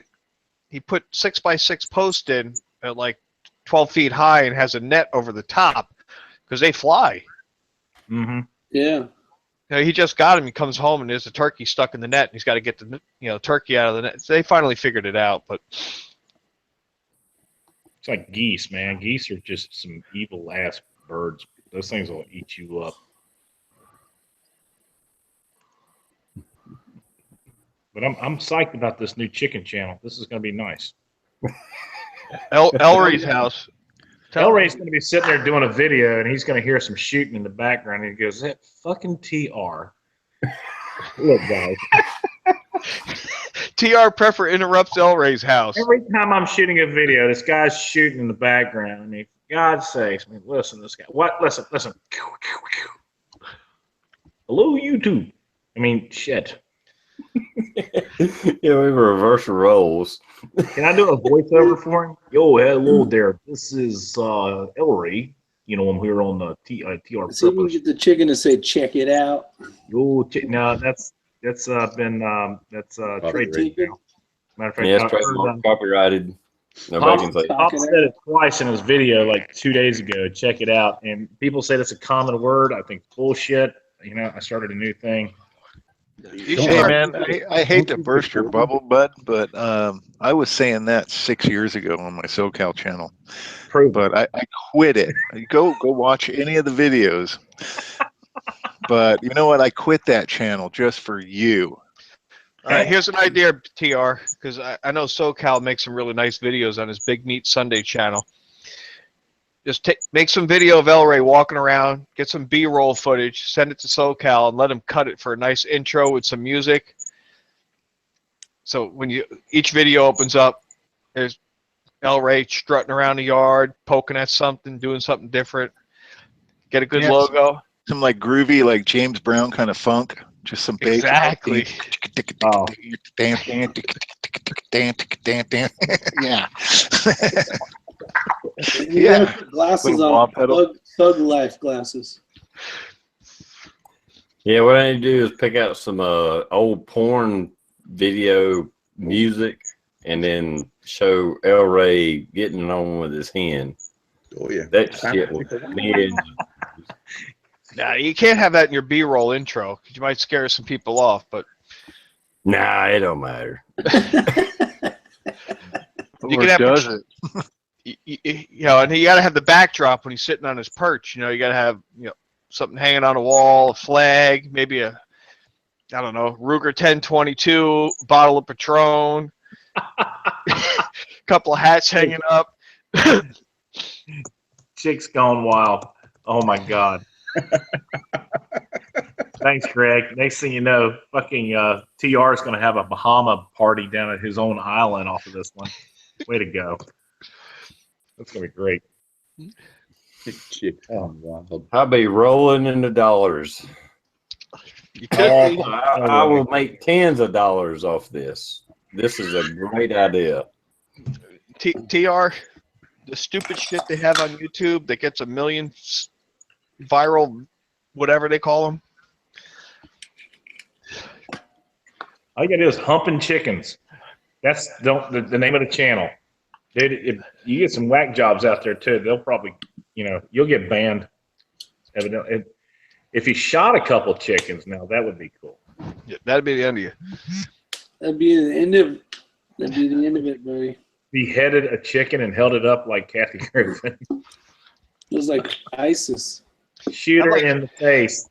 He put 6x6 posts in at like 12 feet high and has a net over the top because they fly. Mm-hmm. Yeah. He just got him. He comes home and there's a turkey stuck in the net. And he's got to get the turkey out of the net. So they finally figured it out, but it's like geese, man. Geese are just some evil ass birds. Those things will eat you up. But I'm psyched about this new chicken channel. This is going to be nice. Elray's house. Elray's going to be sitting there doing a video, and he's going to hear some shooting in the background. And he goes, "That fucking TR." Look, guys. TR Preffer interrupts Elray's house. Every time I'm shooting a video, this guy's shooting in the background. And for God's sakes, I mean, listen, this guy. What? Listen. Hello, YouTube. I mean, shit. Yeah, we reverse roles. Can I do a voiceover for him? Yo, hello there. This is Ellery. When we were on the TR. See if we can get the chicken to say, "Check it out." Yo, no, that's trademark now. Matter of fact, Yeah, it's copyrighted. Pop, Nobody can say it. Pop said it twice in his video like 2 days ago. Check it out. And people say that's a common word. I think bullshit. I started a new thing. Hey, man, I hate to burst your bubble, bud, but I was saying that 6 years ago on my SoCal channel. But I quit it. Go watch any of the videos. But you know what? I quit that channel just for you. Here's an idea, TR, because I know SoCal makes some really nice videos on his Big Meat Sunday channel. Just make some video of Elray walking around, get some B-roll footage, send it to SoCal, and let him cut it for a nice intro with some music. So when each video opens up, there's Elray strutting around the yard, poking at something, doing something different. Get a good logo. Some like groovy, like James Brown kind of funk. Just some bass. Exactly. Yeah. Yeah. Glasses on. Thug life glasses. Yeah, what I need to do is pick out some old porn video music and then show Elray getting it on with his hen. Oh yeah. That shit was mid. Nah, you can't have that in your B-roll intro because you might scare some people off. But nah, it don't matter. You can have and you got to have the backdrop when he's sitting on his perch. You got to have something hanging on a wall, a flag, maybe a Ruger 1022, bottle of Patron, couple of hats hanging up. Chick's gone wild. Oh my God. Thanks, Greg. Next thing you know, fucking TR is going to have a Bahama party down at his own island off of this one. Way to go. That's going to be great. Oh, wow. I'll be rolling in the dollars. I will make tens of dollars off this. This is a great idea. TR, the stupid shit they have on YouTube that gets 1 million viral, whatever they call them. All you got to do is humping chickens. That's the name of the channel. Dude, if you get some whack jobs out there too, they'll probably, you'll get banned. Evidently, if you shot a couple chickens, now that would be cool. Yeah, that'd be the end of you. That'd be the end of it, buddy. Beheaded a chicken and held it up like Kathy Griffin. It was like ISIS. Shoot her in the face.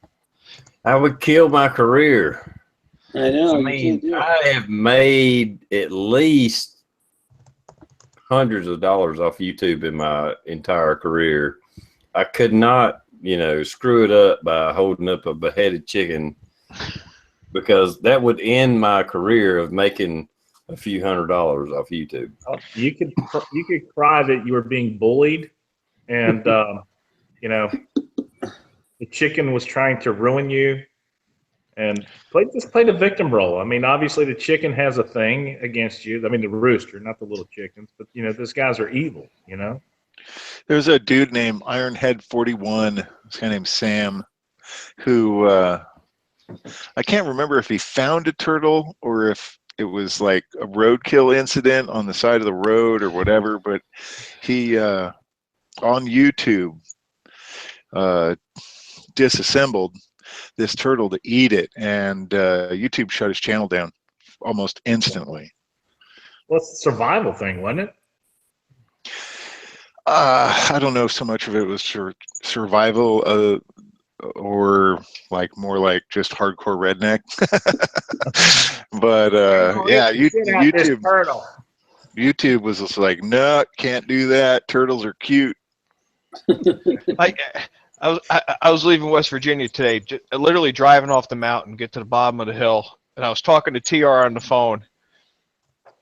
I would kill my career. I know. I mean, I have made at least hundreds of dollars off YouTube in my entire career. I could not, screw it up by holding up a beheaded chicken, because that would end my career of making a few $100s off YouTube. You could cry that you were being bullied, and the chicken was trying to ruin you, and just play the victim role. I mean, obviously the chicken has a thing against you. I mean, the rooster, not the little chickens, but these guys are evil. There's a dude named Ironhead41. This guy named Sam, who I can't remember if he found a turtle or if it was like a roadkill incident on the side of the road or whatever. But he on YouTube disassembled this turtle to eat it, and YouTube shut his channel down almost instantly. Well, it's a survival thing, wasn't it? I don't know if so much of it was survival or more like just hardcore redneck. But yeah, YouTube was just like, no, can't do that. Turtles are cute. I was leaving West Virginia today, literally driving off the mountain, get to the bottom of the hill, and I was talking to TR on the phone,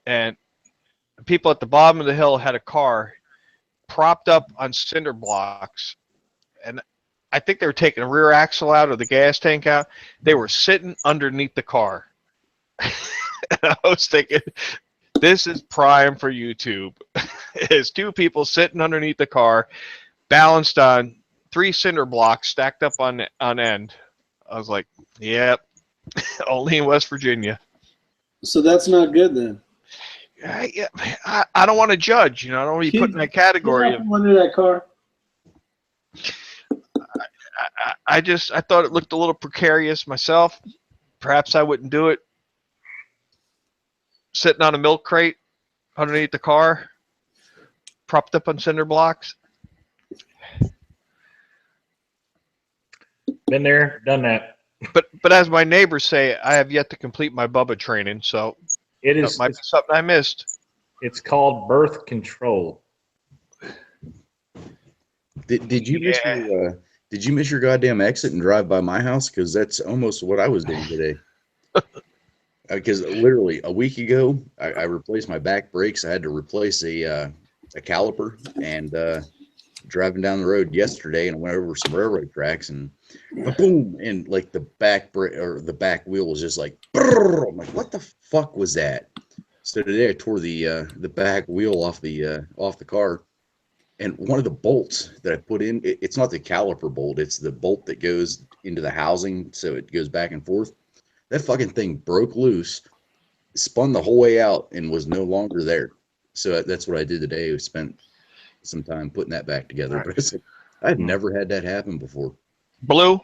and the people at the bottom of the hill had a car propped up on cinder blocks, and I think they were taking a rear axle out or the gas tank out. They were sitting underneath the car. And I was thinking, this is prime for YouTube. It's two people sitting underneath the car, balanced on 3 cinder blocks stacked up on end. I was like, yep, only in West Virginia. So that's not good then. I don't want to judge. I don't want to be put in that category. Under that car. I thought it looked a little precarious myself. Perhaps I wouldn't do it. Sitting on a milk crate underneath the car, propped up on cinder blocks. Been there, done that. But as my neighbors say, I have yet to complete my Bubba training, so that might be something I missed. It's called birth control. Did you miss your goddamn exit and drive by my house? Because that's almost what I was doing today. Because literally a week ago, I replaced my back brakes. I had to replace a caliper, and driving down the road yesterday, and I went over some railroad tracks, and boom, and like the back brake or the back wheel was just like, brrr. I'm like, what the fuck was that? So today I tore the back wheel off the car, and one of the bolts that I put in, it's not the caliper bolt, it's the bolt that goes into the housing, so it goes back and forth. That fucking thing broke loose, spun the whole way out, and was no longer there. So that's what I did today. I spent some time putting that back together. Right. But I'd never had that happen before. Blue,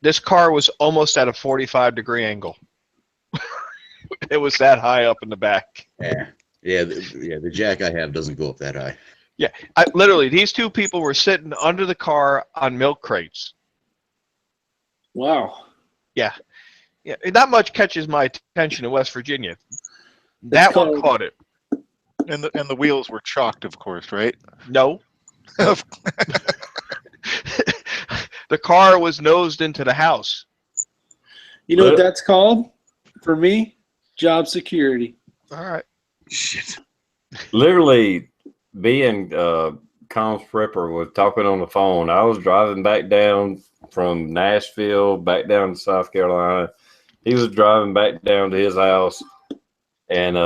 this car was almost at a 45-degree angle. It was that high up in the back. Yeah. The jack I have doesn't go up that high. Yeah, literally, these two people were sitting under the car on milk crates. Wow. Yeah, not much catches my attention in West Virginia. That one caught it. And the wheels were chalked, of course, right? No. The car was nosed into the house. You know what that's called? For me, job security. All right. Shit. Literally, being comms prepper was talking on the phone. I was driving back down from Nashville back down to South Carolina. He was driving back down to his house, and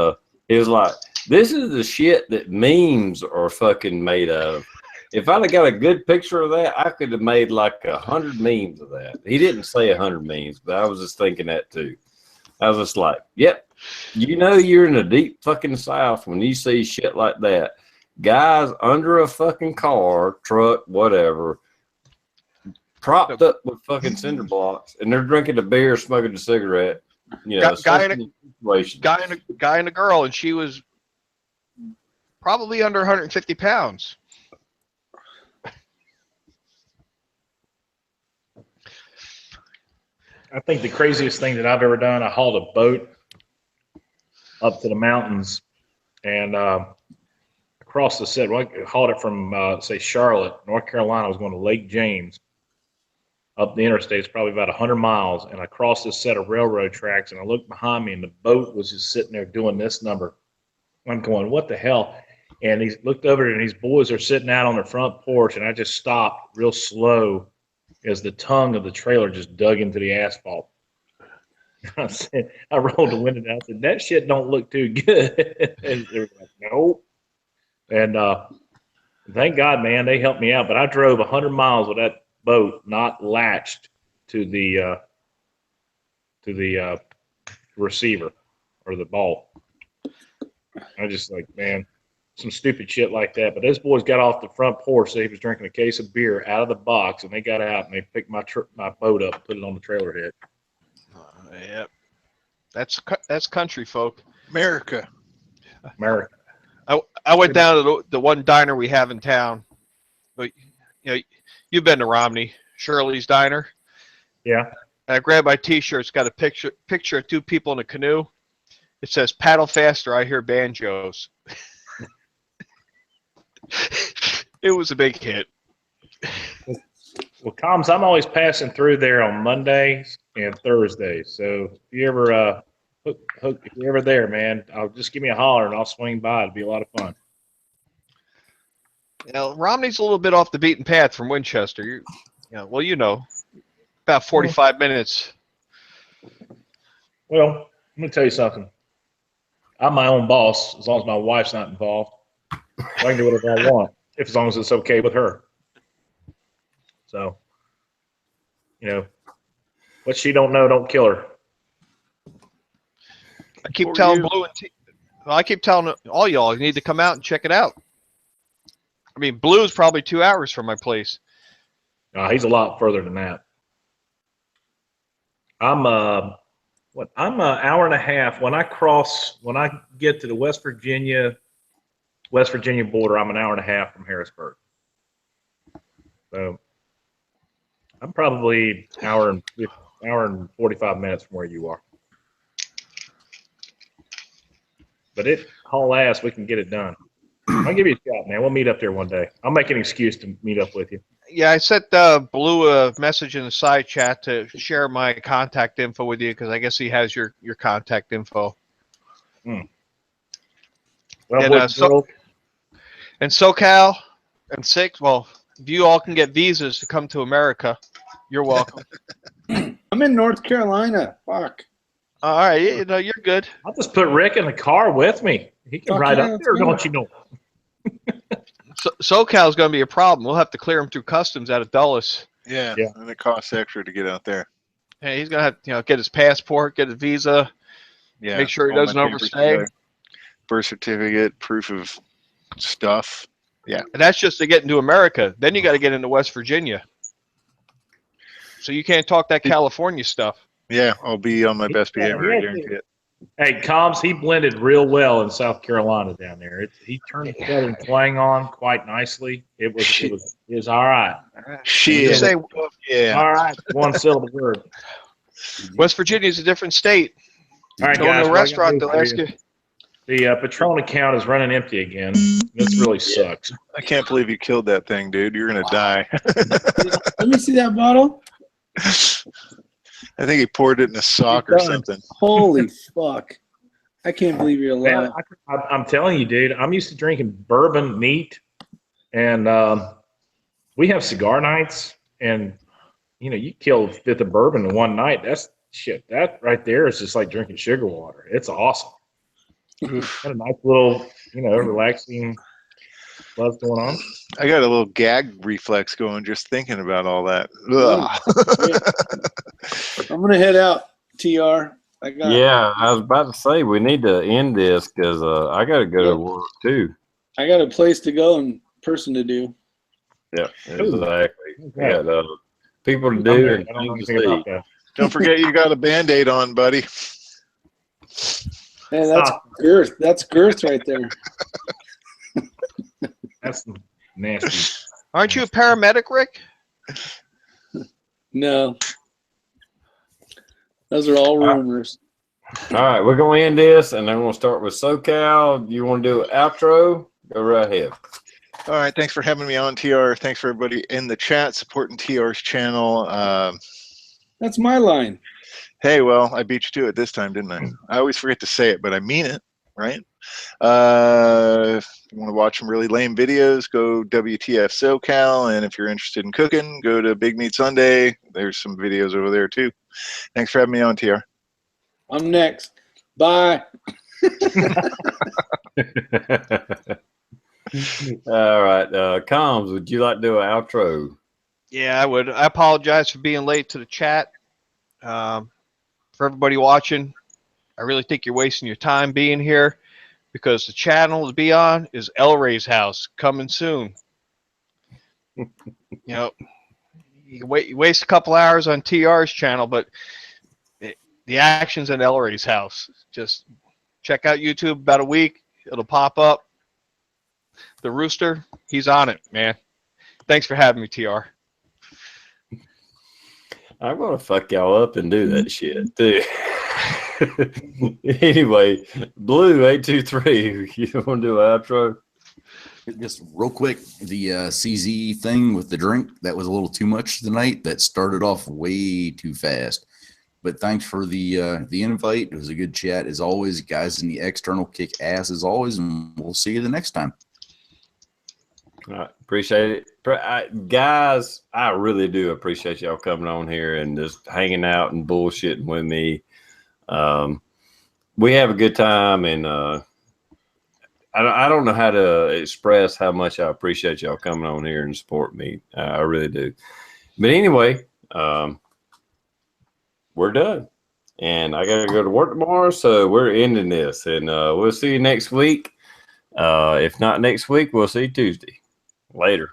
he was like, "This is the shit that memes are fucking made of." If I'd have got a good picture of that, I could have made like 100 memes of that. He didn't say 100 memes, but I was just thinking that too. I was just like, "Yep, you're in the deep fucking South when you see shit like that." Guys under a fucking car, truck, whatever, propped up with fucking cinder blocks, and they're drinking a beer, smoking a cigarette. Guy and a girl, and she was probably under 150 pounds. I think the craziest thing that I've ever done, I hauled a boat up to the mountains, and crossed the set. Well, I hauled it from, say, Charlotte, North Carolina. I was going to Lake James up the interstate. It's probably about 100 miles. And I crossed this set of railroad tracks, and I looked behind me, and the boat was just sitting there doing this number. I'm going, what the hell? And he looked over, and these boys are sitting out on their front porch, and I just stopped real slow as the tongue of the trailer just dug into the asphalt. I said, I rolled the window down. I said, that shit don't look too good. And they were like, nope. And thank God, man, they helped me out. But I drove 100 miles with that boat not latched to the receiver or the ball. I just like, man, some stupid shit like that. But those boys got off the front porch. They was drinking a case of beer out of the box, and they got out and they picked my boat up and put it on the trailer head. Yep. That's country folk. America. I went down to the one diner we have in town. But you've been to Romney, Shirley's Diner. Yeah. I grabbed my T-shirt. It's got a picture of two people in a canoe. It says, "Paddle faster, I hear banjos." It was a big hit. Well, Coms, I'm always passing through there on Mondays and Thursdays. So if you ever if you're ever there, man, I'll just give me a holler and I'll swing by. It'll be a lot of fun. Romney's a little bit off the beaten path from Winchester. About 45 minutes. Well, let me tell you something. I'm my own boss as long as my wife's not involved. I can do whatever I want, as long as it's okay with her. So, what she don't know, don't kill her. I keep telling Blue and I keep telling all y'all, you need to come out and check it out. I mean, Blue's probably 2 hours from my place. He's a lot further than that. I'm an hour and a half. When I get to the West Virginia border, I'm an hour and a half from Harrisburg. So I'm probably hour and 45 minutes from where you are. But haul ass, we can get it done. I'll give you a shot, man. We'll meet up there one day. I'll make an excuse to meet up with you. Yeah, I sent Blue a message in the side chat to share my contact info with you because I guess he has your contact info. Well, and SoCal and Six. Well, if you all can get visas to come to America, you're welcome. I'm in North Carolina. Fuck. All right, you're good. I'll just put Rick in the car with me. He can ride up there, don't you know? SoCal is going to be a problem. We'll have to clear him through customs out of Dulles. Yeah, and it costs extra to get out there. Yeah, he's going to have get his passport, get his visa. Yeah, make sure he doesn't overstay. Birth certificate, proof of stuff. Yeah, and that's just to get into America. Then you got to get into West Virginia. So you can't talk that California stuff. Yeah, I'll be on my best behavior. I guarantee it. Hey, Combs, he blended real well in South Carolina down there. He turned the southern twang on quite nicely. It was all right. Shit. Yeah. All right. One syllable word. West Virginia is a different state. All right, go guys. To a restaurant, they'll ask you. The Patron account is running empty again. This really sucks. I can't believe you killed that thing, dude. You're gonna die. Let me see that bottle. I think he poured it in a sock or something. Holy fuck. I can't believe you're alive. Man, I'm telling you, dude, I'm used to drinking bourbon neat. And we have cigar nights. And, you kill a fifth of bourbon in one night. That's shit. That right there is just like drinking sugar water. It's awesome. Got a nice little, relaxing buzz going on. I got a little gag reflex going just thinking about all that. I'm gonna head out, TR. I was about to say we need to end this because I got to go to work too. I got a place to go and person to do. Yeah, exactly. I got people to do and things to see. Don't forget you got a Band-Aid on, buddy. Hey, that's girth. That's girth right there. That's nasty. Aren't you a paramedic, Rick? No. Those are all rumors. All right, we're going to end this, and then we'll start with SoCal. You want to do an outro? Go right ahead. All right, thanks for having me on, TR. Thanks for everybody in the chat supporting TR's channel. That's my line. Hey, well, I beat you to it this time, didn't I? I always forget to say it, but I mean it, right? If you want to watch some really lame videos, go WTF SoCal. And if you're interested in cooking, go to Big Meat Sunday. There's some videos over there, too. Thanks for having me on, TR. I'm next. Bye. All right. Combs, would you like to do an outro? Yeah, I would. I apologize for being late to the chat. For everybody watching, I really think you're wasting your time being here because the channel to be on is El Ray's house coming soon. You know, you waste a couple hours on TR's channel, but the action's in El Ray's house. Just check out YouTube about a week. It'll pop up. The rooster, he's on it, man. Thanks for having me, TR. I'm gonna fuck y'all up and do that shit too. Anyway, Blue 823, you want to do an outro? Just real quick, the CZ thing with the drink, that was a little too much tonight. That started off way too fast. But thanks for the invite. It was a good chat as always. Guys in the external kick ass as always, and we'll see you the next time. All right, appreciate it. Guys, I really do appreciate y'all coming on here and just hanging out and bullshitting with me. We have a good time, and I don't know how to express how much I appreciate y'all coming on here and support me. I really do. But anyway, we're done. And I got to go to work tomorrow, so we're ending this. And we'll see you next week. If not next week, we'll see you Tuesday. Later.